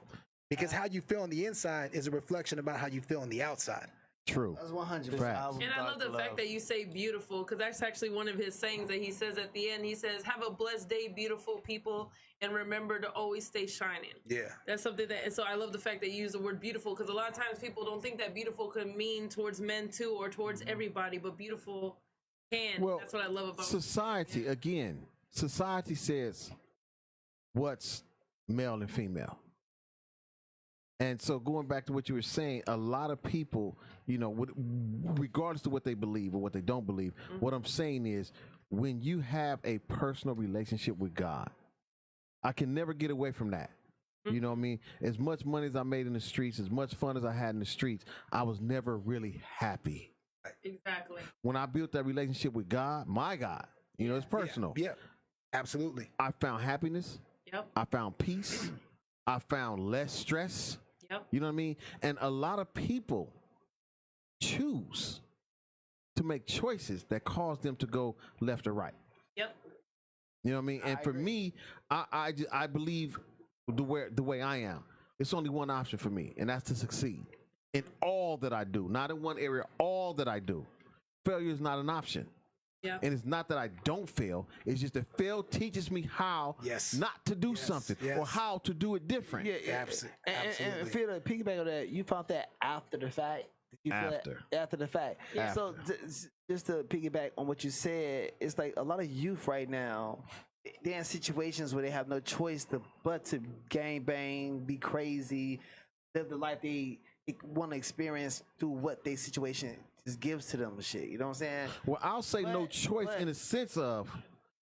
because how you feel on the inside is a reflection about how you feel on the outside. True. That's 100%. And I love the fact that you say beautiful, because that's actually one of his sayings that he says at the end. He says, have a blessed day, beautiful people, and remember to always stay shining. Yeah. That's something that, and so I love the fact that you use the word beautiful, because a lot of times people don't think that beautiful could mean towards men too, or towards everybody, but beautiful can. Well, that's what I love about society. Again, society says what's male and female. And so going back to what you were saying, a lot of people, regardless of what they believe or what they don't believe, what I'm saying is when you have a personal relationship with God, I can never get away from that. You know what I mean? As much money as I made in the streets, as much fun as I had in the streets, I was never really happy. Exactly. When I built that relationship with God, my God, it's personal. Yeah, absolutely. I found happiness. Yep. I found peace. I found less stress. Yep. You know what I mean? And a lot of people choose to make choices that cause them to go left or right. Yep. You know what I mean? And for me, I believe the way I am, it's only one option for me, and that's to succeed in all that I do. Not in one area, all that I do. Failure is not an option. Yeah. And it's not that I don't fail. It's just that fail teaches me how not to do something or how to do it different. Yeah, absolutely. And feel to piggyback on that, you found that after the fact. You feel that after the fact. Yeah. So just to piggyback on what you said, it's like a lot of youth right now, they're in situations where they have no choice but to gang bang, be crazy, live the life they want to experience through what their situation just gives to them and shit. You know what I'm saying? Well, I'll say no choice in the sense of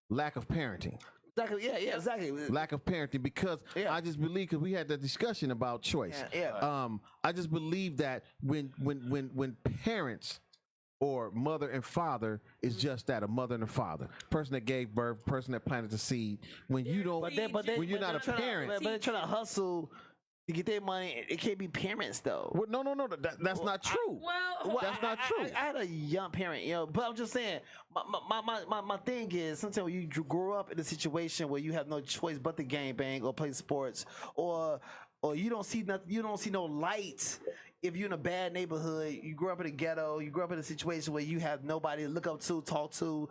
lack of parenting. Exactly. Yeah. Exactly. Lack of parenting, because I just believe, because we had that discussion about choice. I just believe that when parents or mother and father is just that, a mother and a father, person that gave birth, person that planted the seed. When you don't, when you're not a parent, but they're trying to hustle to get their money. It can't be parents though. Well, no, that's not true. That's not true. I had a young parent, but I'm just saying, my thing is, sometimes when you grow up in a situation where you have no choice but to gang bang or play sports, or you don't see nothing, you don't see no light. If you're in a bad neighborhood, you grew up in a ghetto, you grew up in a situation where you have nobody to look up to, talk to,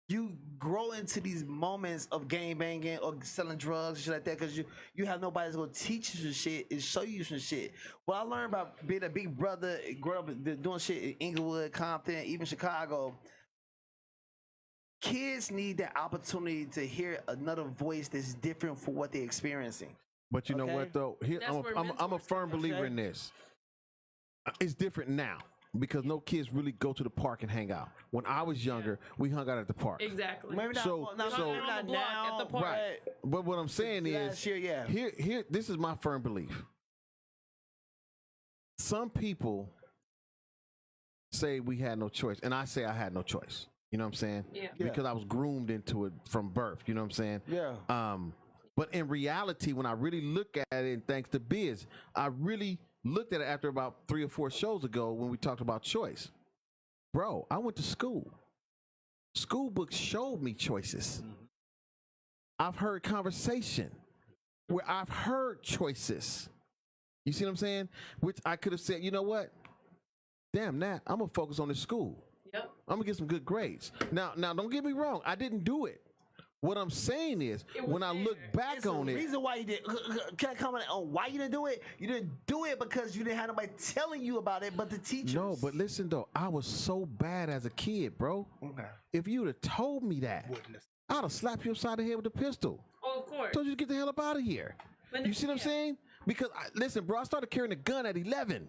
you grow into these moments of gang banging or selling drugs and shit like that because you have nobody that's gonna teach you some shit and show you some shit. What I learned about being a big brother, growing up doing shit in Inglewood, Compton, even Chicago, kids need that opportunity to hear another voice that's different for what they're experiencing. But you know what though? Here, I'm a firm believer in this. It's different now, because no kids really go to the park and hang out. When I was younger, we hung out at the park. Exactly. Maybe not, not now, at the park. Right. But what I'm saying is, here, this is my firm belief. Some people say we had no choice, and I say I had no choice. You know what I'm saying? Yeah. Because I was groomed into it from birth. You know what I'm saying? Yeah. But in reality, when I really look at it, and thanks to Biz, I really looked at it after about 3 or 4 shows ago when we talked about choice. Bro, I went to school. School books showed me choices. I've heard conversation where I've heard choices. You see what I'm saying? Which I could have said, you know what? Damn that, I'm gonna focus on this school. Yep. I'm gonna get some good grades. Now don't get me wrong, I didn't do it. What I'm saying is, when I look back on it, the reason why you did, can I comment on why you didn't do it? You didn't do it because you didn't have nobody telling you about it, but the teachers. No, but listen though, I was so bad as a kid, bro. Okay. If you'd have told me that, I'd have slapped you upside the head with a pistol. Oh, of course. Told you to get the hell up out of here. You see what I'm saying? Because listen, bro, I started carrying a gun at 11,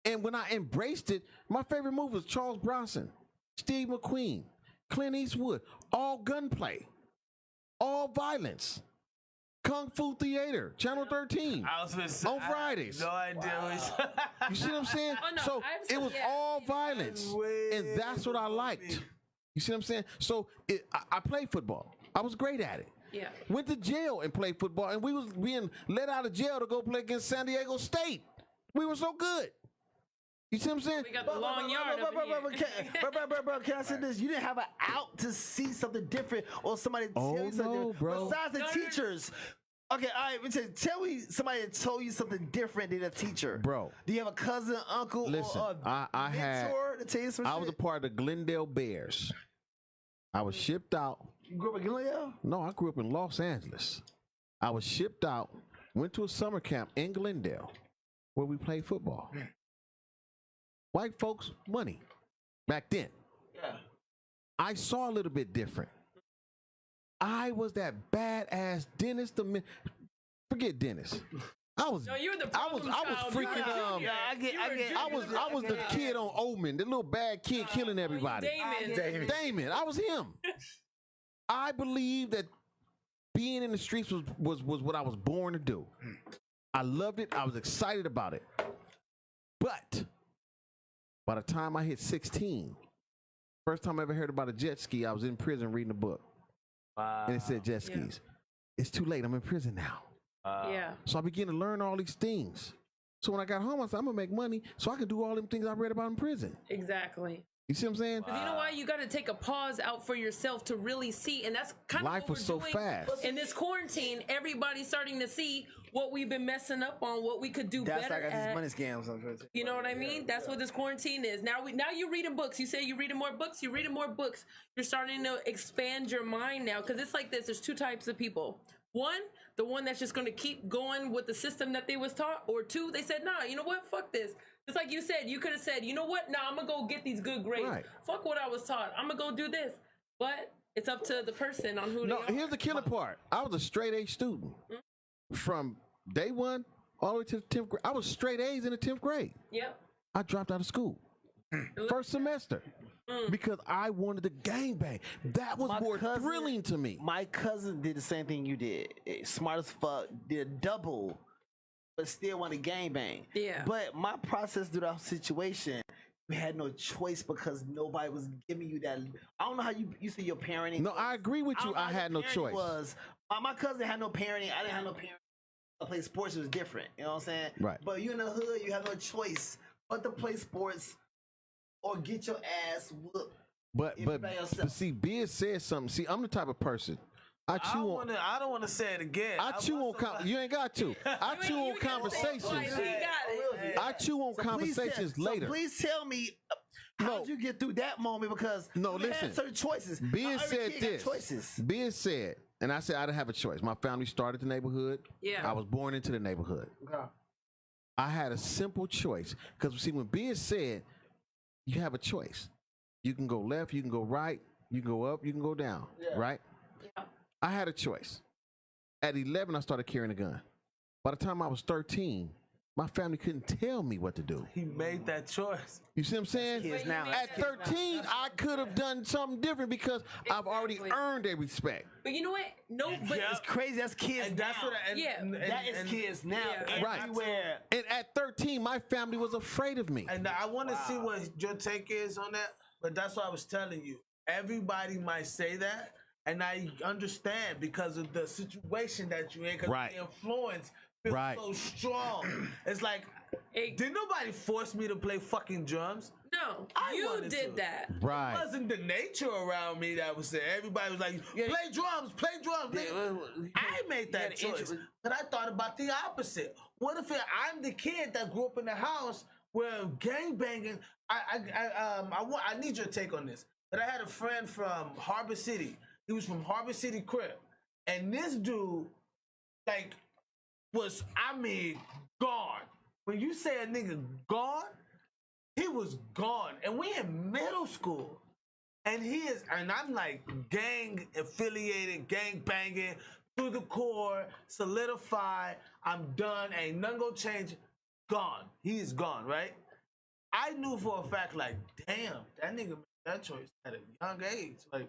and when I embraced it, my favorite movie was Charles Bronson, Steve McQueen, Clint Eastwood, all gunplay, all violence, Kung Fu Theater, Channel 13, on Fridays. No idea. Wow. You see what I'm saying? Oh, no, so it was all violence, and that's what I liked. You see what I'm saying? So I played football. I was great at it. Yeah. Went to jail and played football, and we was being let out of jail to go play against San Diego State. We were so good. You see what I'm saying? We got the long yard over here. Bro, can I say this? You didn't have an out to see something different or somebody tell you something different. Bro. Besides the teachers. Okay, all right, tell me somebody that told you something different than a teacher. Bro. Do you have a cousin, uncle, Listen, or a mentor to tell you some shit? I was a part of the Glendale Bears. I was shipped out. You grew up in Glendale? No, I grew up in Los Angeles. I was shipped out, went to a summer camp in Glendale where we played football. White folks, money. Back then. Yeah. I saw a little bit different. I was that badass Dennis forget Dennis. I was freaking I was the kid on Omen, the little bad kid killing everybody. Damon. I was him. I believe that being in the streets was what I was born to do. I loved it. I was excited about it. But by the time I hit 16, first time I ever heard about a jet ski, I was in prison reading a book. Wow. And it said jet skis. It's too late. I'm in prison now. Yeah. So I began to learn all these things. So when I got home, I said, I'm going to make money so I can do all them things I read about in prison. Exactly. You see what I'm saying? Because you know why? You got to take a pause out for yourself to really see. And that's kind of Life what we're was so doing fast. in this quarantine. Everybody's starting to see what we've been messing up on, what we could do That's better like at. these money scams. I'm trying to say. You know what I mean? That's what this quarantine is. Now you're reading books. You say you're reading more books. You're reading more books. You're starting to expand your mind now. Because it's like this. There's two types of people. One, the one that's just going to keep going with the system that they was taught. Or two, they said, nah, you know what? Fuck this. Just like you said, you could have said, you know what? Nah, I'm going to go get these good grades. Right. Fuck what I was taught. I'm going to go do this. But it's up to the person on who No, they are. here's the killer part. I was a straight A student from day one all the way to the 10th grade. I was straight A's in the 10th grade. Yep. I dropped out of school first semester because I wanted to gangbang. That was more thrilling to me. My cousin did the same thing you did. Smart as fuck. Did double, but still wanted to gangbang. Yeah. But my process through that situation, we had no choice because nobody was giving you that. I don't know how you see your parenting. No, I agree with you. don't know I how had your no parenting choice. Was my cousin had no parenting. I didn't have no parenting. I played sports. It was different. You know what I'm saying? Right. But you in the hood, you have no choice but to play sports or get your ass whooped. But If by yourself. see, Biz said something. See, I'm the type of person. I chew on. I don't want to say it again. I chew on. You ain't got to. I chew on conversations. I chew on conversations later. Please tell me how did you get through that moment because No, you listen. had certain choices. Biz Every said kid got this. choices. Biz said, and I said I didn't have a choice. My family started the neighborhood. Yeah. I was born into the neighborhood. I had a simple choice because see, when Biz said, you have a choice. You can go left, you can go right, you can go up, you can go down. Right? Yeah. I had a choice. At 11, I started carrying a gun. By the time I was 13, my family couldn't tell me what to do. He made that choice. You see what I'm saying? Kids now. At 13, I could have done something different because I've already earned their respect. But you know what? No, but It's crazy. That's kids And that's now. what. That is kids now. Yeah. Right. Everywhere. And at 13, my family was afraid of me. And I want to see what your take is on that. But that's what I was telling you. Everybody might say that, and I understand because of the situation that you're in. Because Right. the influence feels Right. so strong. It's like, did nobody force me to play fucking drums? no, I you wanted did to. that. Right. It wasn't the nature around me that was there. Everybody was like, play drums, play drums. I made that choice. But I thought about the opposite. What if I'm the kid that grew up in the house where gangbanging, I need your take on this. But I had a friend from Harbor City. He was from Harbor City Crib. And this dude, like, was, gone. When you say a nigga gone, he was gone. And we in middle school. And I'm like gang affiliated, gang banging, to the core, solidified, I'm done, ain't nothing gonna change. Gone. He is gone, right? I knew for a fact, like, damn, that nigga made that choice at a young age. Like,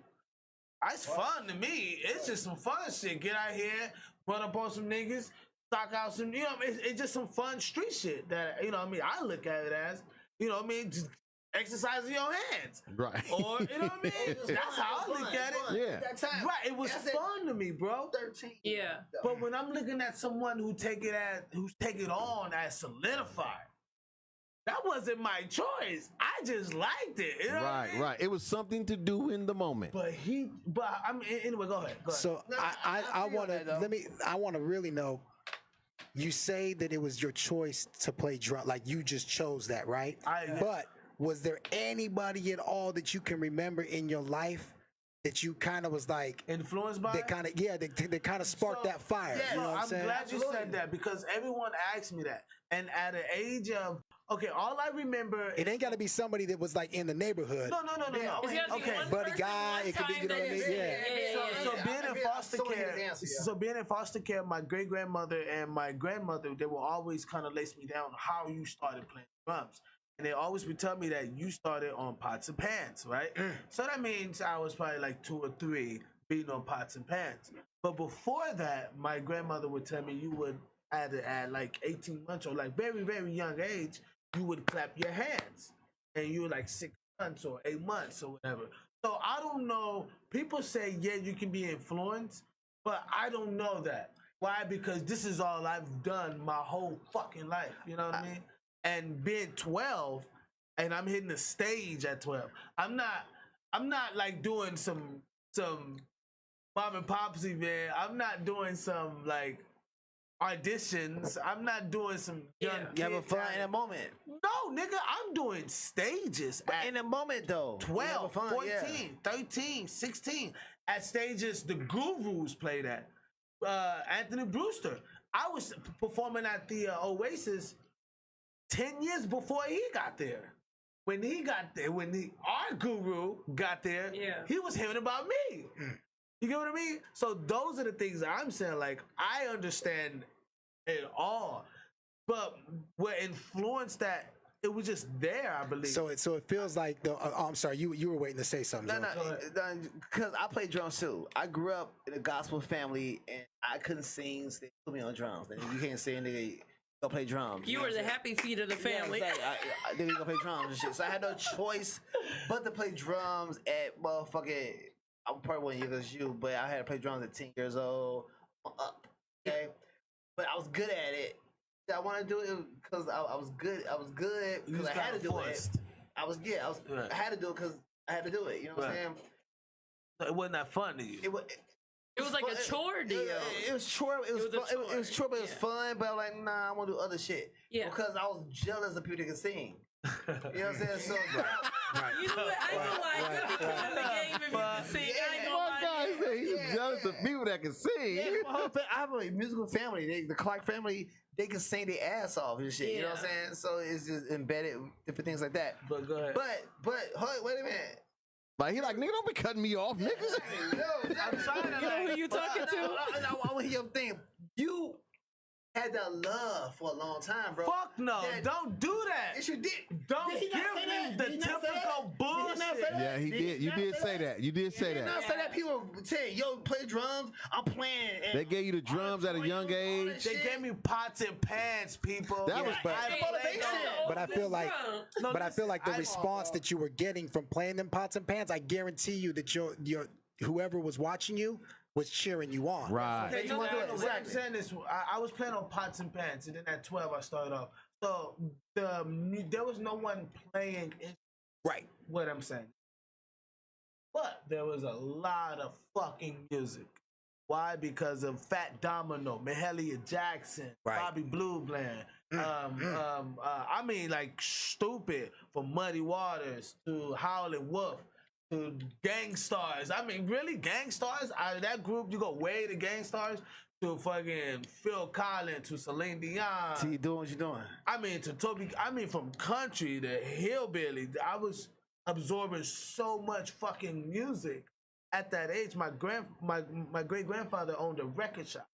it's fun to me. It's just some fun shit. Get out here, run up on some niggas, stock out some, you know what I mean? It's just some fun street shit that, you know what I mean? I look at it as, you know what I mean? Just exercising your hands. Right. Or, you know what I mean? That's how I look at it. Yeah. That time. Right, it was fun to me, bro. 13. Yeah. But when I'm looking at someone who's take it on as solidified, that wasn't my choice. I just liked it. You know what I mean? Right. It was something to do in the moment. But I mean, anyway, go ahead. So I want to I want to really know. You say that it was your choice to play drum, like you just chose that, right? But was there anybody at all that you can remember in your life that you kind of was like influenced by? That kind of that kind of sparked that fire. Yeah, you know what I'm saying? glad you said that because everyone asked me that, and at an age of all I remember. It ain't got to be somebody that was like in the neighborhood. No. Okay, buddy guy. It could be, you know what I mean? Yeah. So being in foster care. So being in foster care, my great grandmother and my grandmother, they will always kind of lace me down how you started playing drums. And they always would tell me that you started on pots and pans, right? So that means I was probably like 2 or 3 beating on pots and pans. But before that, my grandmother would tell me you would at like 18 months or like very, very young age, you would clap your hands. And you were like 6 months or 8 months or whatever. So I don't know. People say, yeah, you can be influenced, but I don't know that. Why? Because this is all I've done my whole fucking life. You know what I mean? And being 12, and I'm hitting the stage at 12. I'm not like doing some mom and popsy, man. I'm not doing some like auditions. I'm not doing some young You having kid fun talent. in a moment. No, nigga, I'm doing stages at In a moment, though. You 12, having fun, 14, yeah. 13, 16 at stages the Gurus played at. Anthony Brewster. I was performing at the Oasis 10 years before he got there. When he got there, our guru got there, he was hearing about me. You get what I mean? So those are the things that I'm saying. Like, I understand it all, but what influenced that, it was just there, I believe. So it feels like the. I'm sorry, you were waiting to say something. No, Zoe. because I play drums too. I grew up in a gospel family, and I couldn't sing. So they put me on drums. You can't sing, nigga. Go play drums. You were the happy feet of the family. Yeah, I they go play drums and shit. So I had no choice but to play drums at motherfucking. I probably wasn't young as you, but I had to play drums at 10 years old up. Okay, but I was good at it. I want to do it because I was good. I was good because I had to do it. I had to do it because I had to do it. You know what I'm saying? So it wasn't that fun to you. It was like a chore deal. It was chore. It was fun. It was chore, but it was fun. But I'm like, nah, I want to do other shit. Yeah. Because I was jealous of people that can sing. You know what I'm saying? So, You know what? I ain't gonna lie. You be killing the game if you can sing. I ain't gonna lie. Guy said he's jealous of people that can sing. Yeah, I have a musical family. The Clark family, they can sing their ass off and shit. You know what I'm saying? So it's just embedded different things like that. But go ahead. But hold, wait a minute. Like he like, nigga, don't be cutting me off, nigga. I'm trying to You know who you talking to? I want to hear your thing. You had that love for a long time, bro. Fuck no, don't do that. Yes, you did. Don't Did he give not say me that? the Did he not say typical that? bullshit. Did he not say that? Yeah, he did. You did say that. You did say Did that. not say that. People say, yo, play drums. I'm playing. And They gave you the drums at a young age. They gave me pots and pans, people. That was bad. But I feel like, No, but I feel like the I- response that you were getting from playing them pots and pans, I guarantee you that your whoever was watching you was cheering you on. Right. Okay, no, Exactly. what I'm saying is, I was playing on pots and pans, and then at 12 I started off. So there was no one playing. Right. What I'm saying, but there was a lot of fucking music. Why? Because of Fat Domino, Mahalia Jackson, Right. Bobby Blue Bland. I mean, like stupid, from Muddy Waters to Howlin' Wolf to Gangstars. I mean, really, Gangstars? Out of that group, you go way to Gangstars to fucking Phil Collins to Celine Dion. See, you doing what you doing. I mean, to Toby. I mean, from country to hillbilly. I was absorbing so much fucking music at that age. My great grandfather owned a record shop.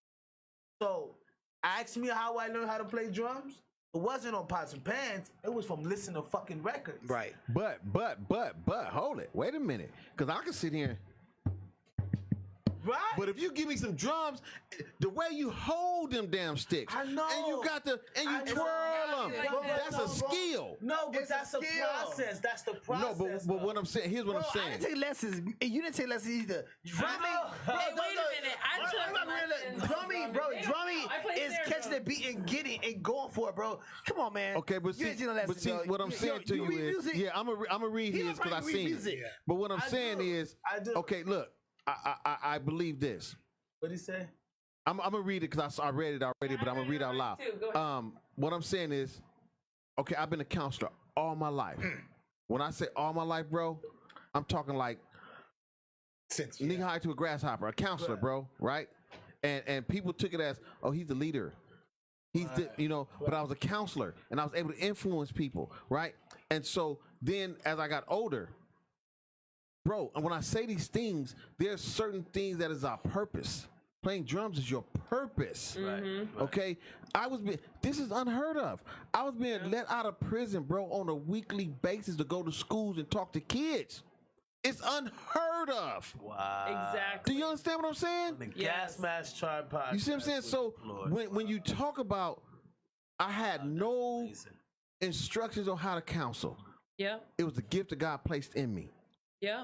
So, ask me how I learned how to play drums. It wasn't on pots and pans. It was from listening to fucking records. Right. But, hold it. Wait a minute. Because I can sit here. Right. But if you give me some drums, the way you hold them damn sticks, I know. and you got and you twirl them, that's a skill. No, but It's a that's a skill. process. That's the No, process. but what I'm saying, here's what Bro, I'm saying. I didn't take lessons. You didn't take lessons either. Drumming. Hey, wait a minute. I took lessons. Drumming, bro. They don't Drumming know. I play is snare catching the drum. beat and getting and going for it, bro. Come on, man. Okay, but You didn't take no lessons, bro. what I'm saying to you read is, music? yeah, I'm gonna read He his because I probably read seen music. it. But what I'm I saying do. is, I do. okay, look, I believe this. What'd he say? I'm gonna read it because I read it already, but I'm gonna read it out loud. What I'm saying is, okay, I've been a counselor all my life. When I say all my life, bro, I'm talking like Since knee high to a grasshopper, a counselor, bro, right? And people took it as, oh, he's the leader. He's the, but I was a counselor and I was able to influence people, right? And so then as I got older, bro, and when I say these things, there's certain things that is our purpose. Playing drums is your purpose. Right. Okay? This is unheard of. I was being let out of prison, bro, on a weekly basis to go to schools and talk to kids. It's unheard of. Wow. Exactly. Do you understand what I'm saying? The Yes. Gasmasktribe podcast. You see what I'm saying? So when you talk about, I had no instructions on how to counsel. Yeah. It was the gift that God placed in me. Yeah.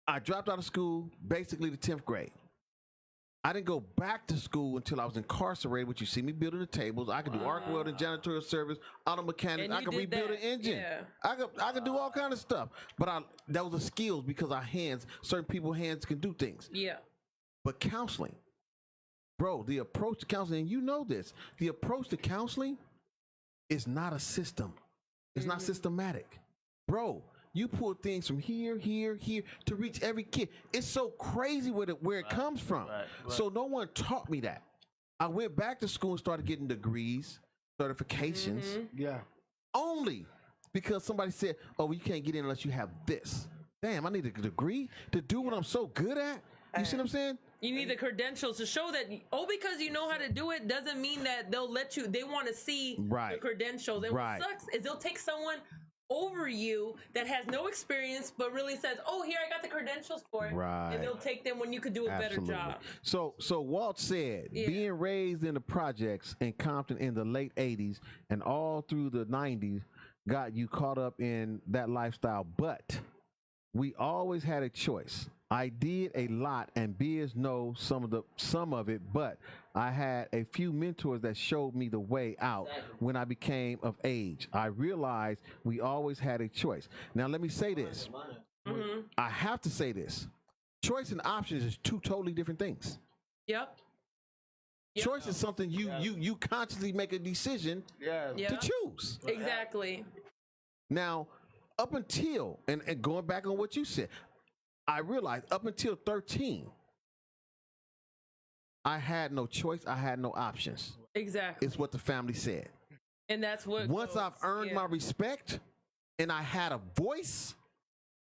I dropped out of school basically the 10th grade. I didn't go back to school until I was incarcerated, which you see me building the tables. I could do arc welding, janitorial service, auto mechanic. And I you could did rebuild that. an engine. Yeah. I could do all kind of stuff. But that was a skills because our hands, certain people's hands can do things. Yeah. But counseling, bro, the approach to counseling, and you know this, the approach to counseling is not a system. It's not systematic. Bro, you pull things from here to reach every kid. It's so crazy where it comes from. Right. So no one taught me that. I went back to school and started getting degrees, certifications. Yeah. Only because somebody said, oh, well, you can't get in unless you have this. Damn, I need a degree to do what I'm so good at. You see what I'm saying? You need the credentials to show that. Because you know how to do it doesn't mean that they'll let you. They want to see the credentials. And what sucks is they'll take someone over you that has no experience but really says, oh, here, I got the credentials for it. Right. And they'll take them when you could do a better job. So Walt said, being raised in the projects in Compton in the late 80s and all through the 90s got you caught up in that lifestyle, but we always had a choice. I did a lot, and Biz knows some of it, but I had a few mentors that showed me the way out when I became of age. I realized we always had a choice. Now, let me say this. I have to say this. Choice and options is two totally different things. Yep. Choice is something you consciously make a decision to choose. Exactly. Now, up until, and going back on what you said, I realized up until 13, I had no choice. I had no options. Exactly. It's what the family said. And that's what. Once I've earned my respect and I had a voice,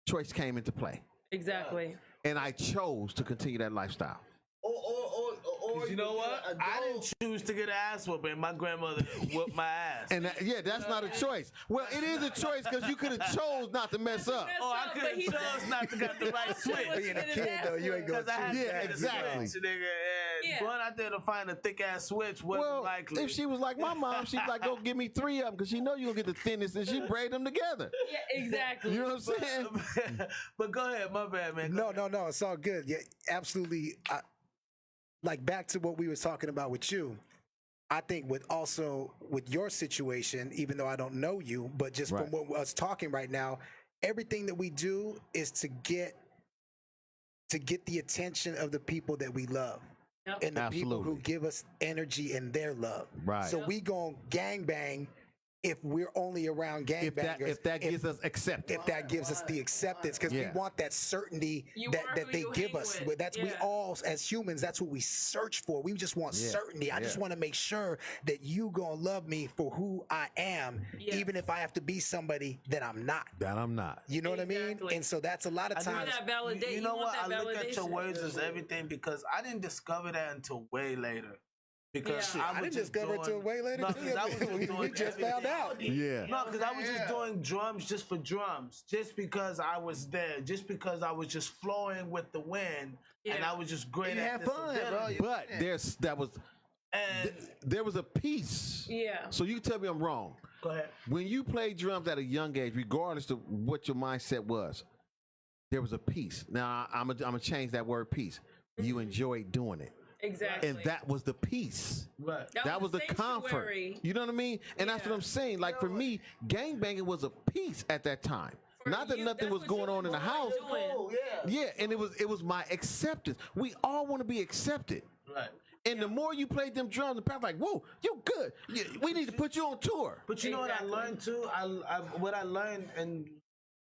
choice came into play. Exactly. And I chose to continue that lifestyle. Or you know what? I didn't choose to get an ass whooping. My grandmother whooped my ass. And that's not a choice. Well, it is a choice because you could have chose not to mess up. Oh, I could have chose not to get the right switch. Being a kid though, you ain't gonna choose. Yeah, exactly. Going out there to find a thick ass switch wasn't likely. If she was like my mom, she'd like, go give me 3 of them because she know you'll get the thinnest, and she braid them together. Yeah, exactly. You know what I'm saying? But go ahead, my bad, man. No, it's all good. Yeah, absolutely. Like back to what we were talking about with you, I think with your situation, even though I don't know you, but just from what us talking right now, everything that we do is to get the attention of the people that we love. Yep. And the people who give us energy and their love. Right. So we gon' gangbang if we're only around gangbangers. If that gives us acceptance. If that gives us the acceptance, because we want that certainty that they give us. That's we all as humans. That's what we search for. We just want certainty. I just want to make sure that you gonna love me for who I am, even if I have to be somebody that I'm not. You know what I mean? And so that's a lot of times. You know what? I look at your words as everything because I didn't discover that until way later. Because I didn't discover it till way later too. We just found out. Yeah. No, because I was just doing drums just for drums, just because I was there, just because I was just flowing with the wind, and I was just great at this. Fun, bro. But there was a piece. Yeah. So you tell me I'm wrong. Go ahead. When you played drums at a young age, regardless of what your mindset was, there was a piece. Now I'm gonna change that word piece. You enjoyed doing it. Exactly. And that was the peace. Right. That was the comfort. You know what I mean? And that's what I'm saying. Like for me, gangbanging was a piece at that time. Not that nothing was going on in the house. Yeah, and it was my acceptance. We all want to be accepted. Right. And the more you played them drums, the people like, whoa, you good. We need to put you on tour. But you know what I learned too? What I learned, and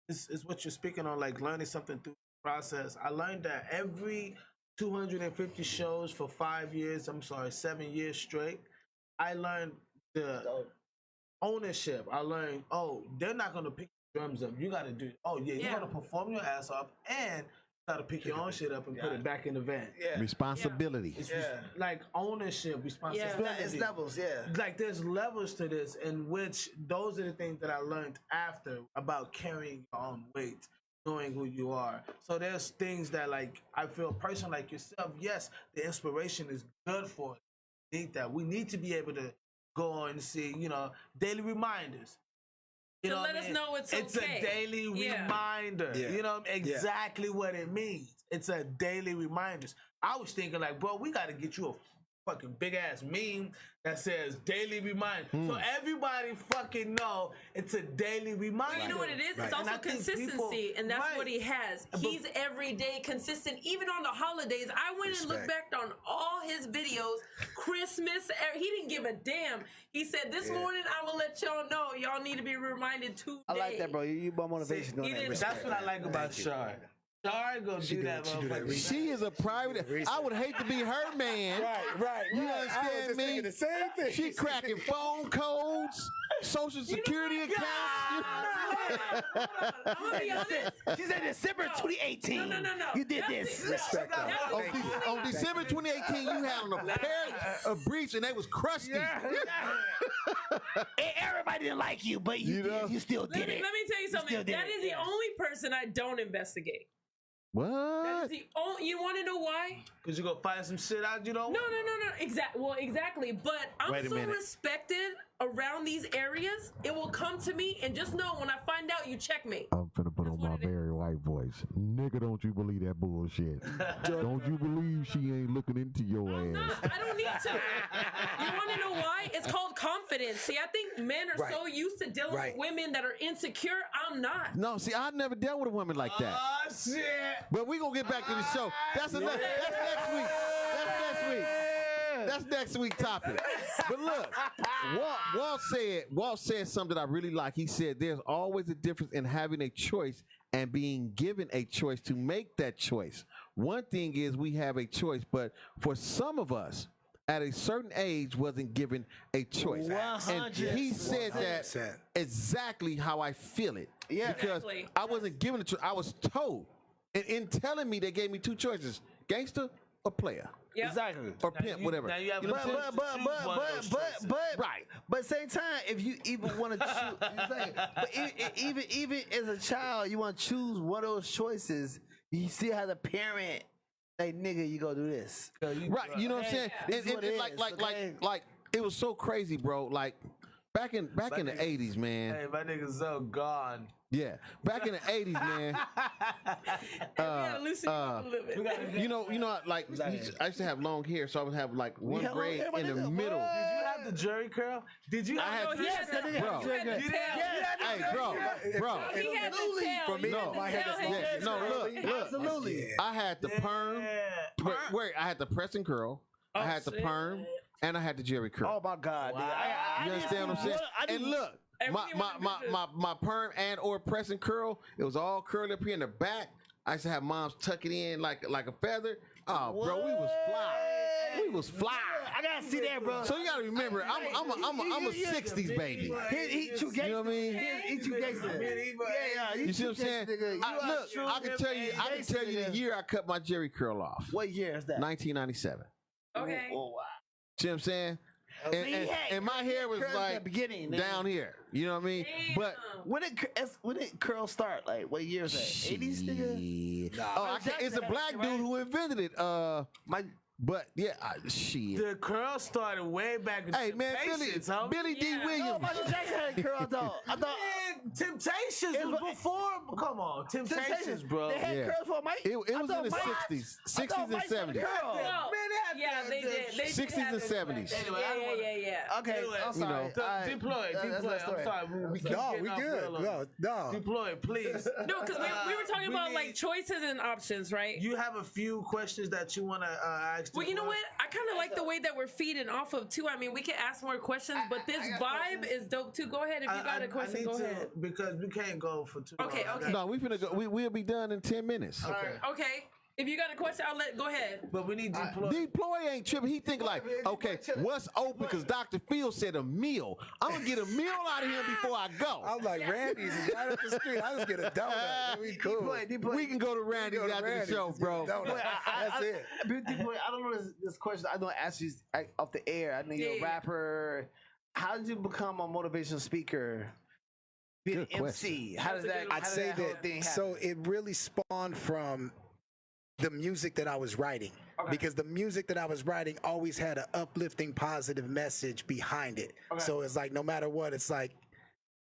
this is what you're speaking on, like learning something through the process. I learned that every 250 shows for 7 years straight, I learned the ownership. I learned, they're not going to pick drums up. You got to do, you're going to perform your ass off, and you got to pick your own shit up and put it back in the van. Responsibility. It's like ownership, responsibility. It's levels, Like there's levels to this, in which those are the things that I learned after about carrying your own weight, knowing who you are. So there's things that, like, I feel a person like yourself, yes, the inspiration is good for us. We need that. We need to be able to go on and see, daily reminders. You know let us know it's okay. It's a daily reminder. You know exactly what it means. It's a daily reminders. I was thinking like, bro, we got to get you a fucking big ass meme that says daily reminder, so everybody fucking know it's a daily reminder. Well, you know what it is? Right. It's also consistency, and that's what he has. He's everyday consistent, even on the holidays. I went and looked back on all his videos, Christmas. He didn't give a damn. He said, "This morning I will let y'all know. Y'all need to be reminded today." I like that, bro. You my motivation doing that. That's what I like about Shar. Shar gonna do that, motherfucker. She is a private. I would hate to be her man. Right. You I was understand just me? thinking the same thing. She cracking phone codes, social security accounts. I'm gonna be honest. She said December 2018. No. You did this. Respect that. On December 2018, you had on a pair of briefs and they was crusty. Everybody didn't like you, but you still did it. Let me tell you something. That is the only person I don't investigate. That What? is the only. You want to know why? Cause you gonna find some shit out you don't. No. Exactly. But I'm Wait a so minute. respected around these areas. It will come to me, and just know when I find out, you checkmate. I'm finna put on my very white voice. Nigga, don't you believe that bullshit. Don't you believe she ain't looking into your ass. I don't need to. You want to know why? It's called confidence. See, I think men are so used to dealing with women that are insecure. I'm not. No, see, I've never dealt with a woman like that. Oh shit! But we gonna get back to the show. That's next week. That's next week topic. But look, Walt said something I really like. He said there's always a difference in having a choice and being given a choice to make that choice. One thing is we have a choice, but for some of us at a certain age wasn't given a choice. 100. And he said that exactly how I feel it. Yeah, because I wasn't given a choice. I was told. And in telling me, they gave me two choices: gangster or player. Yep. Exactly. Or pimp, whatever. Now you have know what I'm saying? Right. But same time, if you even want to choose, but even as a child, you want to choose one of those choices. You still have the parent. Like, nigga, you go do this. Right. You know what I'm saying? Like it was so crazy, bro. Like back in the 80s, man. Hey, my nigga's so gone. Yeah, back in the 80s, man. You know, like I used to have long hair, so I would have like one braid in the middle. Did you have the jerry curl? Did you? I had, bro. Hey, bro. He had the tail. For me, no, my hair is long. Look. Absolutely. I had the perm. Wait, I had the press and curl. I had the perm, and I had the jerry curl. Oh my God, wow. You understand what I'm saying? And look. My perm and or press and curl, it was all curled up here in the back. I used to have moms tuck it in like a feather. Oh, bro, we was fly. I gotta see that, bro. So you gotta remember, I'm a '60s baby. He too gangster. You know what I mean? He too gangster. Yeah. You see what I'm saying? Look, I can tell you the year I cut my jerry curl off. What year is that? 1997. Okay. Oh, wow. See what I'm saying? And my hair was like down here. You know what I mean? Damn. But when did curl start? Like, what year is that? 80s, nigga? It's a black dude who invented it. But yeah, shit. The curl started way back in Billy D. Williams. Michael Jackson had curl though. I thought Temptations was before. Come on, Temptations, bro. They had curls for Mike. It was in the 60s and 70s. Yeah, they did. 60s and 70s. Yeah. Okay, I'm sorry. Deploy. I'm sorry. We good. No. Deploy, please. No, because we were talking about like choices and options, right? You have a few questions that you want to ask. Well, you know what? I kind of like the way that we're feeding off of too. I mean, we can ask more questions, but this vibe is dope too. Go ahead if you got a question. Go ahead. Because we can't go for too long. Okay. No, we finna go. We'll be done in 10 minutes. Okay. If you got a question, go ahead. But we need Deploy. Deploy ain't tripping. He think like, okay, what's open? Because Dr. Phil said a meal. I'm gonna get a meal out of here before I go. I'm like, Randy's is right up the street. I just get a donut. We cool. We can go to Randy's after the show, bro. That's it. Deploy, I don't know this question. I don't ask you off the air. I know you're a rapper. How did you become a motivational speaker? Be an MC. How does that? I'd say that. So it really spawned from the music that I was writing, because the music that I was writing always had an uplifting, positive message behind it. So it's like, no matter what, it's like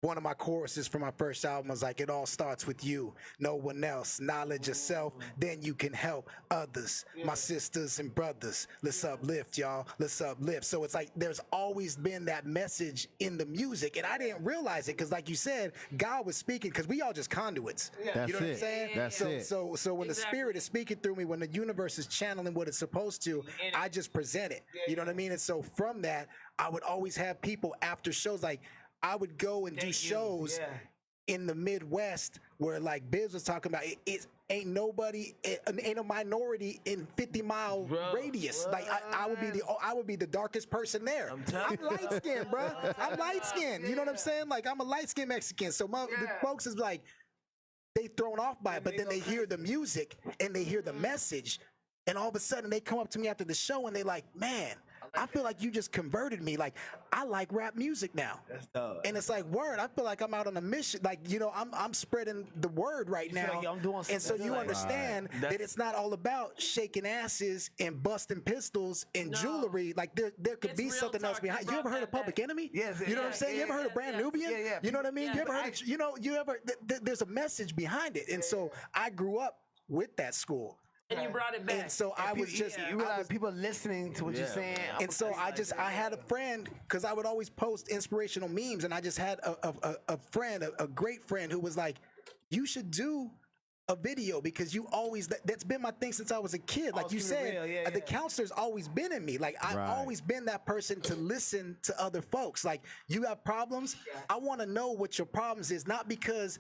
one of my choruses for my first album was like, it all starts with you, no one else. Knowledge yourself, then you can help others. My sisters and brothers, let's uplift, y'all. Let's uplift. So it's like there's always been that message in the music, and I didn't realize it because, like you said, God was speaking because we all just conduits. That's you know what I'm it. saying? That's it. So when the Spirit is speaking through me, when the universe is channeling what it's supposed to, I just present it. You know what I mean? And so from that, I would always have people after shows like. I would go and do shows in the Midwest where, like Biz was talking about, it ain't nobody, ain't a minority in 50-mile radius. Like I would be the darkest person there. I'm light skinned, bro. I'm light skinned. You know what I'm saying? Like I'm a light skinned Mexican. So the folks is like, they thrown off by it, but then they hear the music and they hear the message, and all of a sudden they come up to me after the show and they like, man, I feel like you just converted me. Like I like rap music now. That's dope. And it's like, word, I feel like I'm out on a mission. Like, you know, I'm spreading the word right now. Like I'm doing and so you understand that it's not all about shaking asses and busting pistols and jewelry. Like there could be something else behind. You ever heard of Public Enemy? Yes. You know what I'm saying? You ever heard of Brand Nubian? Yeah. You know what I mean? You ever heard there's a message behind it. And so I grew up with that school. And you brought it back. And so I was just, you realize people listening to what you're saying. And so I had a friend, because I would always post inspirational memes, and I just had a friend, a great friend, who was like, you should do a video because you always, that's been my thing since I was a kid. Like you said, the counselor's always been in me. Like I've always been that person to listen to other folks. Like you have problems, I want to know what your problems is, not because,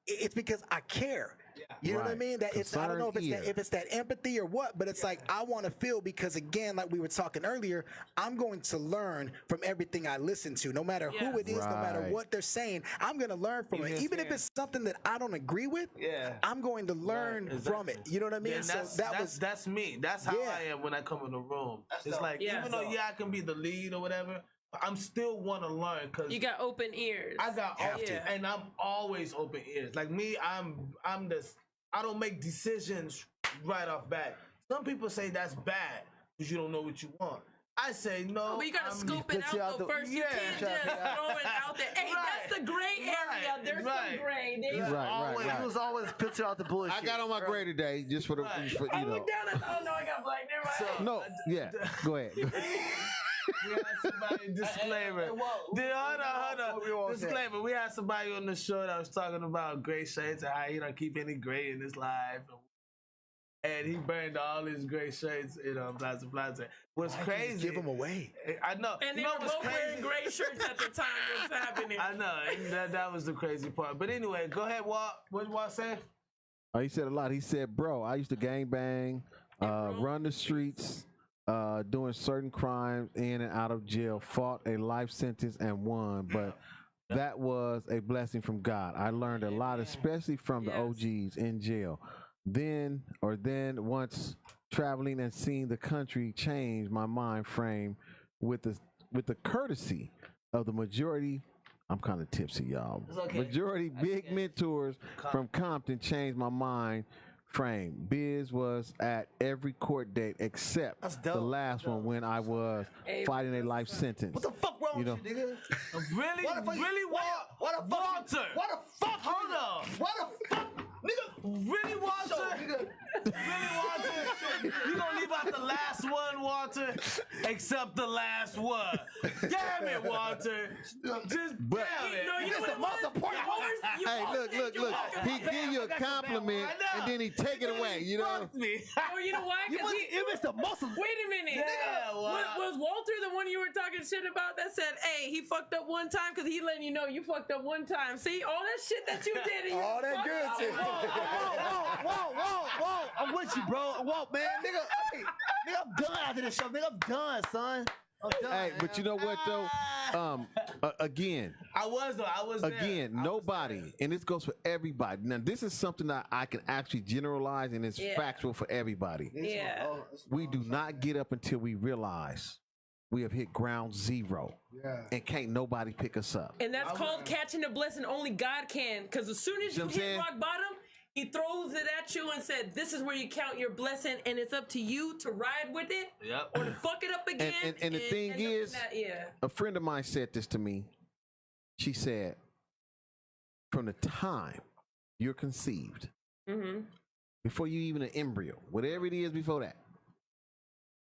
it's because I care. You know what I mean? That it's, I don't know if it's that empathy or what, but it's like I want to feel, because again, like we were talking earlier, I'm going to learn from everything I listen to, no matter who it is, no matter what they're saying. I'm going to learn from it, even if it's something that I don't agree with. I'm going to learn from it. You know what I mean? So that's me. That's how I am when I come in the room. It's like even though I can be the lead or whatever, I'm still want to learn because you got open ears. I got and I'm always open ears. Like me, I'm this. I don't make decisions right off bat. Some people say that's bad because you don't know what you want. I say no. But you gotta scoop it out though first. You can't just throw it out there. Hey, that's the gray area. There's some gray. He was always pitching out the bullshit. I got on my gray today just for the, for, you know. I looked down and oh no, I got black. Never mind. No, go ahead. We had somebody disclaimer. Hold on. Disclaimer. We had somebody on the show that was talking about gray shades and how he don't keep any gray in his life. And he burned all his gray shades, Plaza. What's crazy? Give them away. I know. And they were both wearing gray shirts at the time it was happening. I know. That was the crazy part. But anyway, go ahead, Walt. What did Walt say? Oh, he said a lot. He said, bro, I used to gangbang, run the streets, doing certain crimes in and out of jail, fought a life sentence and won, but that was a blessing from God. I learned a lot, especially from the OGs in jail. Then once traveling and seeing the country change my mind frame with the courtesy of the majority. I'm kind of tipsy, y'all. Majority big mentors from Compton changed my mind frame. Biz was at every court date except the last one when I was fighting a life sentence. What the fuck wrong with you, nigga? Really, Walter? What the fuck? Hold on. What the fuck, nigga? Really, Walter? Really, Walter? You gonna leave out the last one, Walter? Except the last one. Damn it, Walter. Just damn it. No, you know what? Most important Hey, look. He give you a compliment and then he take it away, you know? Fuck me. Oh, you know why? Because it was the most. Wait a minute. Yeah, was Walter the one you were talking shit about that said, hey, he fucked up one time because he letting you know you fucked up one time? See, all that shit that you did. And All that good shit. Whoa. I'm with you, bro. Whoa, man. Nigga, I'm done after this show. Nigga, I'm done, son. I'm done. Hey, but you know what, though? Again. I was there. Again, nobody, and this goes for everybody. Now, this is something that I can actually generalize, and it's factual for everybody. Yeah. We do not get up until we realize we have hit ground zero. And can't nobody pick us up. And that's called catching the blessing. Only God can. Because as soon as you hit rock bottom, he throws it at you and said, this is where you count your blessing, and it's up to you to ride with it or to fuck it up again. And the thing is, a friend of mine said this to me. She said, from the time you're conceived, Mm-hmm. before you even an embryo, whatever it is before that,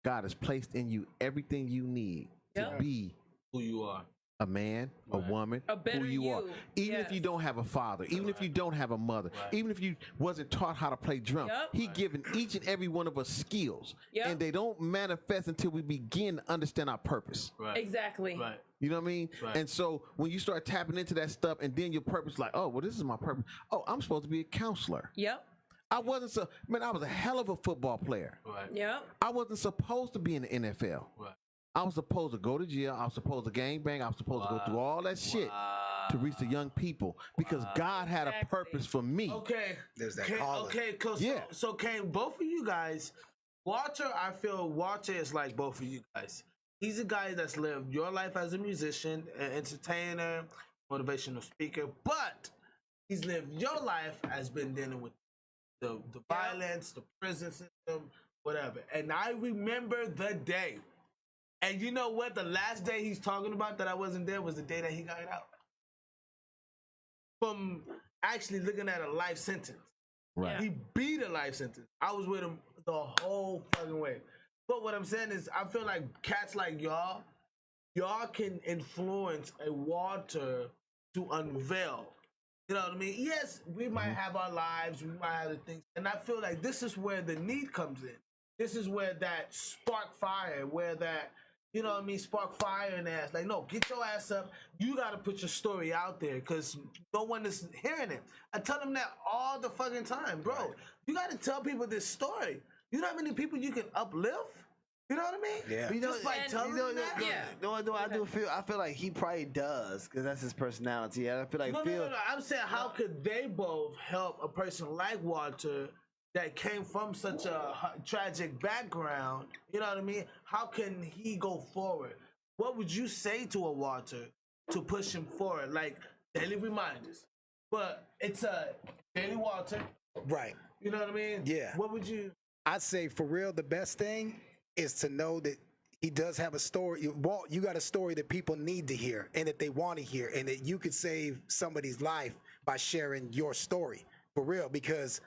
God has placed in you everything you need to be who you are. A man, a woman, A better who you are. Even Yes. if you don't have a father, even if you don't have a mother, even if you wasn't taught how to play drum, he given each and every one of us skills. And they don't manifest until we begin to understand our purpose. Exactly. You know what I mean? And so when you start tapping into that stuff and then your purpose, like, oh, well, this is my purpose. Oh, I'm supposed to be a counselor. I wasn't I was a hell of a football player. I wasn't supposed to be in the NFL. I was supposed to go to jail. I was supposed to gang bang. I was supposed to go through all that shit to reach the young people because God had a purpose for me. Okay. There's that calling. Okay, so can both of you guys, Walter, I feel Walter is like both of you guys. He's a guy that's lived your life as a musician, an entertainer, motivational speaker, but he's lived your life as been dealing with the violence, the prison system, whatever. And I remember the day. And you know what? The last day he's talking about that I wasn't there was the day that he got out. From actually looking at a life sentence. He beat a life sentence. I was with him the whole fucking way. But what I'm saying is I feel like cats like y'all can influence a Walter to unveil. You know what I mean? Yes, we might have our lives, we might have the things. And I feel like this is where the need comes in. This is where that spark fire, where that, you know what I mean, spark fire in the ass. Like, no, get your ass up. You got to put your story out there because no one is hearing it. I tell them that all the fucking time. Bro, you got to tell people this story. You know how many people you can uplift? You know what I mean? Yeah. You know, just by telling them that? No, I feel like he probably does because that's his personality. I feel like No. I'm saying, how could they both help a person like Walter that came from such a tragic background? You know what I mean? How can he go forward? What would you say to a Walter to push him forward? Like daily reminders, but it's a daily Walter, Right. you know what I mean? Yeah. What would you? I'd say for real, the best thing is to know that he does have a story. Walt, you got a story that people need to hear and that they want to hear, and that you could save somebody's life by sharing your story for real. Because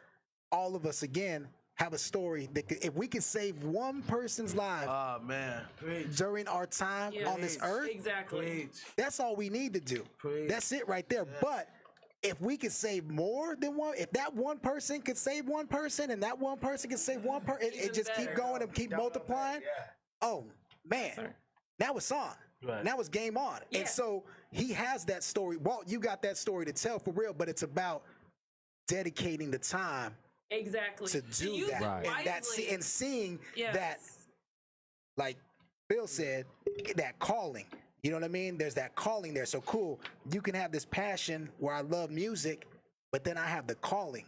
all of us, again, have a story that if we could save one person's life, oh man, during our time on this earth, Exactly. that's all we need to do. That's it right there. But if we could save more than one, if that one person could save one person and that one person could save one person, it just keep going and keep multiplying. Oh man, now it's on. Now it's game on. And so he has that story. Walt, you got that story to tell for real, but it's about dedicating the time to do that. And seeing that, like Bill said, that calling. You know what I mean? There's that calling there. So cool. You can have this passion where I love music, but then I have the calling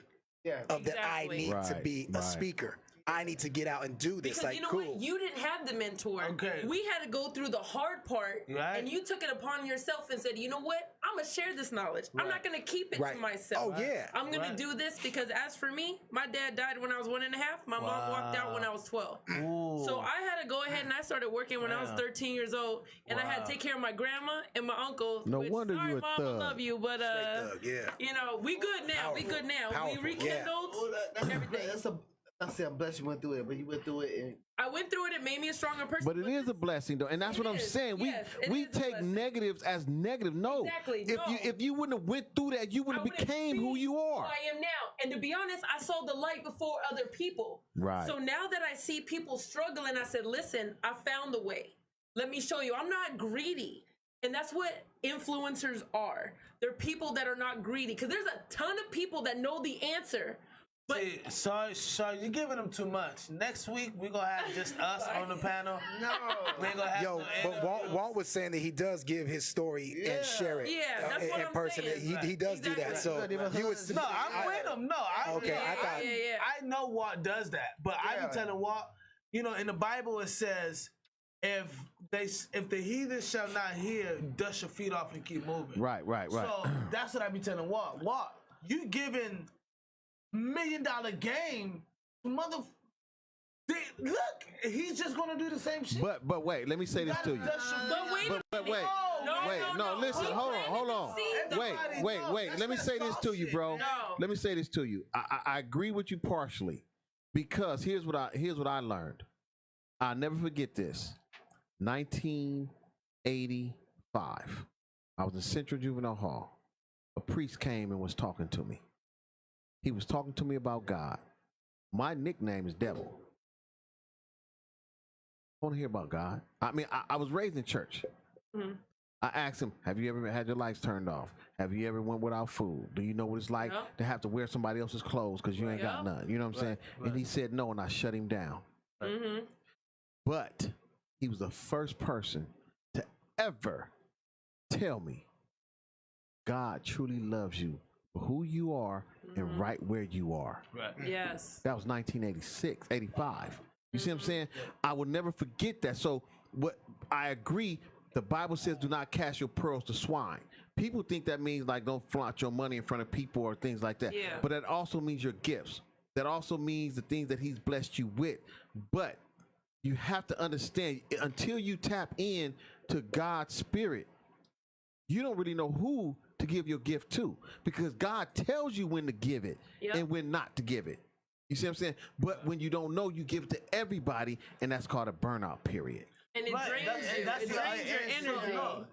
of that I need to be a speaker. I need to get out and do this. Because like, you know cool. what? You didn't have the mentor. Okay. We had to go through the hard part, and you took it upon yourself and said, you know what? I'm going to share this knowledge. I'm not going to keep it to myself. Oh, yeah. I'm going to do this because as for me, my dad died when I was 1.5. My mom walked out when I was 12. Ooh. So I had to go ahead and I started working when I was 13 years old, and I had to take care of my grandma and my uncle. No which, wonder sorry, you a Mom, thug. I love you, but you know, we good now. We good now. Powerful. We rekindled everything. I'm blessed you went through it, but you went through it. And I went through it. It made me a stronger person. But it is a blessing, though, and that's what I'm saying. We take negatives as negative. No, Exactly, if you wouldn't have went through that, you wouldn't have became who you are. Who I am now. And to be honest, I saw the light before other people. Right. So now that I see people struggling, I said, listen, I found the way. Let me show you. I'm not greedy. And that's what influencers are. They're people that are not greedy. Because there's a ton of people that know the answer. But so you're giving them too much. Next week we're gonna have just us on the panel. no, we ain't gonna have but Walt was saying that he does give his story and share it. Yeah, that's what in I'm person. saying. He does do that. So you was no, I'm with him. No, I know Walt does that, but I be telling Walt, you know, in the Bible it says, if the heathen shall not hear, dust your feet off and keep moving. Right. So that's what I be telling Walt. Walt, you giving $1 million game, look, he's just gonna do the same shit. But wait, let me say this to you. wait. But wait. Listen, hold on. Wait. Let me say this to you, bro. Let me say this to you. I agree with you partially, because here's what I learned. I'll never forget this. 1985. I was in Central Juvenile Hall. A priest came and was talking to me. He was talking to me about God. My nickname is Devil. I want to hear about God. I mean, I was raised in church. Mm-hmm. I asked him, have you ever had your lights turned off? Have you ever went without food? Do you know what it's like to have to wear somebody else's clothes because you ain't got none? You know what I'm saying? Right. And he said no, and I shut him down. Mm-hmm. But he was the first person to ever tell me God truly loves you for who you are and right where you are. Right. Yes. That was 1986, 85. You see what I'm saying? I will never forget that. So what I agree, the Bible says do not cast your pearls to swine. People think that means like don't flaunt your money in front of people or things like that. Yeah. But that also means your gifts. That also means the things that he's blessed you with. But you have to understand, until you tap in to God's spirit, you don't really know who to give your gift to, because God tells you when to give it and when not to give it. You see what I'm saying? But when you don't know, you give it to everybody, and that's called a burnout period. And it drains you. It drains your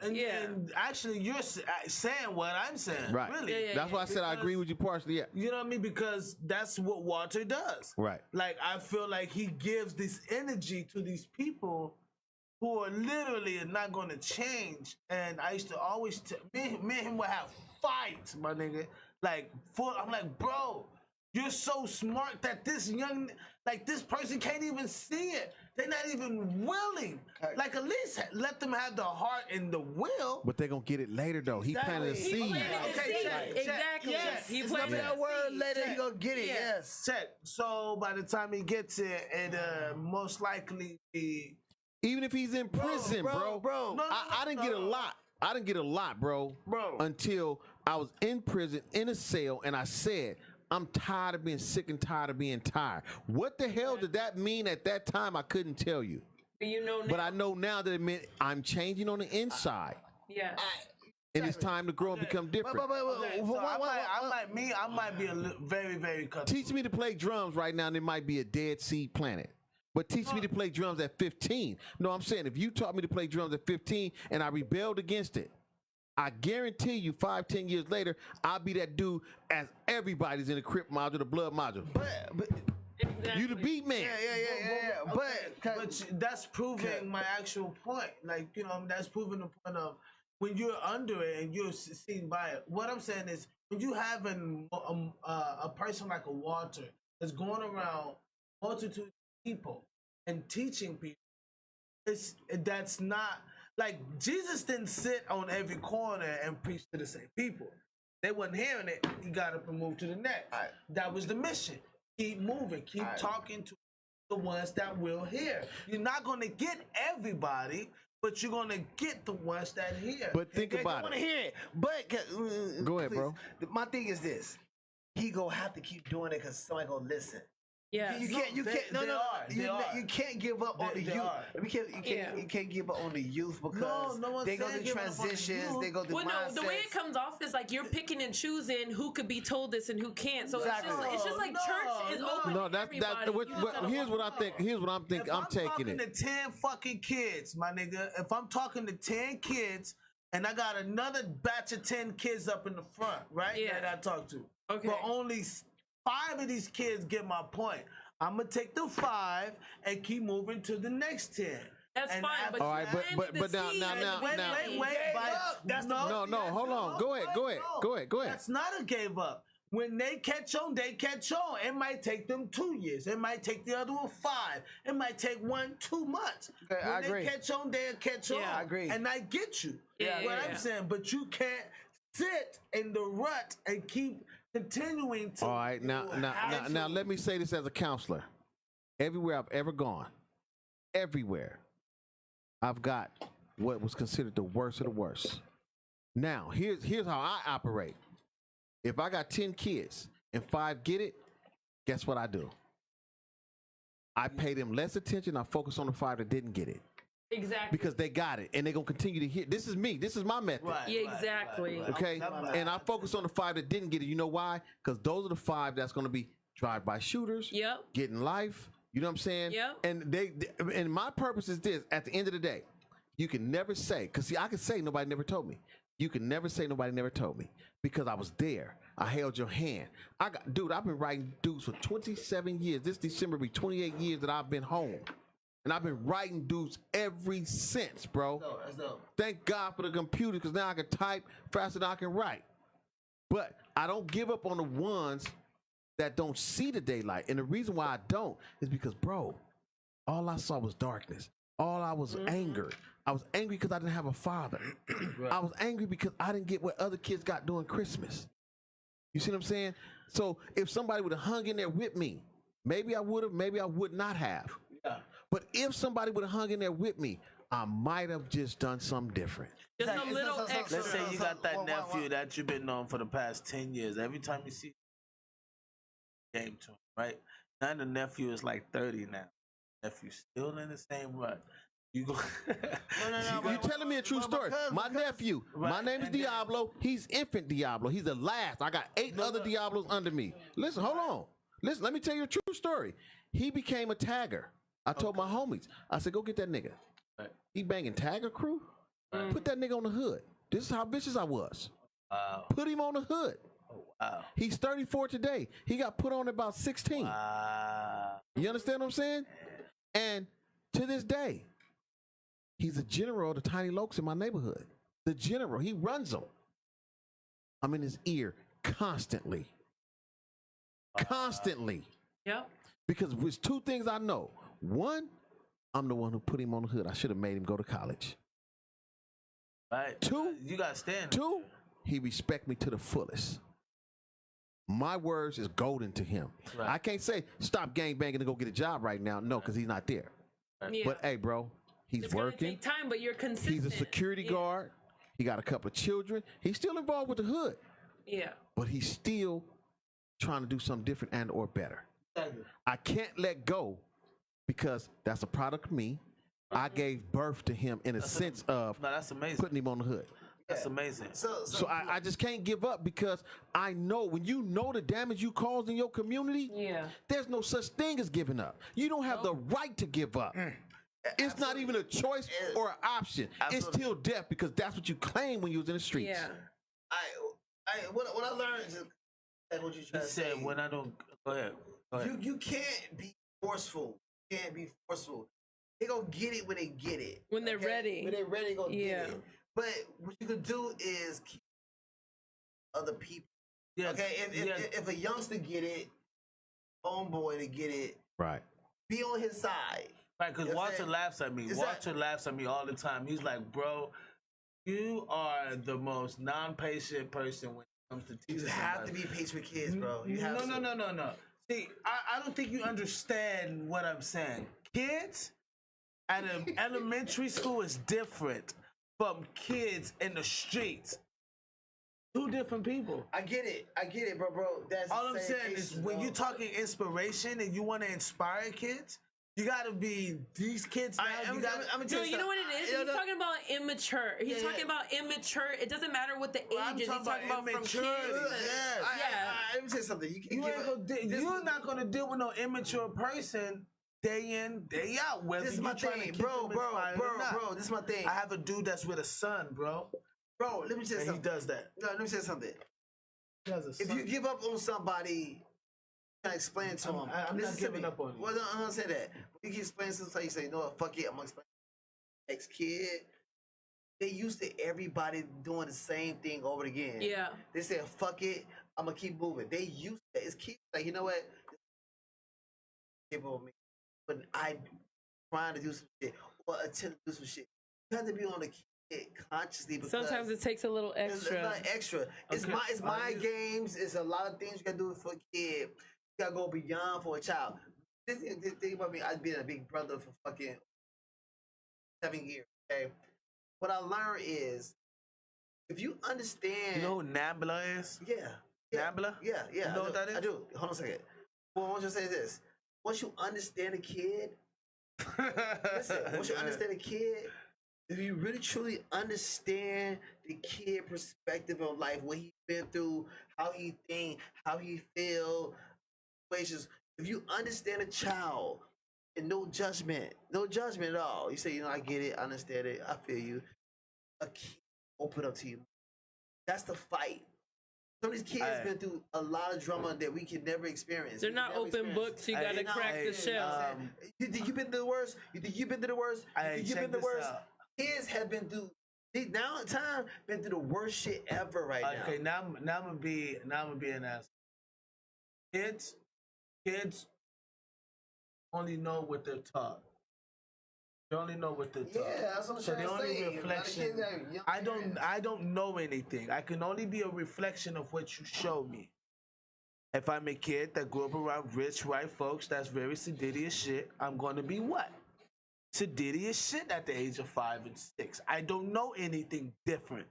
energy. And actually, you're saying what I'm saying. Right. Really. That's why I said I agree with you partially. Yeah. You know what I mean? Because that's what water does. Right. Like, I feel like he gives this energy to these people who are literally not going to change. And I used to always, me and him would have fights, my nigga. Like, I'm like, bro, you're so smart that this person can't even see it. They're not even willing. Like, at least let them have the heart and the will. But they're going to get it later, though. He planted a seed. Exactly. Yes. He planted a word later, he going to get it. Yes. Check. So by the time he gets it, it most likely be... Even if he's in prison, bro. I didn't get a lot. I didn't get a lot, bro. Until I was in prison, in a cell, and I said, I'm tired of being sick and tired of being tired. What the hell did that mean at that time? I couldn't tell you. You know now. But I know now that it meant I'm changing on the inside. Yeah. And it's time to grow and become different. I might be very, very cut. Teach me to play drums right now, and it might be a Dead Sea Planet. But teach me to play drums at 15. No, I'm saying if you taught me to play drums at 15 and I rebelled against it, I guarantee you 5-10 years later, I'll be that dude as everybody's in the Crip module, the Blood module. But exactly. You the beat man. Yeah. But that's proving my actual point. Like, you know, that's proving the point of when you're under it and you're seen by it. What I'm saying is when you have a person like a Walter that's going around multitude of people and teaching people, that's not... Like, Jesus didn't sit on every corner and preach to the same people. They wasn't hearing it. He got up and moved to the next. Right. That was the mission. Keep moving. Keep talking to the ones that will hear. You're not going to get everybody, but you're going to get the ones that hear. But think about it. Want to hear it. But go ahead, bro. My thing is this. He going to have to keep doing it because somebody going to listen. Yeah, you can't give up on the youth. You can't give up on the youth because they go through transitions. They go through mindsets. The way it comes off is like you're picking and choosing who could be told this and who can't. So it's just like church is open. No, here's what I think. Here's what I'm thinking. I'm taking it. If I'm talking to 10 fucking kids, my nigga, if I'm talking to 10 kids and I got another batch of 10 kids up in the front, right? Yeah. That I talk to. Okay. But only 5 of these kids get my point. I'm gonna take the 5 and keep moving to the next 10. That's fine, but all right, but now, hold on. Go ahead. That's not a gave up. When they catch on, they catch on. It might take them 2 years. It might take the other one 5. It might take 1-2 months. Okay, when they catch on, they'll catch on. I agree. And I get you. I'm saying, but you can't sit in the rut and keep continuing to. All right, now let me say this as a counselor. Everywhere I've ever gone, I've got what was considered the worst of the worst. Now, here's how I operate. If I got 10 kids and 5 get it, guess what I do? I pay them less attention. I focus on the 5 that didn't get it. Exactly. because they got it and they're gonna continue to hear. This is me. This is my method. Right, Yeah, exactly. Okay, and I focus on the 5 that didn't get it. You know why? Because those are the 5 that's gonna be drive-by shooters. Yep. Getting life. You know what I'm saying? Yep. And my purpose is this: at the end of the day, you can never say, because see, I can say nobody never told me. You can never say nobody never told me because I was there. I held your hand. I've been writing dudes for 27 years. This December be 28 years that I've been home. And I've been writing dudes every since, bro. That's dope. Thank God for the computer, because now I can type faster than I can write. But I don't give up on the ones that don't see the daylight. And the reason why I don't is because, bro, all I saw was darkness. All I was anger. I was angry because I didn't have a father. Right. I was angry because I didn't get what other kids got during Christmas. You see what I'm saying? So if somebody would have hung in there with me, maybe I would have, maybe I would not have. Yeah. But if somebody would have hung in there with me, I might have just done something different. Just a little extra. Let's say you got that nephew that you've been known for the past 10 years. Every time you see game to him, right? Now the nephew is like 30 now. Nephew still in the same rut. You go. No. You telling me a true story? My nephew, my name is Diablo. He's infant Diablo. He's the last. I got 8 other Diablos under me. Listen, hold on. Listen, let me tell you a true story. He became a tagger. I told my homies, I said, go get that nigga. Right. He banging tagger crew? Put that nigga on the hood. This is how vicious I was. Wow. Put him on the hood. Oh, wow. He's 34 today. He got put on at about 16. Wow. You understand what I'm saying? And to this day, he's a general of the tiny lokes in my neighborhood. The general. He runs them. I'm in his ear constantly. Constantly. Yep. Because there's 2 things I know. One, I'm the one who put him on the hood. I should have made him go to college. Right. 2, You got to stand. 2, he respect me to the fullest. My words is golden to him. Right. I can't say stop gangbanging and go get a job right now. No, because he's not there. Yeah. But hey, bro, he's It's gonna working. take time, but you're consistent. He's a security guard. He got a couple of children. He's still involved with the hood, Yeah. but he's still trying to do something different and or better. I can't let go because that's a product of me. I gave birth to him in a sense of that's amazing. putting him on the hood. That's amazing. So I just can't give up because I know when you know the damage you caused in your community, there's no such thing as giving up. You don't have the right to give up. It's not even a choice or an option. It's till death because that's what you claim when you was in the streets. Yeah. What I learned is what you trying to say. When I don't go ahead. You can't be forceful. You can't be forceful. They gonna get it when they get it. When they're ready. When they're ready, they gonna get it. But what you can do is keep other people. Yeah. Okay. If a youngster get it, homeboy to get it, right? Be on his side. Right, because Walter laughs at me. Walter laughs at me all the time. He's like, bro, you are the most non-patient person when it comes to teaching. You have to be patient with kids, bro. You have to. No. See, I don't think you understand what I'm saying. Kids at an elementary school is different from kids in the streets. 2 different people. I get it, bro. That's all I'm saying is when you're talking inspiration and you want to inspire kids, you gotta be these kids now. You know what it is? He's talking about immature. He's talking about immature. It doesn't matter what the age is. He's talking about from kids. Let me say something. You're not gonna deal with no immature person day in, day out. This is my thing, bro. This is my thing. I have a dude that's with a son, bro. Bro, let me say something. He does that. No, let me say something. If you give up on somebody, I explain it to him. I'm not giving up on you. Well, I don't say that. When you keep explaining to somebody, you say, you know what, fuck it, I'm gonna explain. Next kid, they used to everybody doing the same thing over again. Yeah. They said, fuck it, I'm gonna keep moving. They used to, it's kids like, you know what? Give over me. But I'm trying to do some shit or attempt to do some shit. You have to be on the kid consciously because sometimes it takes a little extra. It's not extra. Okay. It's my games. It's a lot of things you gotta do for a kid. You gotta go beyond for a child. This thing about me, I've been a big brother for fucking 7 years. Okay, what I learned is if you understand. You know who Nambla is? Yeah. Nambla? Yeah. You know what that is? I do. Hold on a second. Well, I want you to say this. Once you understand a kid, Listen, once you understand a kid, if you really truly understand the kid perspective of life, what he's been through, how he think, how he feel, situations. If you understand a child and no judgment at all. You say, I get it, I understand it, I feel you. A kid open up to you. That's the fight. Some of these kids been through a lot of drama that we can never experience. They're not open books. You gotta crack the shell. You think you've been through the worst? You think you've been through the worst? You think you've been through the worst? Kids have been through. Now in time, been through the worst shit ever right now. Okay, now I'm gonna be an ass. Kids only know what they're taught. They only know what they're taught. Yeah, that's what I'm so the trying to only say. reflection. I don't know anything. I can only be a reflection of what you show me. If I'm a kid that grew up around rich white folks, that's very seditious shit. I'm gonna be what? Seditious shit at the age of 5 and 6. I don't know anything different.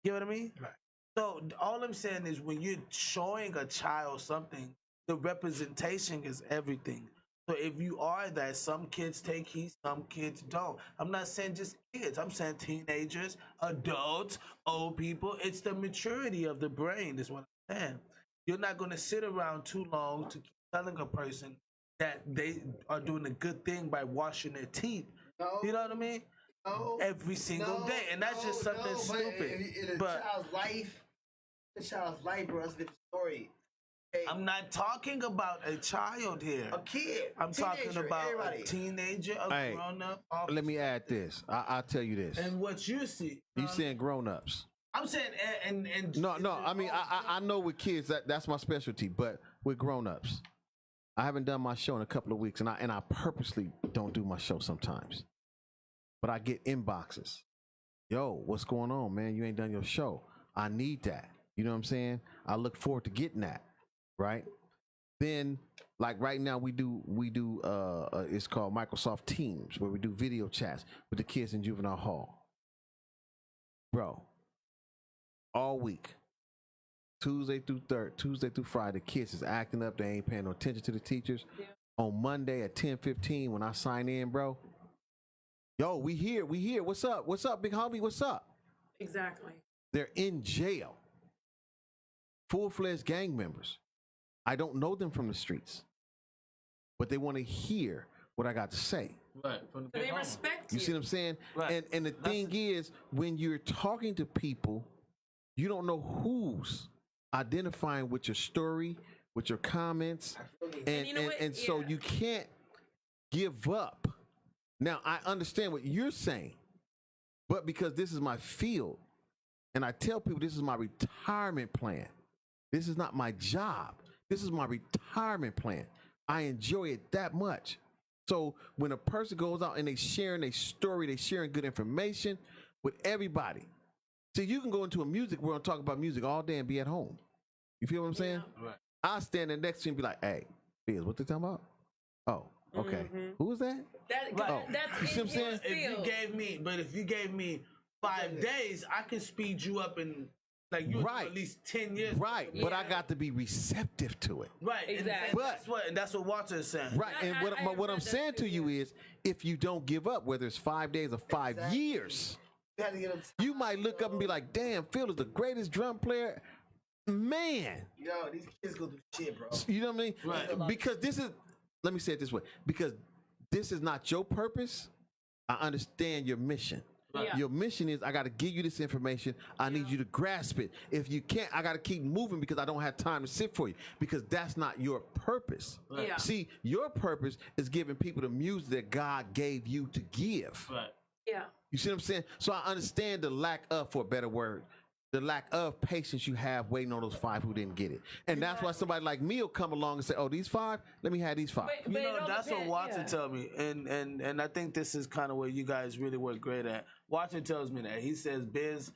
You know what I mean? Right. So all I'm saying is when you're showing a child something, the representation is everything. So if you are that, some kids take heed, some kids don't. I'm not saying just kids. I'm saying teenagers, adults, old people. It's the maturity of the brain is what I'm saying. You're not going to sit around too long to keep telling a person that they are doing a good thing by washing their teeth. No. You know what I mean? No. Every single day. And that's just something stupid. In a child's life, bro, that's a different story. Hey, I'm not talking about a child here. A kid. I'm talking about everybody. A teenager, a grown-up. Let me add this. I'll tell you this. And what you see. You saying grown-ups. I'm saying and No. I mean, I know with kids that's my specialty, but with grown-ups, I haven't done my show in a couple of weeks, and I purposely don't do my show sometimes. But I get inboxes. Yo, what's going on, man? You ain't done your show. I need that. You know what I'm saying? I look forward to getting that. Right? Then, like right now, we do it's called Microsoft Teams, where we do video chats with the kids in juvenile hall. Bro, all week, Tuesday through Friday, the kids is acting up. They ain't paying no attention to the teachers. Yeah. On Monday at 10:15, when I sign in, bro, yo, we here. What's up, big homie? What's up? Exactly. They're in jail. Full-fledged gang members. I don't know them from the streets, but they want to hear what I got to say. Right. They respect you. You see what I'm saying? Right. And the thing is, when you're talking to people, you don't know who's identifying with your story, with your comments, and so you can't give up. Now, I understand what you're saying, but because this is my field, and I tell people this is my retirement plan. This is not my job. This is my retirement plan. I enjoy it that much. So when a person goes out and they sharing a story, they sharing good information with everybody. See, you can go into a music world and talk about music all day and be at home. You feel what I'm saying? Right. I'll stand there next to you and be like, hey, Fizz, what they talking about? Oh, okay. Mm-hmm. Who was that? That's you see what I'm saying? If you gave me 5 days, I can speed you up in like you at least 10 years. Right, but I got to be receptive to it. Right, exactly. And that's what Walter is saying. Right, and what I'm saying to you is, if you don't give up, whether it's 5 days or 5 years, you might look up and be like, damn, Phil is the greatest drum player. Man. Yo, these kids go through shit, bro. You know what I mean? Right. Because let me say it this way, because this is not your purpose, I understand your mission. Right. Yeah. Your mission is, I got to give you this information. I need you to grasp it. If you can't, I got to keep moving because I don't have time to sit for you, because that's not your purpose. Right. Yeah. See, your purpose is giving people the music that God gave you to give. Right. Yeah. You see what I'm saying? So I understand the lack of, for a better word, the lack of patience you have waiting on those 5 who didn't get it. And that's why somebody like me will come along and say, oh, these 5, let me have these 5. But That's what Watson told me. And I think this is kind of where you guys really work great at. Watson tells me that. He says, Biz,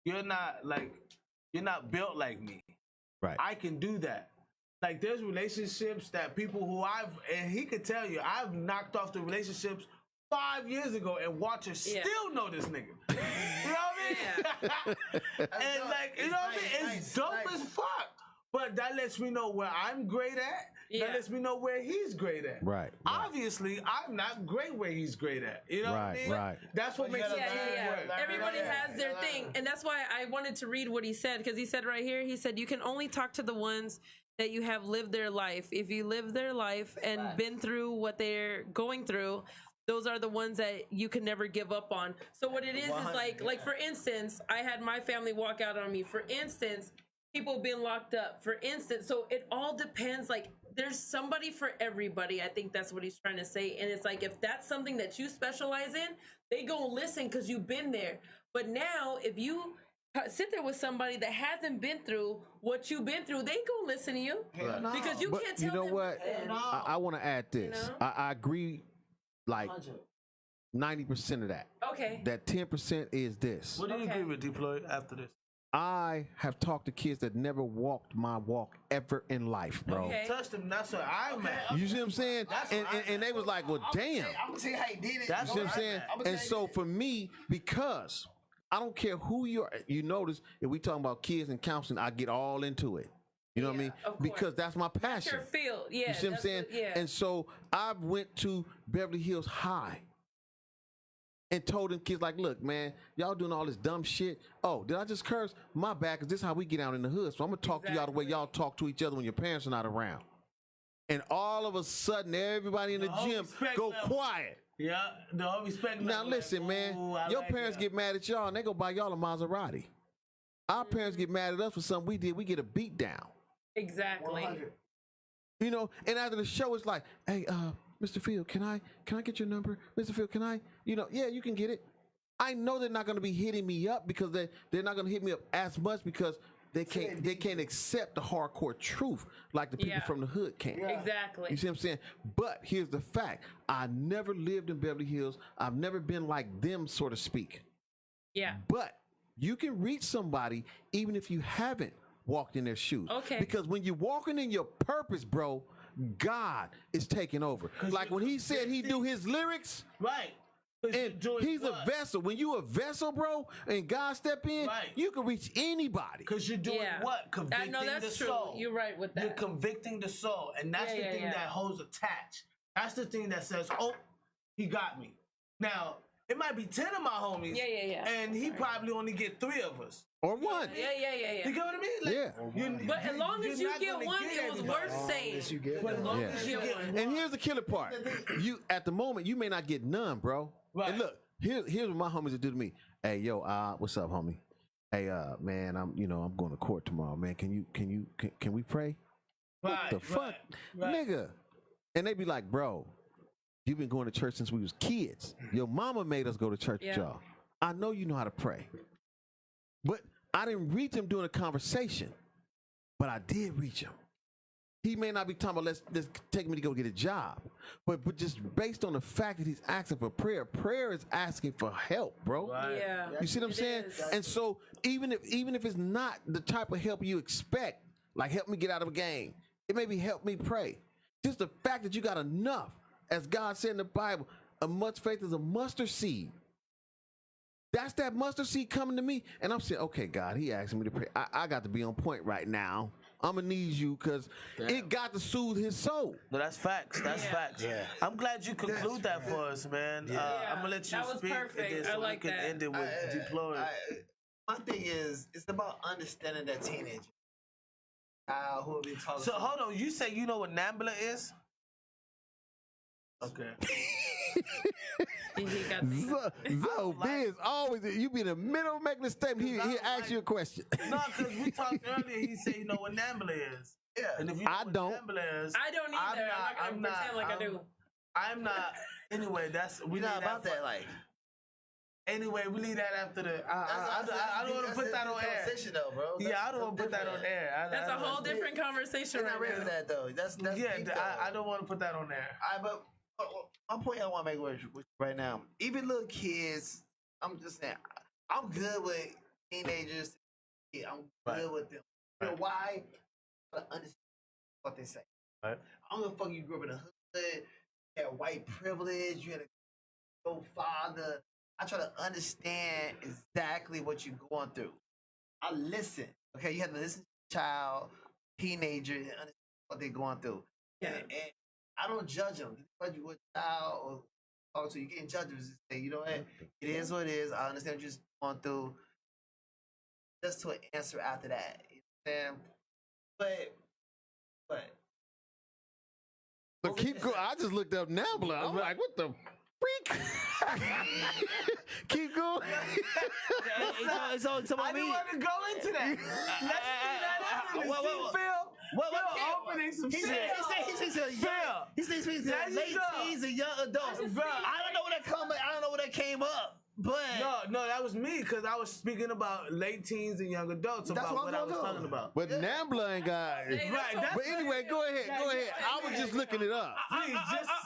you're not built like me. Right. I can do that. Like there's relationships that people who and he could tell you, I've knocked off the relationships 5 years ago, and Watcher still know this nigga. You know what I mean? And like, you know what I mean? It's dope as fuck. But that lets me know where I'm great at, that lets me know where he's great at. Right. Obviously, I'm not great where he's great at. You know what I mean? Right. That's what makes it work. Everybody has their thing, and that's why I wanted to read what he said, because he said right here, he said you can only talk to the ones that you have lived their life. If you live their life and been through what they're going through, those are the ones that you can never give up on. So what it is like for instance, I had my family walk out on me. For instance, people being locked up. For instance, so it all depends. Like there's somebody for everybody. I think that's what he's trying to say. And it's like if that's something that you specialize in, they gonna listen because you've been there. But now if you sit there with somebody that hasn't been through what you've been through, they gonna listen to you because you can't tell you know them what? I want to add this. I agree, like 90% of that. Okay. That 10% is this. What do you agree with, Deploy, after this? I have talked to kids that never walked my walk ever in life, bro. Okay. Touched them. That's what I'm at. You see what I'm saying? And they was like, well, damn. I'm gonna tell you how he did it. You see what I'm saying? And so for me, because I don't care who you are, you notice if we talking about kids and counseling, I get all into it. You know what I mean? Because that's my passion. That's your field. Yeah. You see what I'm saying? And so I went to Beverly Hills High and told them kids like, look, man, y'all doing all this dumb shit. Oh, did I just curse? My bad, because this is how we get out in the hood. So I'm going to talk to y'all the way y'all talk to each other when your parents are not around. And all of a sudden, everybody in the gym go quiet. Yeah, the whole respect. Now listen, man, your parents get mad at y'all and they go buy y'all a Maserati. Our parents get mad at us for something we did. We get a beat down. Exactly. 100. You know, and after the show, it's like, hey, Mr. Field, can I get your number? Mr. Field, can I? You know, yeah, you can get it. I know they're not going to be hitting me up because they're not going to hit me up as much because they can't accept the hardcore truth like the people from the hood can. Exactly. You see what I'm saying? But here's the fact. I never lived in Beverly Hills. I've never been like them, so to speak. Yeah. But you can reach somebody even if you haven't walked in their shoes. Okay. Because when you're walking in your purpose, bro, God is taking over. Like when he said he do his lyrics. Right. And he's a vessel. When you a vessel, bro, and God step in, you can reach anybody. Because you're doing what? Convicting the soul. You're right with that. You're convicting the soul. And that's the thing that holds attached. That's the thing that says, oh, he got me. Now, it might be 10 of my homies. And he probably only get 3 of us. Or 1. Yeah. You get what I mean? Like, But as long as you get 1, it was worth saying. As long as you get 1. And here's the killer part. You at the moment, you may not get none, bro. Right. And look, here's what my homies will do to me. Hey, yo, what's up, homie? Hey, man, I'm going to court tomorrow, man. Can we pray? What the fuck, nigga? And they be like, bro, you've been going to church since we was kids. Your mama made us go to church with y'all. I know you know how to pray. But I didn't reach him during a conversation. But I did reach him. He may not be talking about let's take me to go get a job. But just based on the fact that he's asking for prayer is asking for help, bro. Right. Yeah. You see what I'm saying? And so even if it's not the type of help you expect, like help me get out of a game, it may be help me pray. Just the fact that you got enough, as God said in the Bible, a much faith is a mustard seed. That's that mustard seed coming to me. And I'm saying, okay, God, he asking me to pray. I got to be on point right now. I'm going to need you because it got to soothe his soul. No, that's facts. That's facts. Yeah. I'm glad you conclude that for us, man. I'm going to let you that was speak. Perfect. So I like we can that. end it with deploying. My thing is, it's about understanding that teenager. Who are we talking So hold on, you say you know what Nambla is? Okay. So Biz always you be in the middle of making a statement. He ask you a question. No, because we talked earlier. He said you know what Nambla is. Yeah. And if you know I what don't. Nambla is, I don't either. I'm not gonna pretend like I do. I'm not. Anyway, we not about that. Like. Anyway, we leave that after the. I don't want to put that on air. Though, bro. I don't want to put that on air. That's a whole different conversation. We're not ready for that though. That's deep, though. I don't want to put that on there. But my point I want to make right now, even little kids, I'm just saying, I'm good with teenagers. Yeah, I'm good with them. You know why? I understand what they say. Right. I don't know if you grew up in the hood, you had white privilege, you had a father. I try to understand exactly what you're going through. I listen. Okay, you have to listen to a child, teenager, and understand what they're going through. And I don't judge them. But you with child or talk to you getting judged. Just say, you know what? It is what it is. I understand what you're going through. Just to an answer after that. You know what I'm saying? But So keep going. I just looked up Nambler. I'm like, what the freak? Keep going. It's all I didn't want to go into that. What opening some shit? He says late teens and young adults. I don't know where that came up. But no, that was me because I was speaking about late teens and young adults about what I was talking about. But Nambler ain't got Right. But anyway, go ahead. I was just looking it up. Please,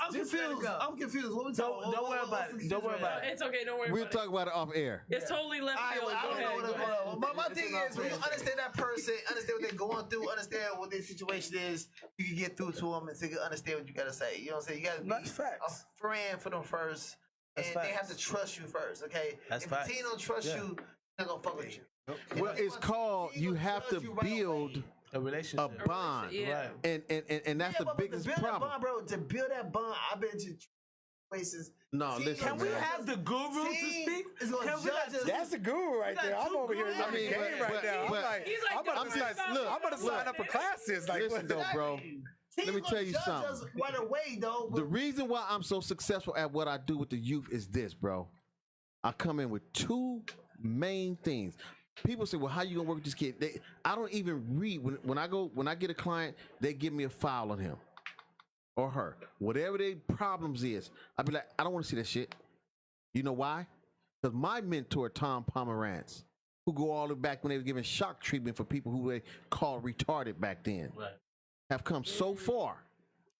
I'm confused. I'm confused. What we Don't worry about it. Don't worry about it. It's okay. Don't worry. We'll about talk about it off air. it. It's totally left field. I Go don't know ahead. what my thing is, when you understand that person, understand what they're going through, understand what their situation is, you can get through to them and understand what you gotta say. You know what I'm saying? You gotta be That's facts. a friend for them first, That's and they have facts. to trust you first. Okay? That's if facts. the team don't trust you, they're not gonna fuck with you. Well, it's called you have to build A relationship. a bond. Yeah. Right. And that's the but biggest to build problem. That bond, bro, to build that bond, I've been to places. No, listen, Can we man. have the guru to speak? Is gonna Can we not judge just? us. That's a guru right got there. I'm two over here gurus. learning I mean, game but- right now. but- He's like, I'm gonna sign up for classes. Like, Listen though, bro. Teams Let me gonna tell you judge something. us right away, though. The reason why I'm so successful at what I do with the youth is this, bro. I come in with two main things. People say, "Well, how you gonna work with this kid?" I don't even read when I get a client. They give me a file on him or her, whatever their problems is. I be like, I don't want to see that shit. You know why? Because my mentor, Tom Pomerantz, who go all the way back when they were giving shock treatment for people who they called retarded back then, Right. have come so far.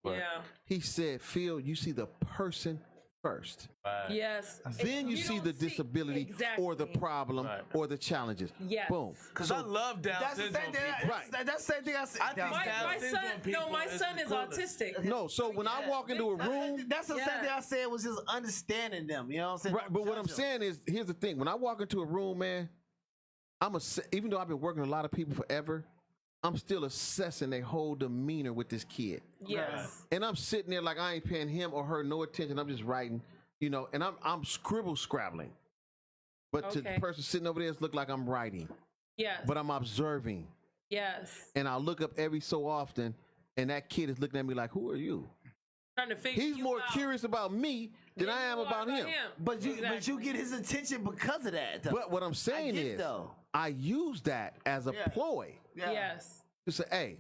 Yeah. He said, Phil, you see the person first. Right. Yes. Then you see don't the disability or the Exactly. problem Right. or the challenges. Yes. Boom. Because I love Down That's the syndrome same thing. people. Right. That's the same thing I said. I think My Down son, syndrome people my son is equivalent. autistic. No, so when I walk into a room, That's the same Yeah. thing I said was just understanding them. You know what I'm saying? right, but what I'm saying is, here's the thing. When I walk into a room, man, even though I've been working with a lot of people forever, I'm still assessing their whole demeanor with this kid. Yes. And I'm sitting there like I ain't paying him or her no attention. I'm just writing, and I'm scrabbling. But to the Okay. person sitting over there, it's look like I'm writing. Yes. But I'm observing. Yes. And I look up every so often, and that kid is looking at me like, who are you? Trying to figure He's you more out. curious about me than I am you are about him. But you Exactly. get his attention because of that. Though. But what I'm saying get is, though. I use that as a ploy. Yeah. Yes. To say, hey,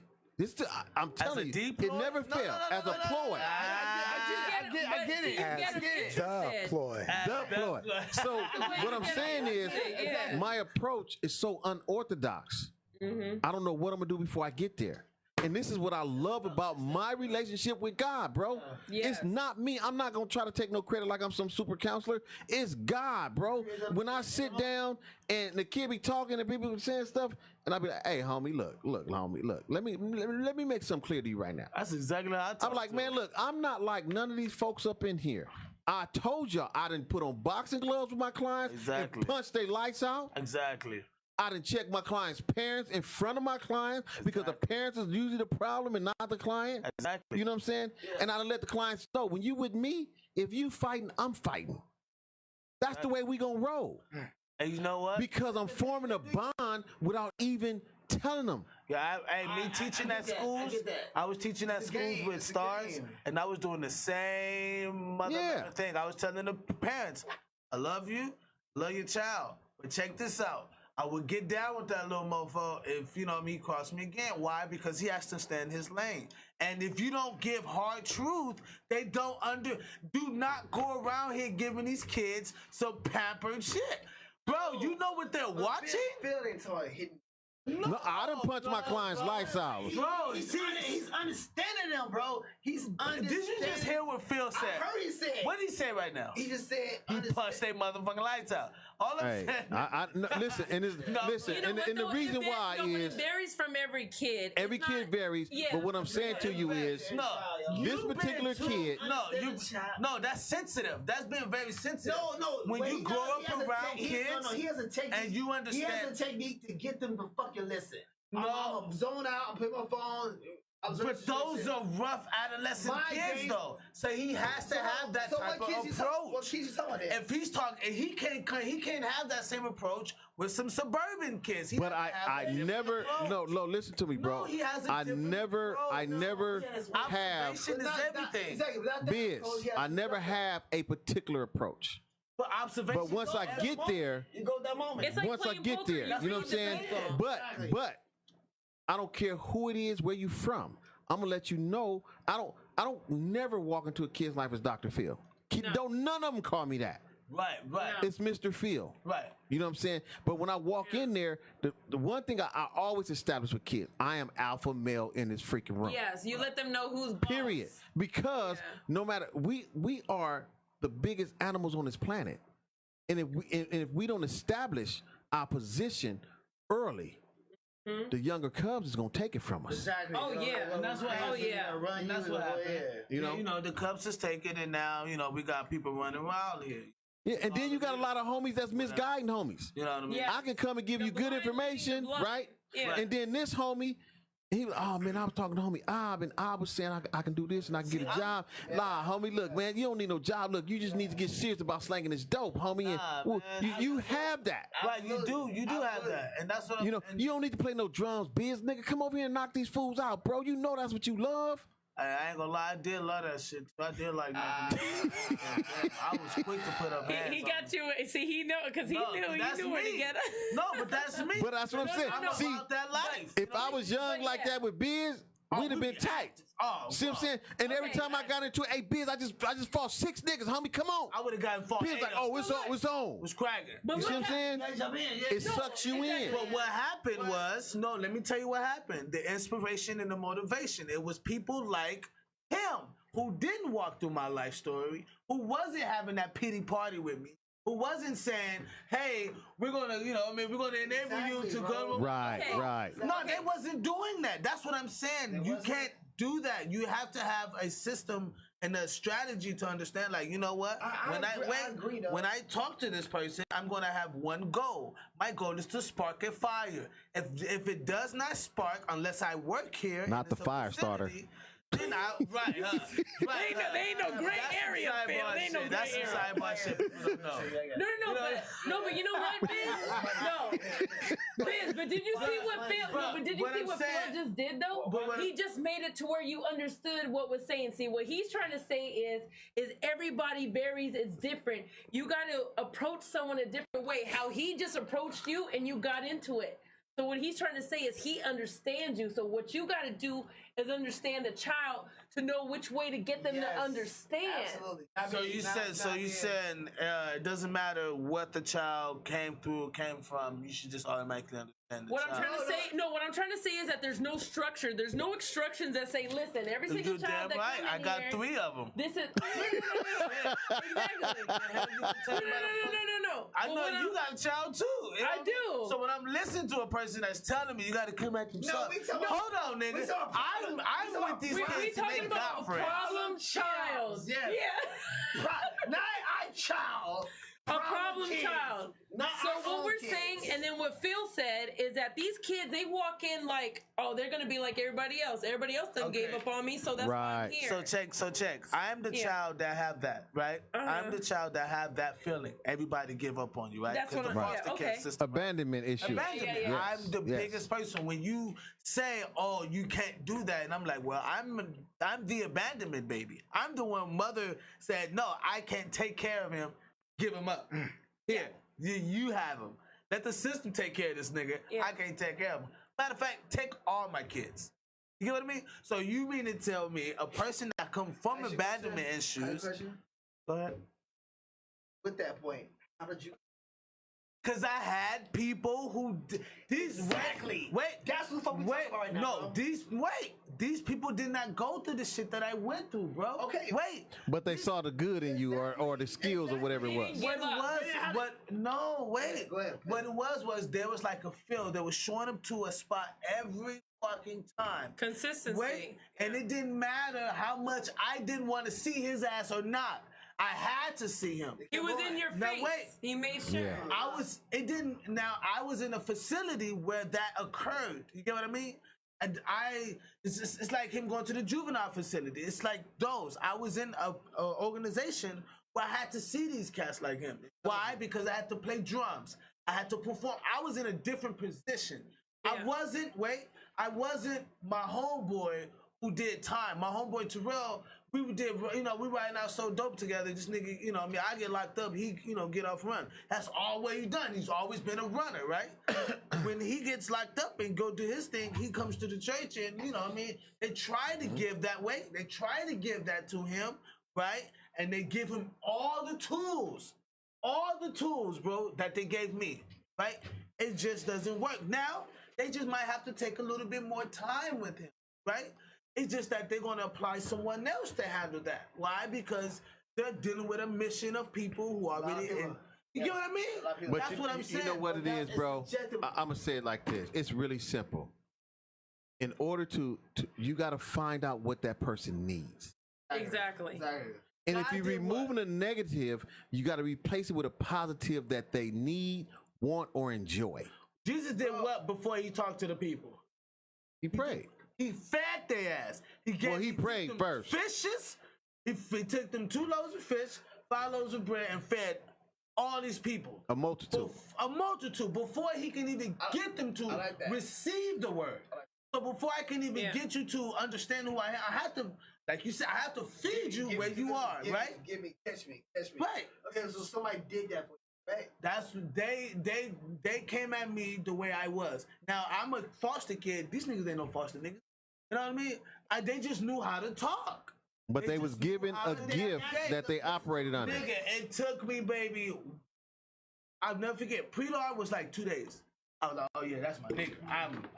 I'm telling you, it never failed. As a ploy. I get it. the ploy. The ploy. So what I'm saying is, Yeah. my approach is so unorthodox. I don't know what I'm gonna do before I get there. And this is what I love about my relationship with God, bro. Yes. It's not me. I'm not gonna try to take no credit like I'm some super counselor. It's God, bro. When I sit down and the kid be talking and people be saying stuff, and I be like, "Hey, homie, look, homie, look. Let me make something clear to you right now." That's exactly how I talk. I'm like, man, look, I'm not like none of these folks up in here. I told y'all I didn't put on boxing gloves with my clients Exactly. and punch their lights out. Exactly. I didn't check my client's parents in front of my clients because the parents is usually the problem and not the client. Exactly. You know what I'm saying? And I done let the clients know, when you with me, if you fighting, I'm fighting. That's the way we gonna roll. And you know what? Because I'm forming a bond without even telling them. Yeah, me teaching at schools. I was teaching at schools with stars, and I was doing the same thing. I was telling the parents, I love you, love your child, but check this out. I would get down with that little mofo if, he crossed me again. Why? Because he has to stay in his lane. And if you don't give hard truth, they do not go around here giving these kids some pampered shit. Bro, you know what they're watching? Phil ain't talking hitting. No, I done punched my client's lights out. Bro, He's understanding them, bro. He's understanding. Did you just hear what Phil said? I heard he said. What did he say right now? He just said. He punched their motherfucking lights out. All I'm Hey, saying. listen, and the reason why is it varies from every kid. every kid varies. Yeah. But what I'm saying to you is, this particular kid. No, that's sensitive. That's been very sensitive. No. When you grow up around kids, he has a technique, and you understand. He has a technique to get them to fucking listen. No. I'm zone out. I'm put my phone. But those are rough adolescent kids, though. So he has to have that type of approach. What kids you talking about? If he's talking, he can't have that same approach with some suburban kids. But I never no listen to me, bro. No, he has a I different never approach. have Observation is everything. Biz. I never have a particular approach. But observation. But once I get there, you go that moment. It's like once I playing get poker. there, You you know what I'm saying? But I don't care who it is, where you from. I'm gonna let you know. I don't never walk into a kid's life as Dr. Phil. Don't none of them call me that. Right. It's Mr. Phil. Right. You know what I'm saying? But when I walk in there, the one thing I always establish with kids, I am alpha male in this freaking room. Yes, you let them know who's boss. Period. Because no matter we are the biggest animals on this planet, and if we don't establish our position early, the younger cubs is gonna take it from us. Exactly. Oh yeah. And that's what happened. And that's what happened. You know? The Cubs is taking it now. We got people running wild here. Yeah, and then you got a lot of homies that's misguiding homies. You know what I mean? Yeah. I can come and give you good information, right? Yeah. And then this homie, he was, oh man, I was talking to homie Ab, and Ab was saying I can do this and I can get a job. Nah, homie, look, man, you don't need no job. Look, you just need to get serious about slanging this dope, homie. And you have that. Right, you do have that, and that's what you don't need to play no drums, biz, nigga. Come over here and knock these fools out, bro. You know that's what you love. I ain't gonna lie, I did love that shit. I did like that. I was quick to put up hands. He got you. See, he know because he knew where to get us. No, but that's me. But that's what I'm saying. I'm See, about that life. if I was young like that with biz, we'd have been tight. See what I'm saying? And every time I got into it, biz, I just fought 6 niggas, homie. Come on. I would have gotten fought. Biz like, oh, it's on. Was cracking. You see what I'm saying? It sucks you in. But what happened was, let me tell you what happened. The inspiration and the motivation. It was people like him who didn't walk through my life story, who wasn't having that pity party with me, who wasn't saying, hey, we're gonna, we're gonna enable you to go. Right. No, they wasn't doing that. That's what I'm saying. You can't do that. You have to have a system and a strategy to understand, like, you know what? When I talk to this person, I'm gonna have one goal. My goal is to spark a fire. If it does not spark, unless I work here, not the fire starter. Then They ain't no gray area, Phil. They ain't no gray That's area. sidebar shit. But you know what, Biz? But did you see what Phil? But did you see what Phil just did though? He just made it to where you understood what was saying. See, what he's trying to say is everybody berries is different. You got to approach someone a different way. How he just approached you and you got into it. So what he's trying to say is he understands you. So what you got to do is understand the child to know which way to get them to understand. Absolutely. So you said it doesn't matter what the child came from. You should just automatically understand. What I'm trying to say is that there's no structure. There's no instructions that say, listen, every single child that comes in I got 3 of them. This is exactly. No. I know you got a child too. I do. So when I'm listening to a person that's telling me you got to come at yourself, hold on, nigga. I'm with these kids. We talking about a problem child. Yeah. Not I child. A problem child. So what we're saying, and then what Phil said is that these kids, they walk in like, oh, they're gonna be like everybody else. Everybody else done gave up on me, so that's why I'm here. So check. I am the child that have that, right? I'm the child that have that feeling. Everybody give up on you, right? That's what I'm foster care system. Abandonment issue. Abandonment. Yeah. I'm the biggest person. When you say, "Oh, you can't do that," and I'm like, "Well, I'm the abandonment baby. I'm the one mother said, no, I can't take care of him. Give him up. Here, you have him. Let the system take care of this nigga. I can't take care of him. Matter of fact, take all my kids. You get what I mean? So you mean to tell me a person that come from abandonment issues? Go ahead. With that point, how did you? Because I had people who these exactly. Wait, that's what we're talking about right now. No, these people did not go through the shit that I went through, bro. Okay, wait. But they saw the good in you, or the skills, or whatever it was. What it was there was like a field that was showing up to a spot every fucking time. Consistency. And it didn't matter how much I didn't want to see his ass or not. I had to see him. He was in your face. Now wait. He made sure. Yeah. I was in a facility where that occurred. You get what I mean? It's like him going to the juvenile facility. It's like those. I was in a organization where I had to see these cats like him. Why? Because I had to play drums. I had to perform. I was in a different position. I wasn't my homeboy who did time. My homeboy Terrell, we riding out so dope together. This nigga, I get locked up, he, get off run. That's all what he done. He's always been a runner, right? When he gets locked up and go do his thing, he comes to the church and, they try to give that way. They try to give that to him, right? And they give him all the tools, bro, that they gave me, right? It just doesn't work. Now, they just might have to take a little bit more time with him, right? It's just that they're going to apply someone else to handle that. Why? Because they're dealing with a mission of people who are already in. You get what I mean? But That's what I'm saying. You know what it is, bro? I'm going to say it like this. It's really simple. In order to you got to find out what that person needs. Exactly. And if you're removing a negative, you got to replace it with a positive that they need, want, or enjoy. Jesus did what before he talked to the people? He prayed. He fed their ass. He prayed first. Fishes. He took them 2 loaves of fish, 5 loaves of bread, and fed all these people. A multitude. A multitude. Before he can even get them to receive the word. So before I can even get you to understand who I am, I have to, like you said, I have to feed you where you are, right? Catch me. Right. Okay, so somebody did that for you, right? That's they came at me the way I was. Now I'm a foster kid. These niggas ain't no foster niggas. You know what I mean? They just knew how to talk. But they was given a gift that they operated under. Nigga, it took me, baby. I'll never forget. Pre-law was like 2 days. I was like, oh yeah, that's my nigga.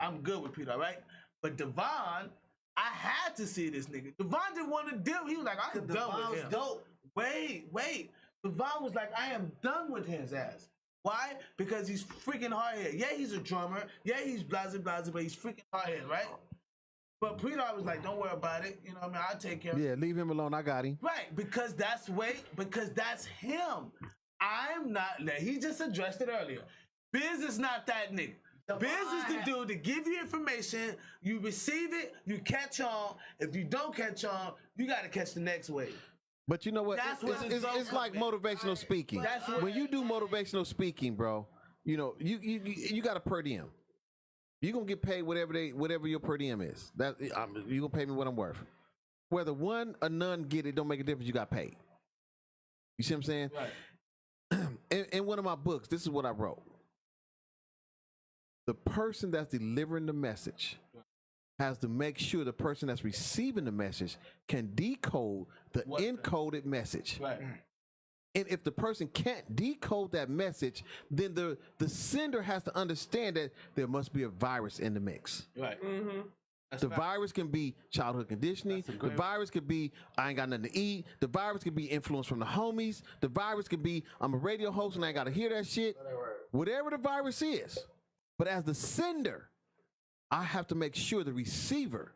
I'm good with pre-law, right? But Devon, I had to see this nigga. Devon didn't want to deal. He was like, I'm done with him. Dope. Wait. Devon was like, I am done with his ass. Why? Because he's freaking hard-headed. Yeah, he's a drummer. Yeah, he's blah, but he's freaking hard-headed, right? But Pre-Law was like, don't worry about it. You know what I mean? I'll take care of it. Yeah, leave him alone. I got him. Right, because that's him. I'm not, he just addressed it earlier. Biz is not that nigga. Biz is the dude to give you information, you receive it, you catch on. If you don't catch on, you got to catch the next wave. But you know what? It's like motivational speaking. When you do motivational speaking, bro, you got a per diem. You're gonna get paid whatever your per diem is. You're gonna pay me what I'm worth. Whether one or none get it, don't make a difference. You got paid. You see what I'm saying? Right. In one of my books, this is what I wrote. The person that's delivering the message has to make sure the person that's receiving the message can decode the encoded message. Right. And if the person can't decode that message, then the sender has to understand that there must be a virus in the mix. Right. Mm-hmm. The virus can be childhood conditioning. The virus could be I ain't got nothing to eat. The virus could be influence from the homies. The virus could be I'm a radio host and I ain't got to hear that shit. Whatever the virus is. But as the sender, I have to make sure the receiver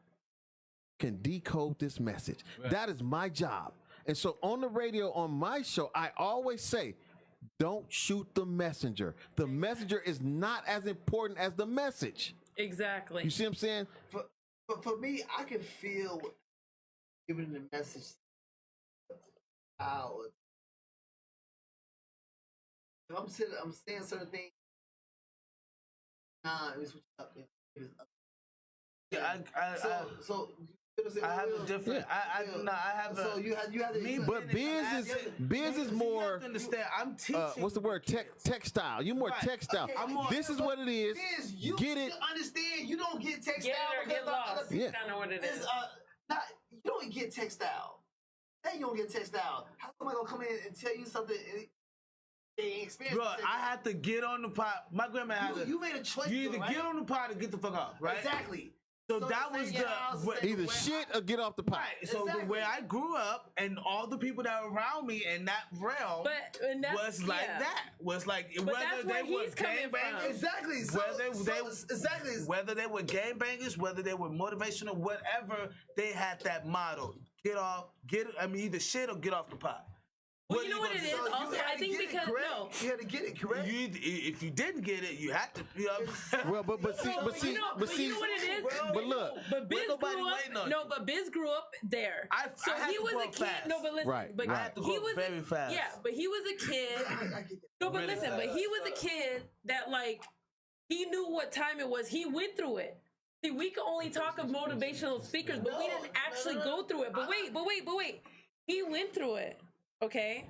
can decode this message. Right. That is my job. And so on the radio, on my show, I always say, don't shoot the messenger. The messenger is not as important as the message. Exactly. You see what I'm saying? For me, I can feel giving the message out. If I'm saying certain things. It was up. Yeah, I have a different. I have a. So you have me, but biz is more. You have to understand. I'm teaching. What's the word? Textile. You're more textile. Okay, this is what it is. You get it? Understand? You don't get textile. Get it or get lost. Yeah. That's kind of what it is. You don't get textile. Then you don't get textile. How somebody gonna come in and tell you something? They ain't experienced. Bro, I had to get on the pot. My grandma had to. You made a choice. You either get on the pot or get the fuck off, right? Exactly. So that was either shit or get off the pot. Right. So the way I grew up and all the people that were around me in that realm was like that. Was like whether they were gangbangers. Exactly. Whether they were gangbangers, whether they were motivational, whatever, they had that motto. Either shit or get off the pot. Well, you know what it is. Also, I think because no, you had to get it correct. If you didn't get it, you had to. You know, well, but see, you know what it is. But look, but Biz grew up. No, but Biz grew up there. So he was a kid. No, but listen. Right, but right. I had to grow up very fast. Yeah, but he was a kid. No, but listen. But he was a kid that like he knew what time it was. He went through it. See, we can only talk of motivational speakers, but we didn't actually go through it. But wait. He went through it. Okay?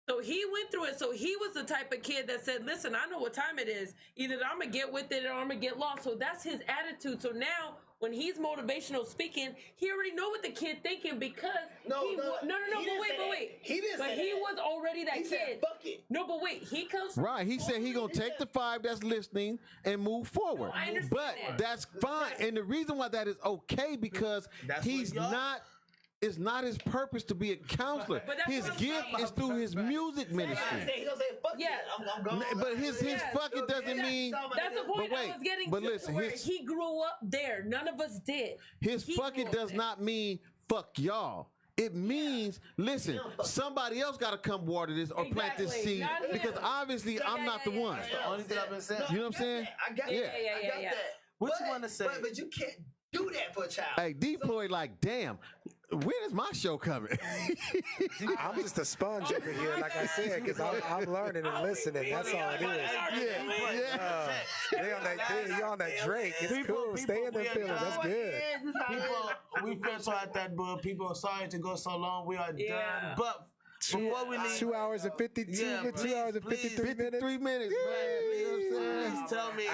So he went through it. So he was the type of kid that said, listen, I know what time it is. Either I'm going to get with it or I'm going to get lost. So that's his attitude. So now when he's motivational speaking, he already know what the kid thinking because but wait. He didn't But say he that. was already that He kid. said, fuck it. No, but wait. He comes from right. He said he gonna take the 5 that's listening and move forward. I understand But that. that's fine. And the reason why that is okay because he's not. It's not his purpose to be a counselor. His gift is through his music ministry. He gonna say, fuck Yeah. I'm going. But his fucking doesn't mean. That's the point But wait, I was getting but to. listen, Where his- he grew up there. None of us did. His He fucking grew up does there. not mean fuck y'all. It means, listen, somebody else got to come water this or plant this Exactly. seed Not him. because obviously I'm not the one. That's the only thing I've been saying. You know what I'm saying? I got Yeah. that. I got Yeah. that. What you wanna say? But you can't do that for a child. Hey, Deploy, like, damn, when is my show coming? I'm just a sponge over here, like I said, because I'm learning and listening. That's all it is. yeah. You're on that Drake. It's cool. Stay in them feelings. That's good. People, we feel so at that, but people are sorry to go so long. We are Yeah. done. But before we leave, 2 hours and 52, Yeah, 2 hours and please, 53 minutes. 3 minutes, man. You know what I'm saying? please tell me.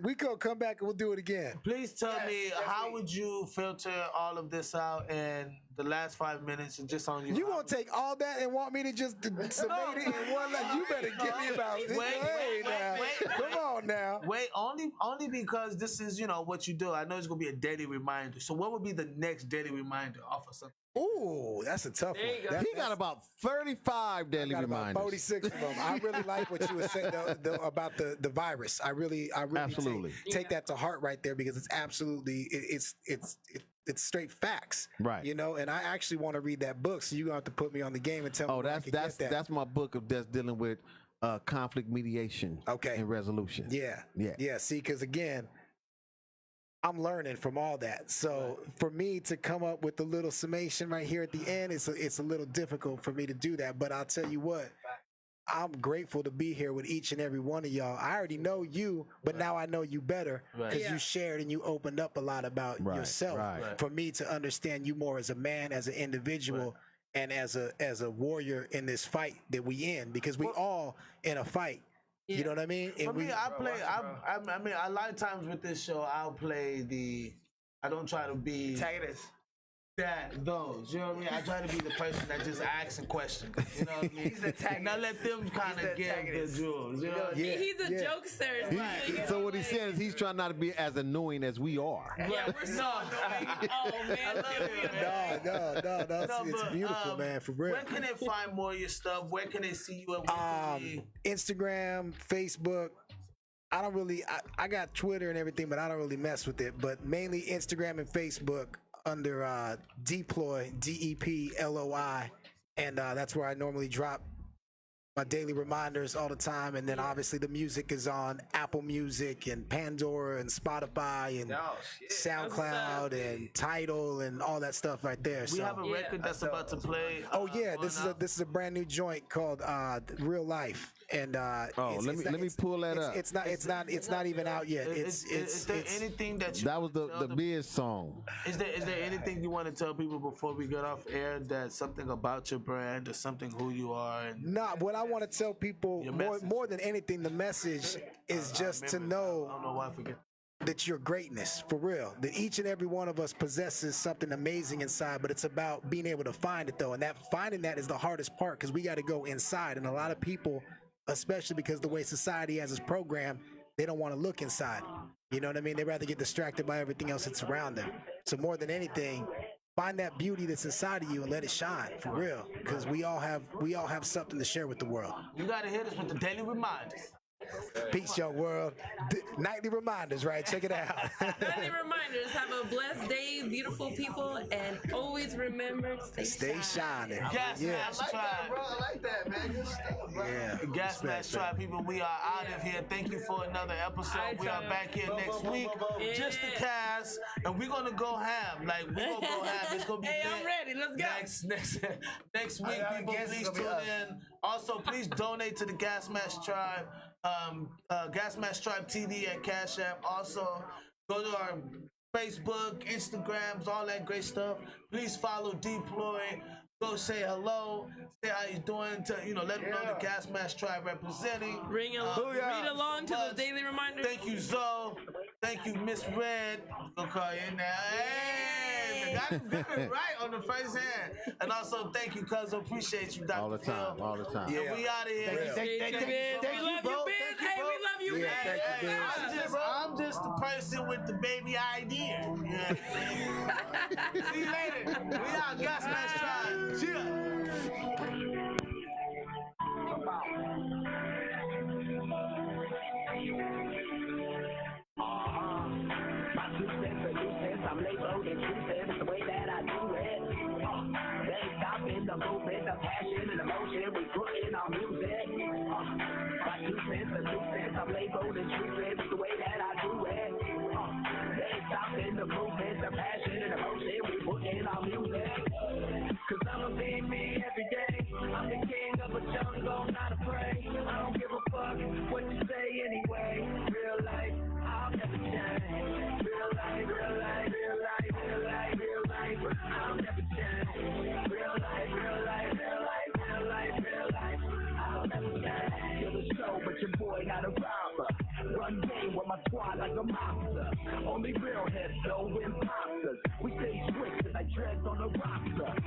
We gonna come back and we'll do it again. Please tell me how would you filter all of this out in the last 5 minutes and just on you? You gonna take all that and want me to just summate it in one line? You better give me about this. Hey, now. Come on now. Wait, only because this is what you do. I know it's gonna be a daily reminder. So what would be the next daily reminder off of something? Ooh, that's a tough one. He got about 35 daily got about reminders. 46 of them. I really like what you were saying about the virus. I really Absolutely. take that to heart right there because it's absolutely it's straight facts. Right. You know, and I actually want to read that book, so you're gonna have to put me on the game and tell me where I can get that. That's my book that's dealing with conflict mediation. Okay. And resolution. Yeah. See, because again, I'm learning from all that. So for me to come up with the little summation right here at the end, it's a little difficult for me to do that. But I'll tell you what, I'm grateful to be here with each and every one of y'all. I already know you, but now I know you better because you shared and you opened up a lot about yourself. Right. For me to understand you more as a man, as an individual, and as a warrior in this fight that we in, because we all in a fight. You know what I mean? For me, I mean, a lot of times with this show, I'll play I don't try to be Antagonist. Those. You know what I mean? I try to be the person that just asks a question. You know what I mean? He's the antagonist. Now let them kind of give the jewels. You know what I mean? He's a jokester. So what he's saying is he's trying not to be as annoying as we are. Yeah, we're so annoying. Oh man, No, it's beautiful, man, for real. Where can they find more of your stuff? Where can they see you at? Instagram, Facebook. I don't really. I got Twitter and everything, but I don't really mess with it. But mainly Instagram and Facebook under Deploy, DEPLOI, and that's where I normally drop my daily reminders all the time. And then obviously the music is on Apple Music and Pandora and Spotify and SoundCloud and Tidal and all that stuff right there. We have a record that's about to play. Oh yeah, this is a brand new joint called Real Life. And let me pull that up. It's not even out yet. Is there anything that you that was the Biz song. Is there anything you want to tell people before we get off air, that something about your brand or something who you are? What I want to tell people more than anything, the message is just to know I don't know why I forget. that you're greatness, for real. That each and every one of us possesses something amazing inside, but it's about being able to find it though. And finding that is the hardest part, because we got to go inside. And a lot of people, especially because the way society has its program, they don't want to look inside. You know what I mean? They rather get distracted by everything else that's around them. So more than anything, find that beauty that's inside of you and let it shine, for real. Because we all have something to share with the world. You got to hit us with the daily reminders. Peace, young world. Nightly reminders, right? Check it out. Nightly reminders. Have a blessed day, beautiful people, and always remember to stay shining. Gas Mask Tribe. Bro, I like that, man. Good stuff, bro. Yeah. Gas Mask Tribe people, we are out of here. Thank you for another episode. We are back here next week. Just the cast, and we're gonna go ham. Like we're gonna go ham. It's gonna be Hey, I'm ready. Let's go. Next week, people. Please tune in. Also, please donate to the Gas Mask Tribe. Gas Mask Tribe TD at Cash App. Also, go to our Facebook, Instagrams, all that great stuff. Please follow Deploy. Go say hello, say how you doing. To let them know the Gas Mask Tribe representing. Read along to those daily reminders. Thank you, Zoe. Thank you, Miss Red. Go call you in there. Hey, got it right on the first hand. And also, thank you, cuz. Appreciate you, Dr. All the time, Phil. all the time. Yeah, we out of here. Thank you, Biz. We love you, Biz. Hey, we love you, Biz. I'm just the person with the baby idea. Yeah. See you later. We out, Gas Mask Tribe. Cheers. I'm labeled and choosing the way that I do it. They ain't stopping the movement, the passion and emotion we put in our music. My 2 cents, the 2 cents, I'm labeled and choosing the way that I do it. They ain't stopping the movement, the passion and emotion we put in our music. Cause I'm a big me every day. I'm the king of a jungle, not afraid. I don't give a fuck what you say anyway. Real life, I'll never change. Real life, real life, real life, real life, real life, I'll never change. Real life, real life, real life, real life, real life, I'll never change. You're the show, but your boy not a robber. Run game with my squad like a mobster. Only real heads, no imposters. We stay strict as I tread on the roster.